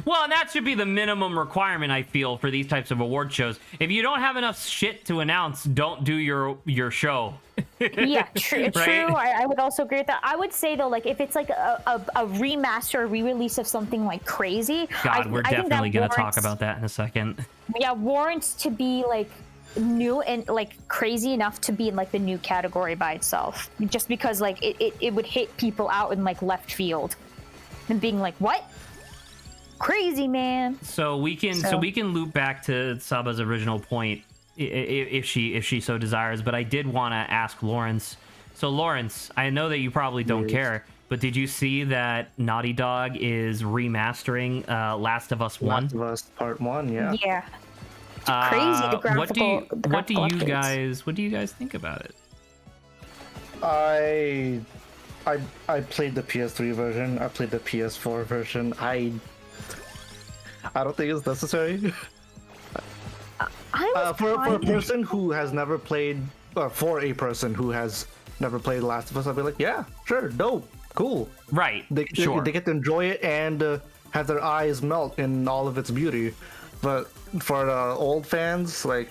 well, and that should be the minimum requirement, I feel, for these types of award shows. If you don't have enough shit to announce, don't do your show. Yeah, true. Right? True. I would also agree with that. I would say, though, like, if it's like a remaster or re-release of something like crazy... God, we're definitely going to talk about that in a second. Yeah, warrants to be, like, new and, like, crazy enough to be in, like, the new category by itself. Just because, like, it would hit people out in, like, left field. And being like, what? crazy, man. So we can loop back to Saba's original point if she so desires. But I did want to ask Lawrence. So Lawrence, I know that you probably don't care, but did you see that Naughty Dog is remastering Last of Us 1? Last of Us Part 1, yeah. Yeah. It's crazy, the graphical What do you updates. guys think about it? I played the PS3 version. I played the PS4 version. I don't think it's necessary. For a person who has never played, for a person who has never played Last of Us, I'd be like, yeah, sure, dope, cool. Right, They get to enjoy it and have their eyes melt in all of its beauty. But for the old fans, like,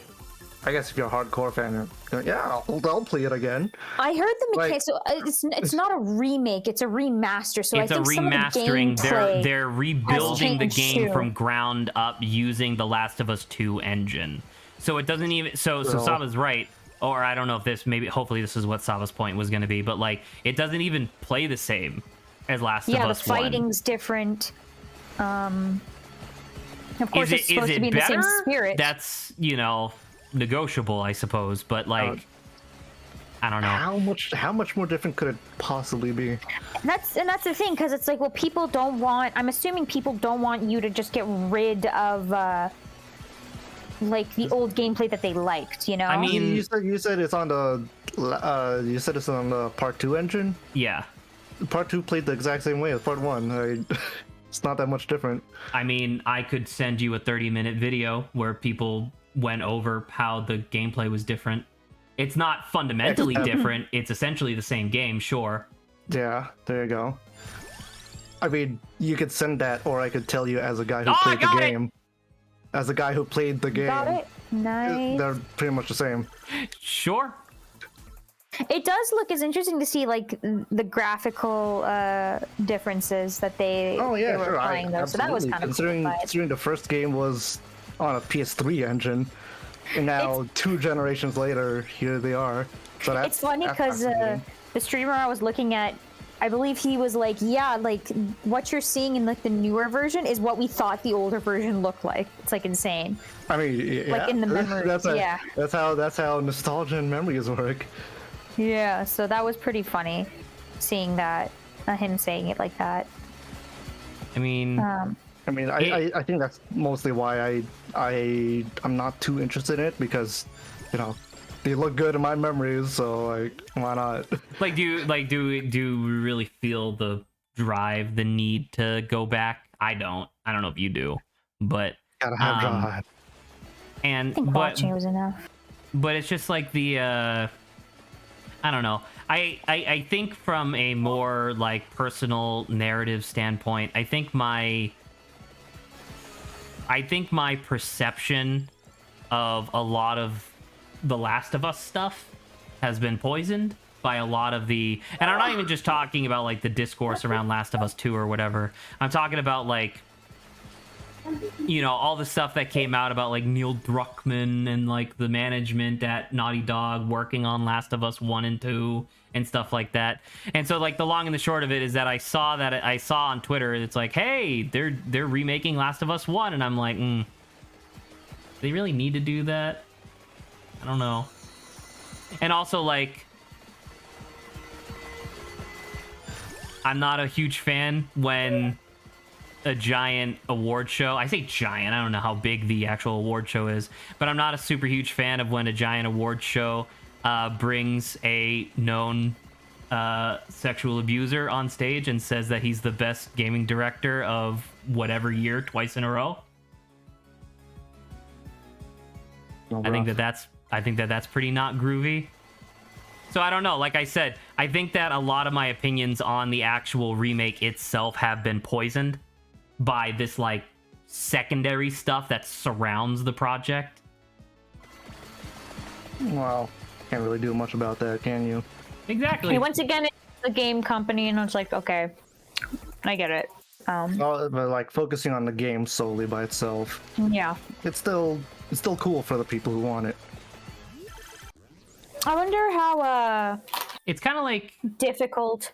I guess if you're a hardcore fan, you're like, yeah, I'll play it again. I heard the mechanics. Like, So it's not a remake; it's a remaster. So It's I think a remastering. Some of the gameplay They're rebuilding the changed game too. from ground up using the Last of Us 2 engine. So it doesn't even. So Saba's right, or I don't know if this hopefully this is what Saba's point was going to be, but like it doesn't even play the same as Last of Yeah, the Us 1. fighting's different. Of course, it's supposed to be in the same spirit. That's negotiable, I suppose, but like I don't know. How much more different could it possibly be? And that's the thing, because it's like, well, people don't want. I'm assuming people don't want you to just get rid of like the old gameplay that they liked. I mean, you said it's on the Part 2 engine. Yeah. Part 2 played the exact same way as Part 1. It's not that much different. I mean, I could send you a 30-minute video where people went over how the gameplay was different. It's not fundamentally different. It's essentially the same game, sure. Yeah, there you go. I mean, you could send that, or I could tell you as a guy who played the game. As a guy who played the game. Got it. Nice. They're pretty much the same. Sure. It does look as interesting to see like the graphical differences that they were applying though. So that was kind of cool. Considering the first game was on a PS3 engine, and now 2 generations later, here they are. So that's, it's funny because the streamer I was looking at, I believe he was like, yeah, like what you're seeing in like the newer version is what we thought the older version looked like. It's like insane. I mean, yeah, like in the memories. That's how nostalgia and memories work. Yeah, so that was pretty funny, seeing that, him saying it like that. I mean, I think that's mostly why I'm not too interested in it, because, they look good in my memories, so like, why not? Like, do you really feel the drive, the need to go back? I don't know if you do, but gotta have drive. And I think watching was enough. But it's just like the I don't know. I think from a more like personal narrative standpoint, I think my perception of a lot of the Last of Us stuff has been poisoned by a lot of the, and I'm not even just talking about like the discourse around Last of Us 2 or whatever. I'm talking about like, all the stuff that came out about like Neil Druckmann and like the management at Naughty Dog working on Last of Us 1 and 2 and stuff like that. And so like the long and the short of it is that I saw on Twitter, it's like, hey, they're remaking Last of Us 1, and I'm like, they really need to do that? I don't know. And also like, I'm not a huge fan when a giant award show, I say giant, I don't know how big the actual award show is, but I'm not a super huge fan of when a giant award show brings a known sexual abuser on stage and says that he's the best gaming director of whatever year twice in a row. I think that's pretty not groovy. So I don't know. Like I said, I think that a lot of my opinions on the actual remake itself have been poisoned by this like secondary stuff that surrounds the project. Well, can't really do much about that, can you? Exactly. And once again, it's a game company, and it's like, okay, I get it. But like focusing on the game solely by itself, Yeah. it's still cool for the people who want it. I wonder how It's kind of like difficult,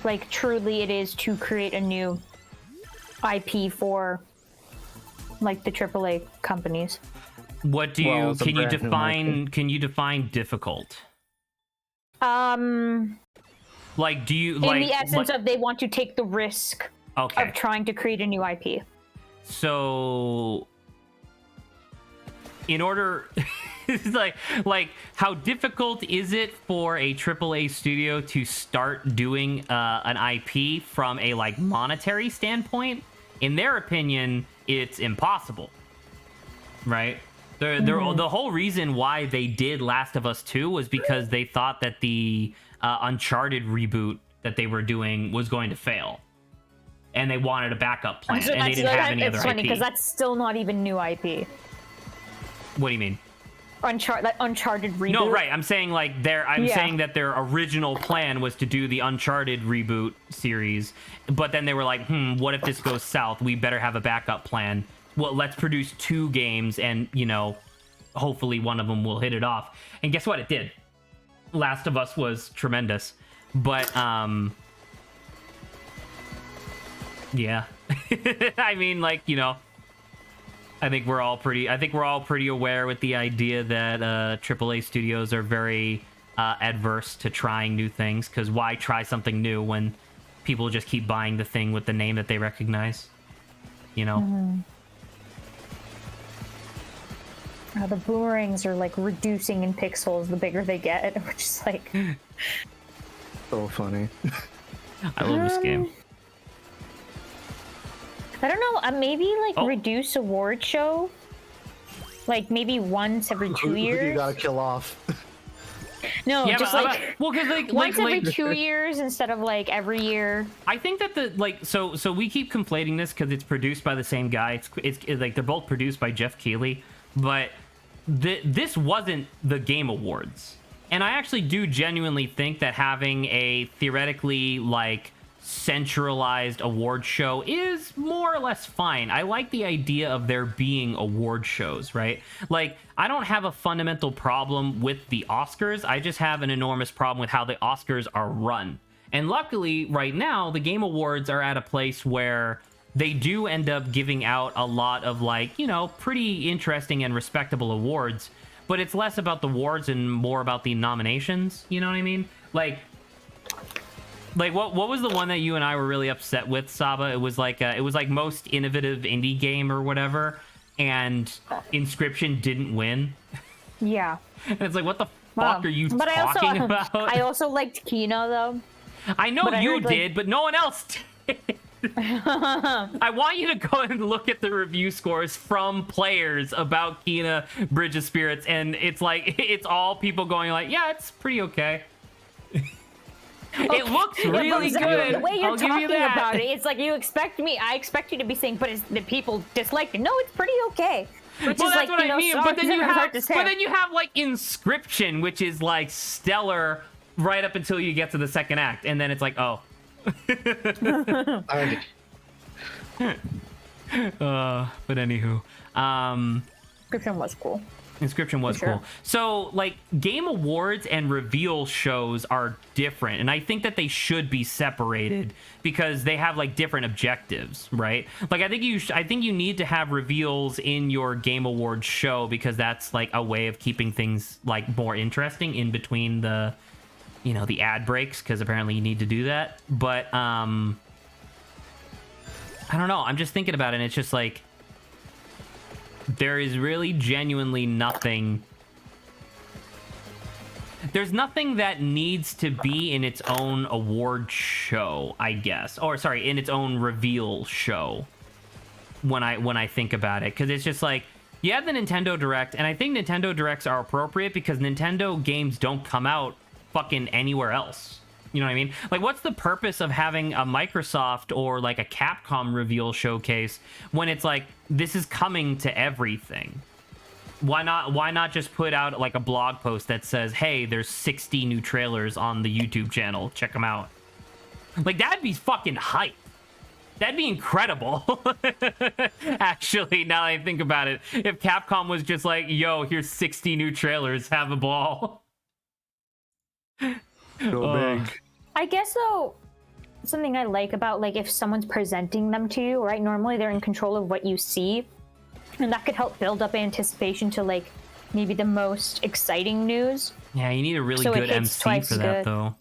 like truly it is to create a new IP for like the AAA companies. What do you Well, it's a can you brand new market. can you define difficult? Like, do you In like the essence of they want to take the risk okay? of trying to create a new IP. So, in order, it's like how difficult is it for a AAA studio to start doing an IP from a like monetary standpoint? In their opinion, it's impossible, right? The whole reason why they did Last of Us 2 was because they thought that the Uncharted reboot that they were doing was going to fail. And they wanted a backup plan, and they didn't have any other IP. It's funny because that's still not even new IP. What do you mean? Uncharted reboot. No, right. I'm saying like saying that their original plan was to do the Uncharted reboot series, but then they were like, what if this goes south? We better have a backup plan. Well, let's produce 2 games, and hopefully one of them will hit it off. And guess what? It did. Last of Us was tremendous, but yeah. I mean, like, I think we're all pretty aware with the idea that AAA studios are very adverse to trying new things, because why try something new when people just keep buying the thing with the name that they recognize? The boomerangs are like reducing in pixels the bigger they get, which is like So funny. I love this game. I don't know, maybe like reduce award show, like maybe once every 2 years. You gotta kill off. No, Yeah, just but, like well, because once every 2 years instead of like every year. I think that so we keep conflating this because it's produced by the same guy. It's like they're both produced by Jeff Keighley, but this wasn't the Game Awards. And I actually do genuinely think that having a theoretically like centralized award show is more or less fine. I like the idea of there being award shows, right? Like, I don't have a fundamental problem with the Oscars. I just have an enormous problem with how the Oscars are run. And luckily, right now, the Game Awards are at a place where they do end up giving out a lot of, like, pretty interesting and respectable awards. But it's less about the awards and more about the nominations. You know what I mean? Like what was the one that you and I were really upset with, Saba? It was like most innovative indie game or whatever, and Inscription didn't win. Yeah. And it's like, what the fuck are you talking about? I also liked Kina though. I know you did, but no one else did. I want you to go and look at the review scores from players about Kina Bridge of Spirits, and it's like it's all people going like, yeah, it's pretty okay. It looks really good. The way you're I'll give talking you that. about it, it's like I expect you to be saying, but the people disliked it. No, it's pretty okay. Which Well, is that's like, what I mean. But then you have, have like Inscription, which is like stellar right up until you get to the second act, and then it's like, oh. But anywho, Inscription was cool. Inscription was cool. So, like, Game Awards and reveal shows are different, and I think that they should be separated because they have like different objectives, right? Like, I think you need to have reveals in your Game Awards show because that's like a way of keeping things like more interesting in between the, the ad breaks, because apparently you need to do that. But I don't know. I'm just thinking about it, and it's just like, there is really genuinely nothing. There's nothing that needs to be in its own award show, I guess. Or sorry, in its own reveal show. When I think about it, because it's just like, you have the Nintendo Direct, and I think Nintendo Directs are appropriate because Nintendo games don't come out fucking anywhere else. You know what I mean? Like, what's the purpose of having a Microsoft or like a Capcom reveal showcase when it's like, this is coming to everything? Why not just put out like a blog post that says, hey, there's 60 new trailers on the YouTube channel, check them out? Like, that'd be fucking hype. That'd be incredible. Actually, now that I think about it, if Capcom was just like, yo, here's 60 new trailers, have a ball. Go big. I guess though, something I like about like if someone's presenting them to you, right? Normally they're in control of what you see, and that could help build up anticipation to like maybe the most exciting news. Yeah, you need a really So it good hits MC twice for that good. though.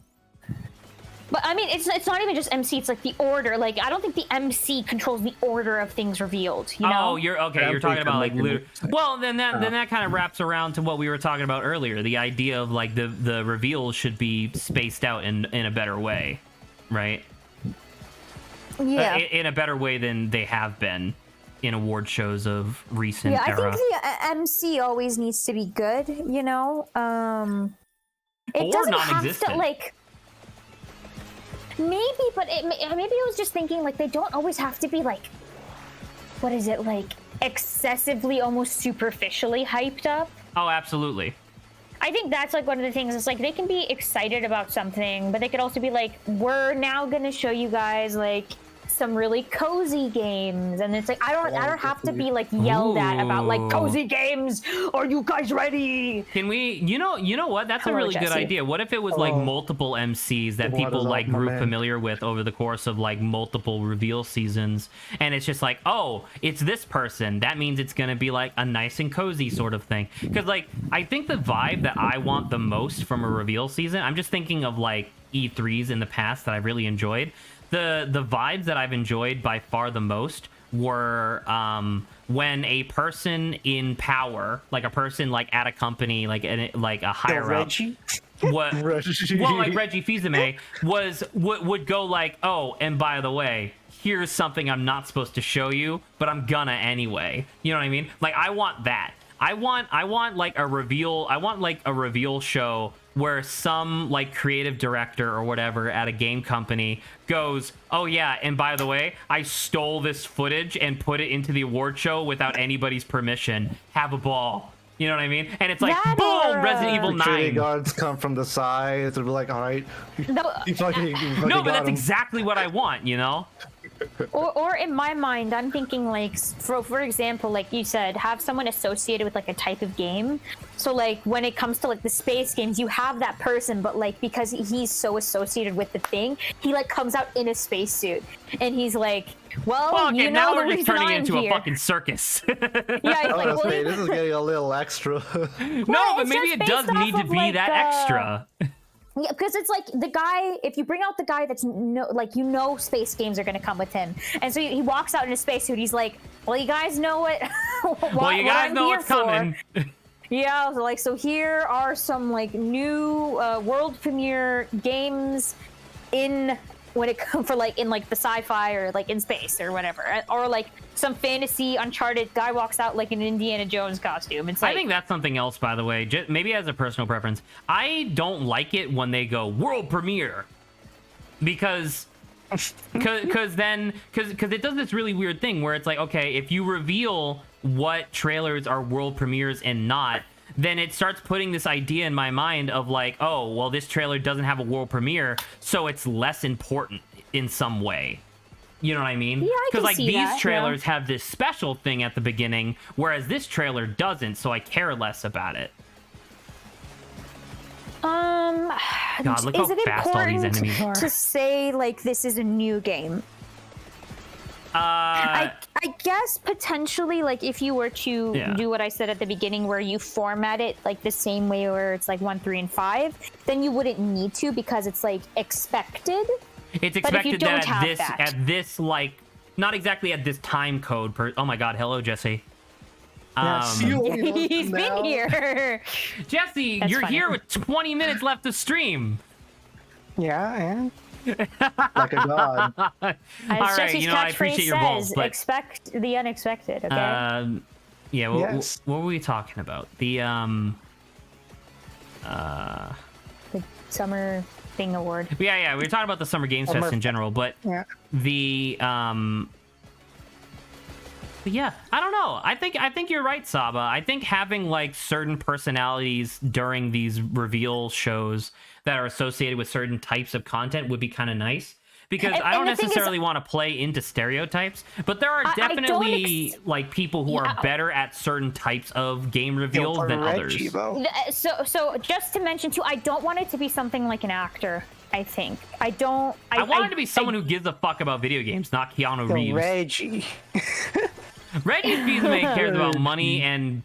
But I mean, it's not even just MC. It's like the order. Like I don't think the MC controls the order of things revealed. You know? Oh, you're okay. You're talking about like well, then that kind of wraps around to what we were talking about earlier. The idea of like the reveals should be spaced out in a better way, right? Yeah. In a better way than they have been in award shows of recent Yeah, I era. think the MC always needs to be good. You know, it Or doesn't have to non-existent. like. Maybe, but maybe I was just thinking like they don't always have to be like, what is it like, excessively, almost superficially hyped up. Oh, absolutely. I think that's like one of the things. It's like they can be excited about something, but they could also be like, we're now gonna show you guys like some really cozy games, and it's like I don't have to be like yelled at about like cozy games. Are you guys ready? Can we? You know what? That's a Hello, really good Jesse. idea. What if it was like multiple MCs that What people is up, like my grew man? familiar with over the course of like multiple reveal seasons, and it's just like, oh, it's this person. That means it's gonna be like a nice and cozy sort of thing. Because like I think the vibe that I want the most from a reveal season, I'm just thinking of like E3s in the past that I really enjoyed. The vibes that I've enjoyed by far the most were when a person in power, like a person like at a company, like a higher up, what? Well, like Reggie Fils-Aimé would go like, oh, and by the way, here's something I'm not supposed to show you, but I'm gonna anyway. You know what I mean? Like I want that. I want like a reveal. I want like a reveal show where some like creative director or whatever at a game company goes, oh yeah, and by the way, I stole this footage and put it into the award show without anybody's permission. Have a ball. You know what I mean? And it's like, That boom, or, Resident Evil Security 9. guards come from the side. They'll be like, all right, No, you fucking No, but got that's him. exactly what I want, you know? or in my mind, I'm thinking like, for example, like you said, have someone associated with like a type of game. So like when it comes to like the space games, you have that person, but like because he's so associated with the thing, he like comes out in a spacesuit, and he's like, well, Fuck, you and know now the we're just reason turning it I'm into here. a fucking circus. Yeah, he's like, Honestly, well, this is getting a little extra. No, but it's maybe just it does based need off to of, be like, that extra. yeah, because it's like the guy, if you bring out the guy that's space games are going to come with him. And so he walks out in a spacesuit. He's like, well, you guys know what, Well, you guys know what's coming. Yeah, so here are some like new world premiere games in when it comes for like in like the sci-fi or like in space or whatever, or like some fantasy Uncharted guy walks out like an Indiana Jones costume. It's like, I think that's something else, by the way. Just, maybe as a personal preference, I don't like it when they go world premiere because it does this really weird thing where it's like, okay, if you reveal what trailers are world premieres and not, then it starts putting this idea in my mind of like, oh, well, this trailer doesn't have a world premiere, so it's less important in some way. You know what I mean? Yeah, I can like see these that, trailers have this special thing at the beginning, whereas this trailer doesn't, so I care less about it. God, look is how it fast all these important enemies are. to say like this is a new game? I guess potentially, like if you were to Yeah. do what I said at the beginning, where you format it like the same way, where it's like 1, 3, and 5, then you wouldn't need to because it's like expected. It's But if you expected don't that have at this that- at this like not exactly at this time code per oh my god, hello Jesse. He's been here. Jesse, That's you're funny. here with 20 minutes left to stream. Yeah, like a god. All As right, Jesse's you know, I catchphrase appreciate your balls, says, but expect the unexpected. Okay. yeah, Yes. what were we talking about? The The summer thing award. yeah, we were talking about the Summer Games Fest in general, but Yeah. the but yeah, I don't know. I think you're right, Saba. I think having like certain personalities during these reveal shows that are associated with certain types of content would be kind of nice. Because I don't and the thing is- necessarily want to play into stereotypes, but there are I don't definitely like people who are better at certain types of game reveals than others. So just to mention too, I don't want it to be something like an actor. I think. I don't. I want it to be someone who gives a fuck about video games, not Keanu The Reeves. Reggie. Reggie's being the man cares about money and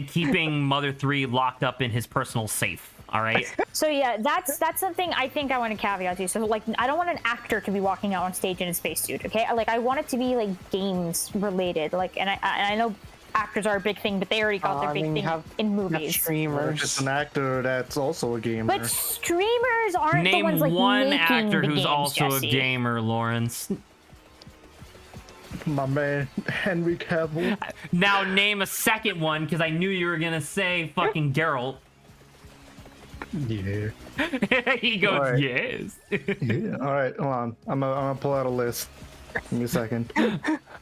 keeping Mother 3 locked up in his personal safe. All right. So yeah, that's something I think I want to caveat to. So like, I don't want an actor to be walking out on stage in a spacesuit. Okay, like I want it to be like games related. Like, and I know actors are a big thing, but they already got their big thing in movies. Streamers. Just an actor that's also a gamer. But streamers aren't the ones like Name one making actor the who's games, also Jesse. a gamer, Lawrence. My man, Henry Cavill. Now name a second one, because I knew you were gonna say fucking Geralt. Yeah. He goes, All right. yes. Yeah. All right, hold on. I'm gonna pull out a list. Give me a second.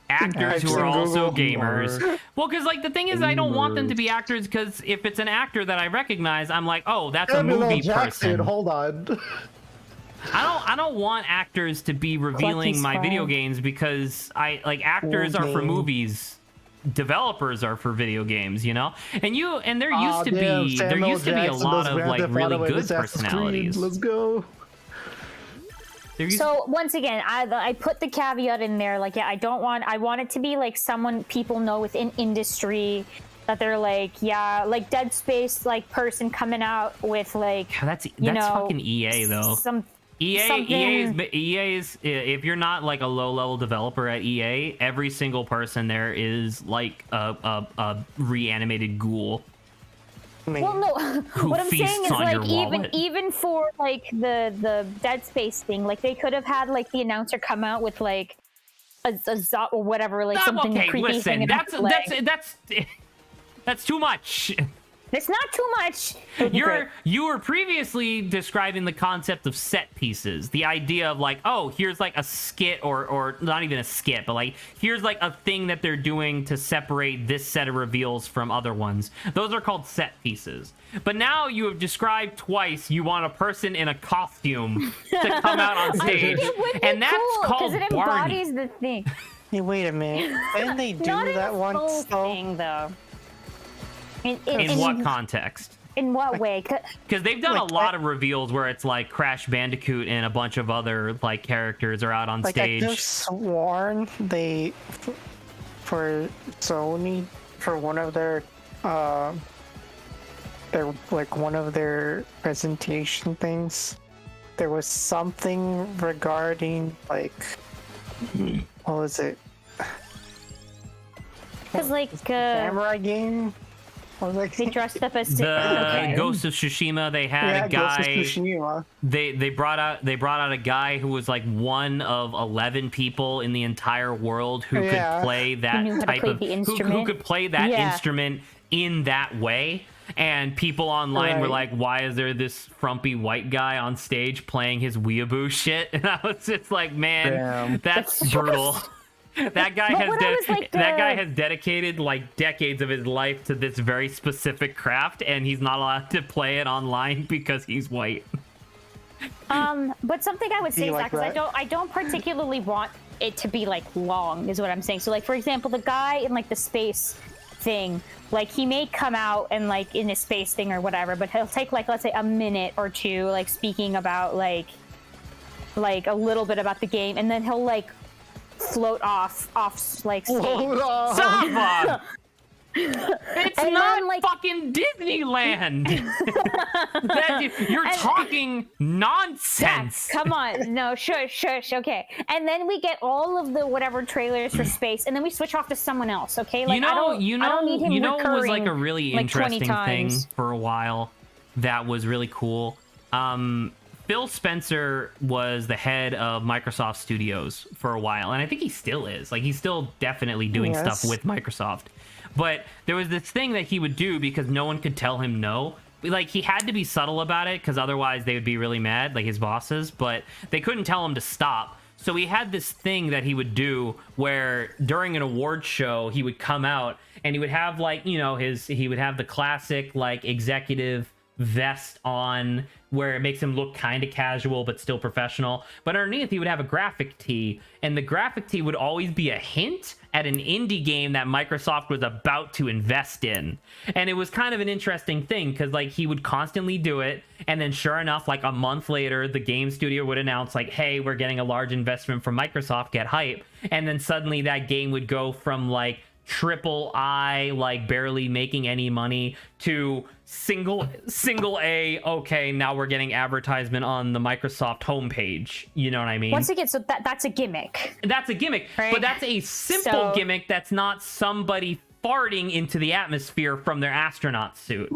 Actors who are also Google gamers. Well, because like the thing is, I don't want them to be actors, because if it's an actor that I recognize, I'm like, oh, that's a Samuel L. movie Jackson, person. hold on. I don't want actors to be revealing my video games, because actors are for movies, developers are for video games, you know. And there used to be a lot of like really good personalities. Let's go. So once again, I put the caveat in there, like, yeah, I want it to be like someone people know within industry, that they're like, yeah, like Dead Space, like person coming out with like, that's fucking EA though. EA is if you're not like a low level developer at EA, every single person there is like a reanimated ghoul. Well, no. What I'm saying is like wallet. even for like the Dead Space thing, like they could have had like the announcer come out with like a or whatever, like something creepy. Listen, that's too much. It's not too much. You were previously describing the concept of set pieces, the idea of like, oh, here's like a skit or not even a skit, but like here's like a thing that they're doing to separate this set of reveals from other ones. Those are called set pieces. But now you have described twice you want a person in a costume to come out on stage, and that's called it Barney. embodies the thing. Hey, wait a minute. Didn't they do Not that once though? In what context? In what way? Because they've done a lot of reveals where it's like Crash Bandicoot and a bunch of other like characters are out on stage. I could have sworn they, for Sony, for one of their one of their presentation things, there was something regarding like, what was it? Because like samurai game. They dressed up as Ghost of Tsushima. They had a guy. Ghost of Tsushima. They brought out a guy who was like one of 11 people in the entire world who could play that type of who could play that instrument in that way. And people online were like, "Why is there this frumpy white guy on stage playing his weeaboo shit?" And I was just like, "Man, that's brutal." That guy has dedicated like decades of his life to this very specific craft, and he's not allowed to play it online because he's white. But something I would say is that because I don't particularly want it to be like long, is what I'm saying. So like, for example, the guy in like the space thing, like he may come out and like in his space thing or whatever, but he'll take like, let's say, a minute or two, like speaking about like a little bit about the game, and then he'll like float off like stage. It's and not then, like, fucking Disneyland. You're talking nonsense. Yeah, come on, no, shush. Okay, and then we get all of the whatever trailers for space, and then we switch off to someone else. Okay, like I don't need him what was like a really like interesting thing for a while that was really cool. Phil Spencer was the head of Microsoft Studios for a while, and I think he still is. Like, he's still definitely doing stuff with Microsoft. But there was this thing that he would do because no one could tell him no. Like, he had to be subtle about it because otherwise they would be really mad, like his bosses, but they couldn't tell him to stop. So he had this thing that he would do where during an award show, he would come out and he would have, like, you know, he would have the classic, like, executive vest on, where it makes him look kind of casual but still professional. But underneath, he would have a graphic tee, and the graphic tee would always be a hint at an indie game that Microsoft was about to invest in. And it was kind of an interesting thing because like he would constantly do it, and then sure enough, like a month later, the game studio would announce like, hey, we're getting a large investment from Microsoft, get hype. And then suddenly that game would go from like triple I, like barely making any money, to single A, okay, now we're getting advertisement on the Microsoft homepage. You know what I mean? Once again, so that's a gimmick. That's a gimmick, right? But that's a simple gimmick that's not somebody farting into the atmosphere from their astronaut suit.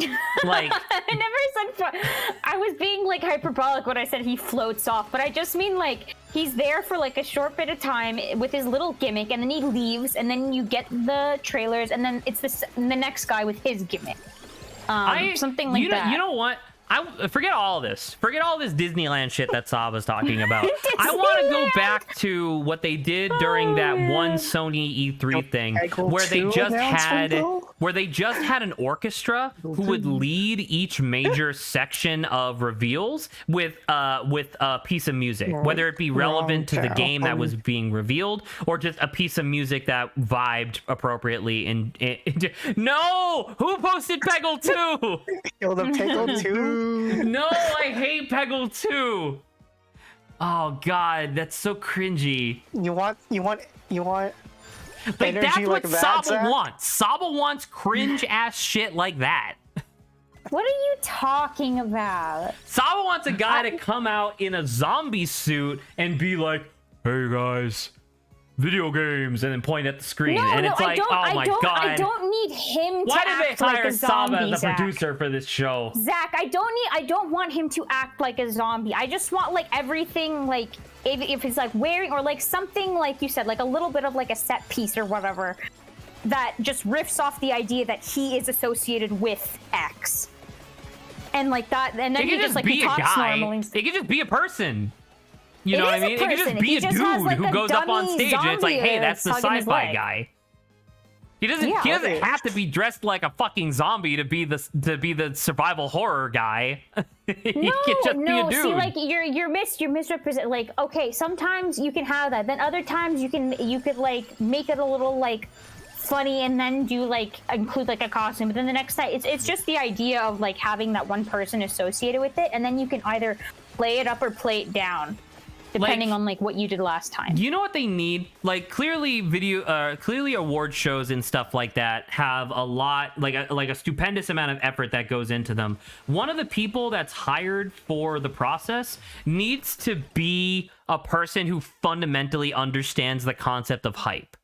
Like, I never said I was being like hyperbolic when I said he floats off, but I just mean like he's there for like a short bit of time with his little gimmick, and then he leaves, and then you get the trailers, and then it's the next guy with his gimmick. Something like that. You know what? I forget all this. Forget all this Disneyland shit that Saab was talking about. I want to go back to what they did during that one Sony E3 thing, where they just had an orchestra who would lead each major section of reveals with a piece of music, whether it be relevant to the game that was being revealed or just a piece of music that vibed appropriately. No, who posted Peggle 2? Yo, the Peggle 2. No, I hate Peggle 2. Oh god, that's so cringy. You want like energy that's what like that, Saba Zach? wants. Saba wants cringe ass shit like that. What are you talking about? Saba wants a guy to come out in a zombie suit and be like, "Hey guys, video games," and then point at the screen. It's like, oh my god. I don't need him Why to did they act like hire a Saba zombie, as a Zach. producer for this show? Zach, I don't want him to act like a zombie. I just want like everything, like if he's like wearing, or like something like you said, like a little bit of like a set piece or whatever that just riffs off the idea that he is associated with X. And like that, and then It he could just like be he a talks guy. normally. It could just be a person. You It know what I is a mean? It could just person. be He a just dude has, like, who a goes up on dummy stage and it's like, zombie hey, that's the tugging his sci-fi leg. guy. He doesn't have to be dressed like a fucking zombie to be the survival horror guy. He can just be a dude. See, like you're misrepresent. Like, okay, sometimes you can have that. Then other times you could like make it a little like funny and then do like include like a costume. But then the next time, it's just the idea of like having that one person associated with it, and then you can either play it up or play it down, depending on like what you did last time. You know what they need? Like clearly award shows and stuff like that have a lot, like a stupendous amount of effort that goes into them. One of the people that's hired for the process needs to be a person who fundamentally understands the concept of hype.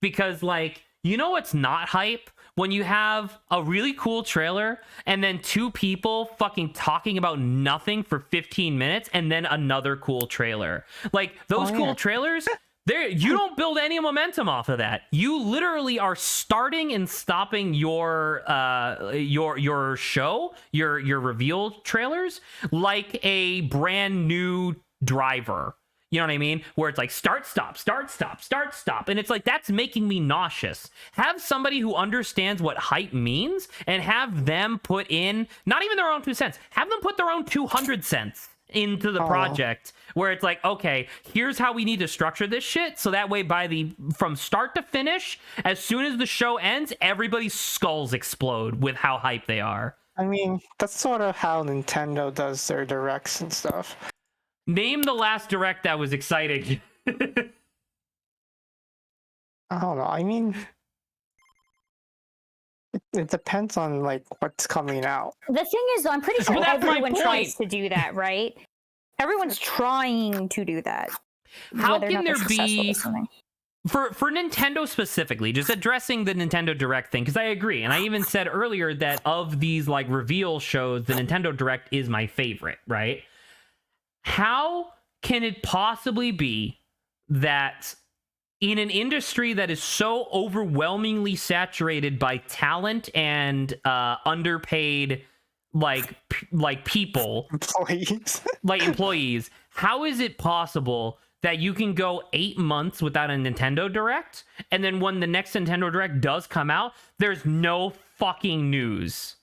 Because like, you know what's not hype? When you have a really cool trailer and then two people fucking talking about nothing for 15 minutes and then another cool trailer. Like those cool trailers, you don't build any momentum off of that. You literally are starting and stopping your show, your reveal trailers like a brand new driver. You know what I mean? Where it's like start, stop, start, stop, start, stop. And it's like, that's making me nauseous. Have somebody who understands what hype means and have them put in, not even their own 2 cents, have them put their own 200 cents into the project, where it's like, okay, here's how we need to structure this shit. So that way from start to finish, as soon as the show ends, everybody's skulls explode with how hype they are. I mean, that's sort of how Nintendo does their directs and stuff. Name the last direct that was exciting. I don't know. I mean, it depends on like what's coming out. The thing is, though, I'm pretty sure Well, that's my everyone point. tries to do that, right? Everyone's trying to do that. How Whether or can not they're there successful be is something. for Nintendo specifically, just addressing the Nintendo Direct thing, because I agree, and I even said earlier that of these like reveal shows, the Nintendo Direct is my favorite, right? How can it possibly be that in an industry that is so overwhelmingly saturated by talent and underpaid like people, employees, how is it possible that you can go 8 months without a Nintendo Direct, and then when the next Nintendo Direct does come out, there's no fucking news?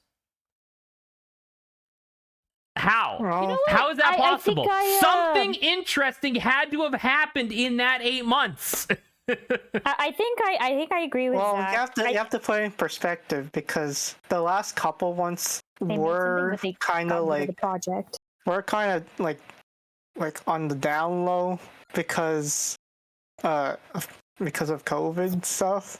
How? Well, How is that possible? I Something interesting had to have happened in that 8 months. I think I agree with well, Zach. you have to put it in perspective because the last couple ones They made something, were but they kind got of rid of like the project. we're kind of like on the down low because of COVID stuff.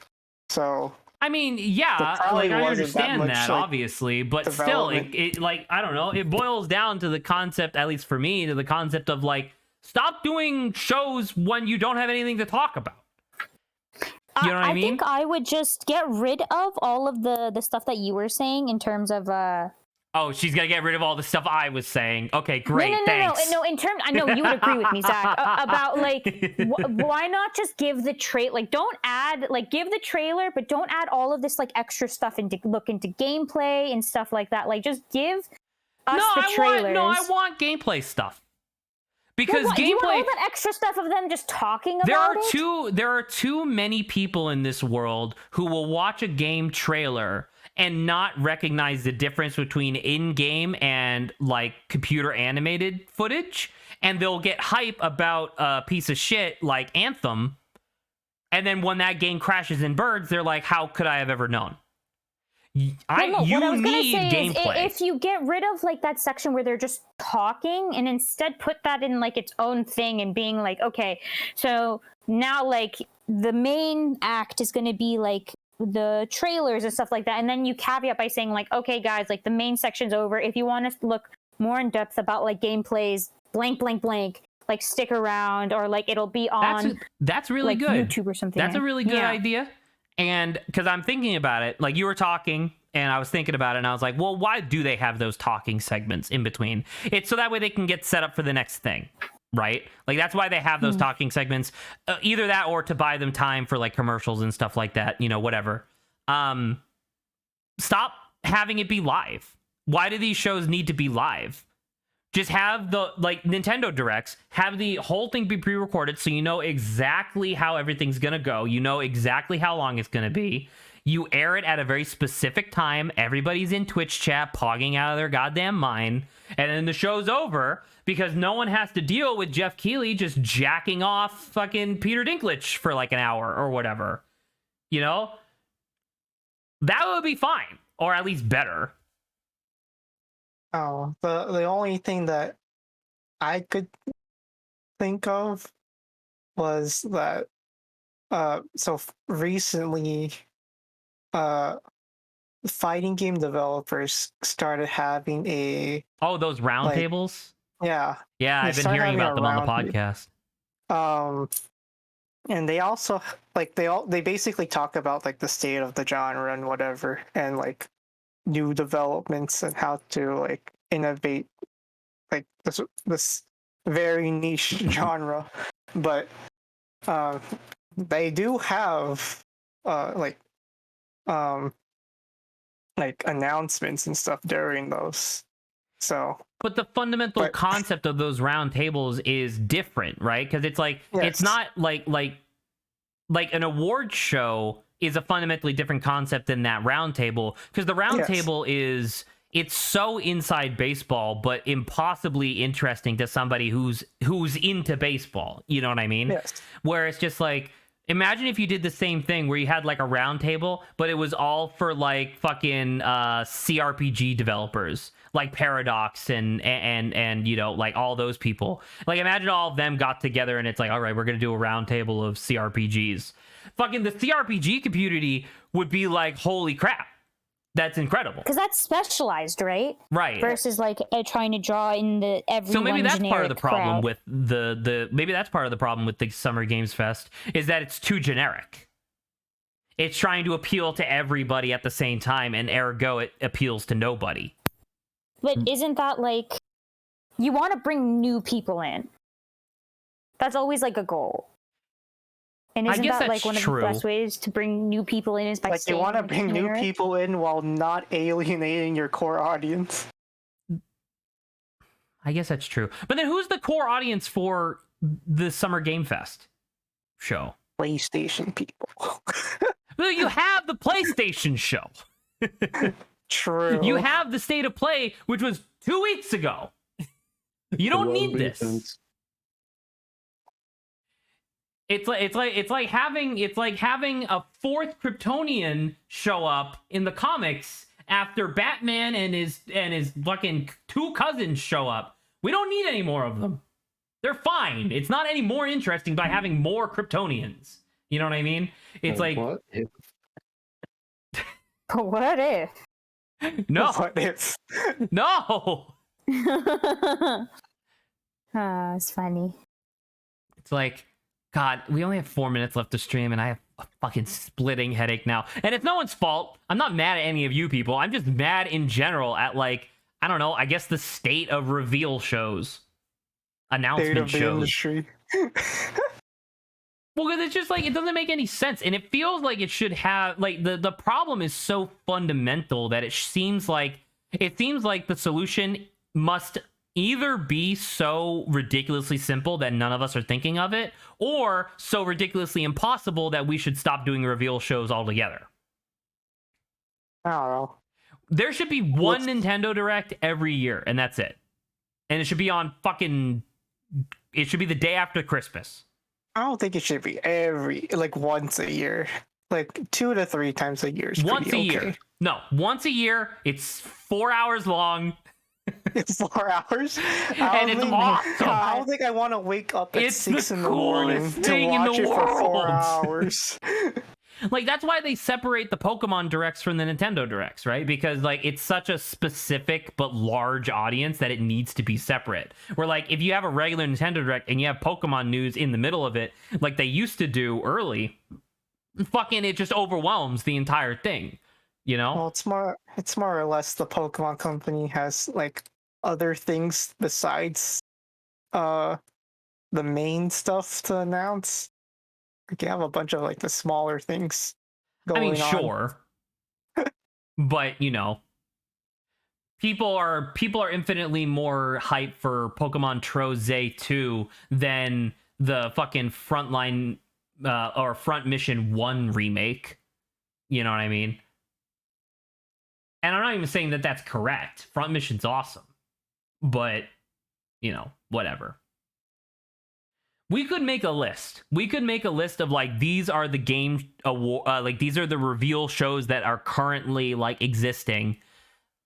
So I mean, yeah, probably like I wasn't that understand much, that, like, obviously, but still, development. it like I don't know, it boils down to the concept, at least for me, to the concept of like stop doing shows when you don't have anything to talk about. You know what I mean? think I would just get rid of all of the stuff that you were saying in terms of Oh, she's gonna get rid of all the stuff I was saying. Okay, great, no, thanks. no. In terms, I know you would agree with me, Zach, about like why not just give the don't add give the trailer, but don't add all of this like extra stuff into look into gameplay and stuff like that. Like just give us the trailers. I want gameplay stuff. Because Do you want gameplay, all that extra stuff of them just talking about it? there are too many people in this world who will watch a game trailer and not recognize the difference between in-game and like computer animated footage, and they'll get hype about a piece of shit like Anthem, and then when that game crashes and burns, they're like, how could I have ever known? You need gameplay. If you get rid of like that section where they're just talking and instead put that in like its own thing and being like, okay, so now like the main act is going to be like the trailers and stuff like that, and then you caveat by saying like, okay guys, like the main section's over. If you want us to look more in depth about like gameplays, blank, like stick around, or like it'll be on that's really like, good YouTube or something. That's a really good idea. And because I'm thinking about it, like you were talking and I was thinking about it and I was like, well, why do they have those talking segments in between? It's so that way they can get set up for the next thing, right? Like that's why they have those talking segments, either that or to buy them time for like commercials and stuff like that, you know, whatever. Stop having it be live. Why do these shows need to be live? Just have the, like Nintendo Directs, have the whole thing be pre-recorded so you know exactly how everything's going to go. You know exactly how long it's going to be. You air it at a very specific time. Everybody's in Twitch chat, pogging out of their goddamn mind. And then the show's over because no one has to deal with Jeff Keighley just jacking off fucking Peter Dinklage for like an hour or whatever. You know? That would be fine. Or at least better. Oh, the only thing that I could think of was that recently fighting game developers started having those roundtables? Yeah. I've been hearing about them on the podcast. And they also they basically talk about like the state of the genre and whatever, and like new developments and how to like innovate like this very niche genre. But they do have like announcements and stuff during those. So but the fundamental concept of those round tables is different, right? Because it's like it's not like an award show is a fundamentally different concept than that round table, because the round table it's so inside baseball but impossibly interesting to somebody who's into baseball, you know what I mean? Yes. Where it's just like, imagine if you did the same thing where you had like a round table but it was all for like fucking CRPG developers like Paradox and you know, like all those people. Like imagine all of them got together and it's like, all right, we're gonna do a round table of CRPGs. Fucking the CRPG community would be like, holy crap, that's incredible. Because that's specialized, right? Right. Versus like trying to draw in the everyone. So maybe that's part of the problem crowd. with maybe that's part of the problem with the Summer Games Fest, is that it's too generic. It's trying to appeal to everybody at the same time, and ergo it appeals to nobody. But isn't that like, you want to bring new people in? That's always like a goal. And isn't that like one of the best ways to bring new people in is by like you want to bring new people in while not alienating your core audience? I guess that's true. But then who's the core audience for the Summer Game Fest show? PlayStation people. Well, you have the PlayStation show. True. You have the state of play, which was 2 weeks ago. You don't need this. It's like having a fourth Kryptonian show up in the comics after Batman and his fucking 2 cousins show up. We don't need any more of them. They're fine. It's not any more interesting by having more Kryptonians. You know what I mean? It's like What if? What if? No. What if? No. It's funny. It's like, God, we only have 4 minutes left to stream, and I have a fucking splitting headache now. And it's no one's fault. I'm not mad at any of you people. I'm just mad in general at, like, I don't know, I guess the state of reveal shows. Announcement shows. Industry. Well, because it's just like, it doesn't make any sense. And it feels like it should have, like, the problem is so fundamental that it seems like the solution must either be so ridiculously simple that none of us are thinking of it, or so ridiculously impossible that we should stop doing reveal shows altogether. I don't know. There should be one Nintendo Direct every year, and that's it. And it should be on it should be the day after Christmas. I don't think it should be once a year. Like 2 to 3 times a year is Once a pretty year. okay. No, once a year. It's 4 hours long. 4 hours? And it's awesome. I don't think I want to wake up at 6 in the morning coolest to thing in watch the it for 4 world. hours. Like, that's why they separate the Pokemon Directs from the Nintendo Directs, right? Because, like, it's such a specific but large audience that it needs to be separate. Where, like, if you have a regular Nintendo Direct and you have Pokemon news in the middle of it, like they used to do early, fucking it just overwhelms the entire thing, you know? Well, it's more or less the Pokemon Company has, like, other things besides the main stuff to announce. Like, you have a bunch of, like, the smaller things going on. Sure. But, you know, people are infinitely more hyped for Pokemon Troze 2 than the fucking Frontline or Front Mission 1 remake. You know what I mean? And I'm not even saying that that's correct. Front Mission's awesome. But, you know, whatever. We could make a list. We could make a list of, like, these are the game like, these are the reveal shows that are currently, like, existing,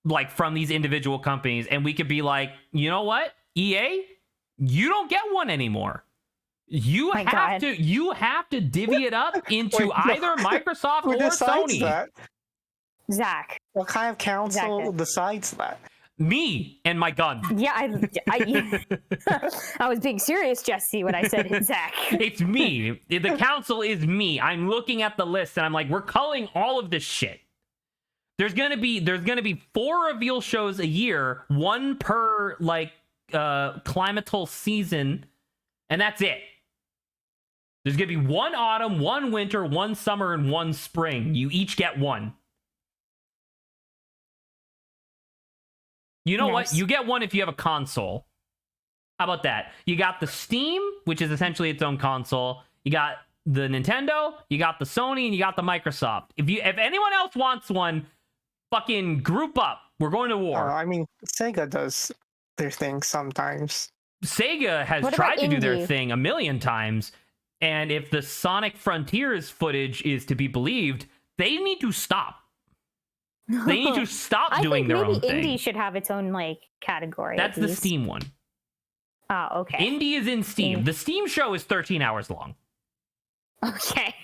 like, from these individual companies, and we could be like, you know what, EA, you don't get one anymore. You have to divvy it up into Wait, either Microsoft Who or decides Sony. that? Zach. What kind of council Exactly. decides that? Me and my gun. Yeah, I was being serious, Jesse, when I said Zach. It's me. The council is me. I'm looking at the list and I'm like, we're culling all of this shit. There's gonna be 4 reveal shows a year, 1 per, like, climatal season, and that's it. There's gonna be 1 autumn, 1 winter, 1 summer, and 1 spring. You each get 1. You know what? You get 1 if you have a console. How about that? You got the Steam, which is essentially its own console. You got the Nintendo, you got the Sony, and you got the Microsoft. If anyone else wants one, fucking group up. We're going to war. I mean, Sega does their thing sometimes. Sega has What tried about to do their indie? thing a million times, and if the Sonic Frontiers footage is to be believed, they need to stop. They need to stop doing their own I think maybe thing. indie should have its own, like, category. That's at the least. Steam one. Oh, okay. Indie is in Steam. Mm. The Steam show is 13 hours long. Okay.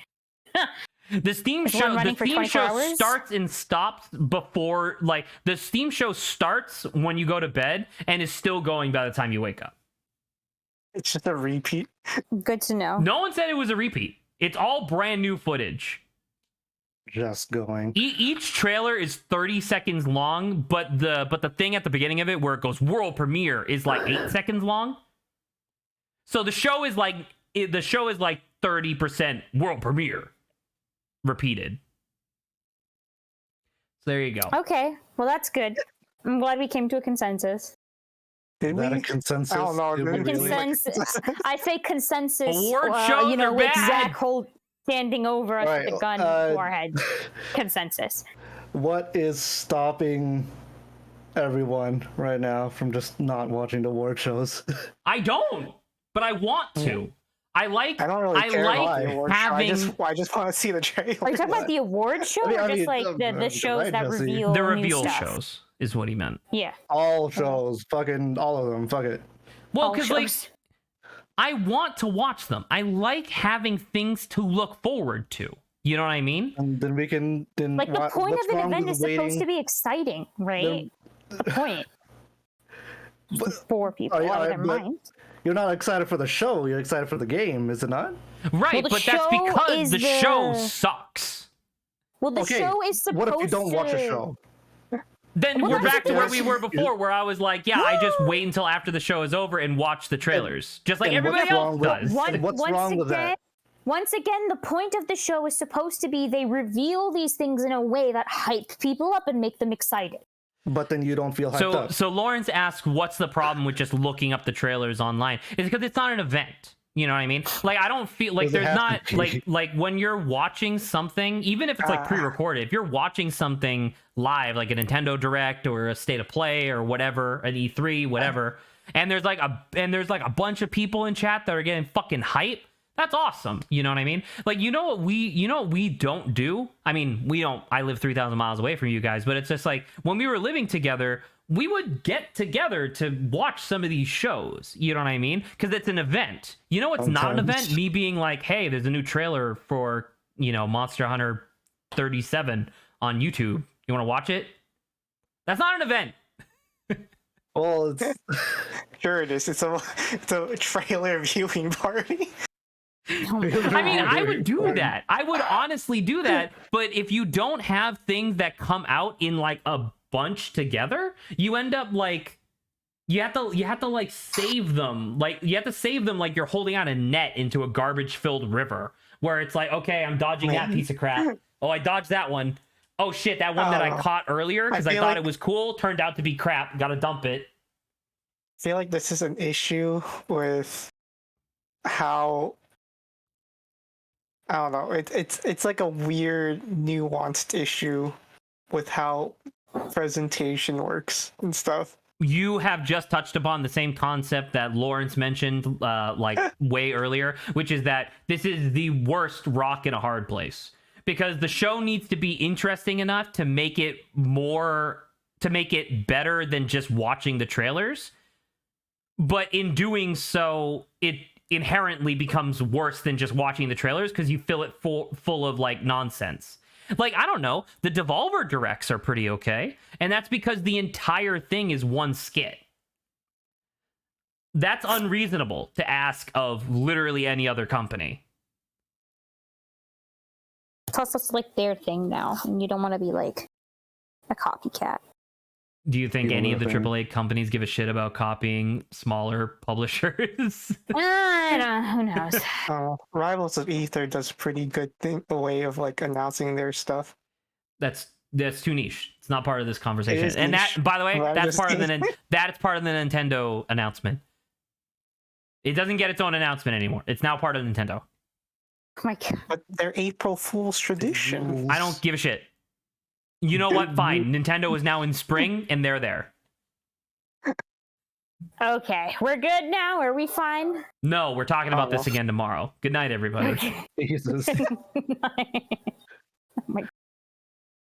The Steam Is one show, running for 24 hours? starts and stops before, like, the Steam show starts when you go to bed and is still going by the time you wake up. It's just a repeat. Good to know. No one said it was a repeat. It's all brand new footage. Just going. Each trailer is 30 seconds long, but the thing at the beginning of it where it goes world premiere is like 8 seconds long. So the show is like 30% world premiere repeated. So there you go. Okay. Well, that's good. I'm glad we came to a consensus. Did Is that we? a consensus? I don't know. Did we Did we really? Consensus. I say consensus. Award shows with are bad. Zach standing over us with a gun to our head. Consensus. what is stopping everyone right now from just not watching the award shows? I don't, but I want to. I don't really care about the award show. having. I just want to see the trailer. Are you talking about the award show or just like the shows that reveal The new reveal stuff? shows is what he meant. Yeah. All shows, fucking all of them. Fuck it. Well, All because like shows. I want to watch them. I like having things to look forward to. You know what I mean? And then we can then Like the point of an event is supposed to be exciting, right? The point. For people, never mind. You're not excited for the show. You're excited for the game, is it not? Right, Well, the but that's show because is the show sucks. Well, the Okay, show is supposed What to. if you don't watch a show? Then Well, we're that's back to the where thing. we were before, where I was like, yeah, I just wait until after the show is over and watch the trailers, just like and what's everybody else wrong with- does. What's once wrong with that? Once again, the point of the show is supposed to be they reveal these things in a way that hype people up and make them excited. But then you don't feel hyped up. So Lawrence asked, what's the problem with just looking up the trailers online? It's because it's not an event. You know what I mean? Like, I don't feel like Does it there's have not to be? like when you're watching something, even if it's like pre-recorded, if you're watching something live, like a Nintendo Direct or a State of Play or whatever, an E3, whatever, and there's like a bunch of people in chat that are getting fucking hype. That's awesome. You know what I mean? Like, you know what we don't do? I mean, we don't, I live 3,000 miles away from you guys, but it's just like when we were living together, we would get together to watch some of these shows. You know what I mean? Because it's an event. You know what's not an event? Me being like, hey, there's a new trailer for, you know, Monster Hunter 37 on YouTube. You want to watch it? That's not an event. Well, it's Sure it is. It's a trailer viewing party. I mean, I would do that. I would honestly do that. But if you don't have things that come out in like a bunch together, you end up like you have to like save them. Like you have to save them like you're holding out a net into a garbage filled river where it's like, okay, I'm dodging that piece of crap. Oh, I dodged that one. Oh shit, that one that I caught earlier because I thought it was cool turned out to be crap. Gotta dump it. I feel like this is an issue with how, I don't know. It's like a weird, nuanced issue with how presentation works and stuff. You have just touched upon the same concept that Lawrence mentioned like way earlier, which is that this is the worst rock in a hard place because the show needs to be interesting enough to make it better than just watching the trailers. But in doing so, it inherently becomes worse than just watching the trailers because you fill it full of like nonsense. Like, I don't know, the Devolver Directs are pretty okay, and that's because the entire thing is one skit. That's unreasonable to ask of literally any other company. Plus, it's like their thing now, and you don't want to be like a copycat. Do you think any of the AAA companies give a shit about copying smaller publishers? I don't know. Who knows? Rivals of Ether does pretty good way of like announcing their stuff. That's too niche. It's not part of this conversation. And niche. that, by the way, Well, that's part of the Nintendo announcement. It doesn't get its own announcement anymore. It's now part of Nintendo. Oh my God. But they're April Fool's tradition. I don't give a shit. You know what? Fine. Nintendo is now in spring, and they're there. Okay, we're good now. Are we fine? No, we're talking about this again tomorrow. Good night, everybody. Jesus. Oh my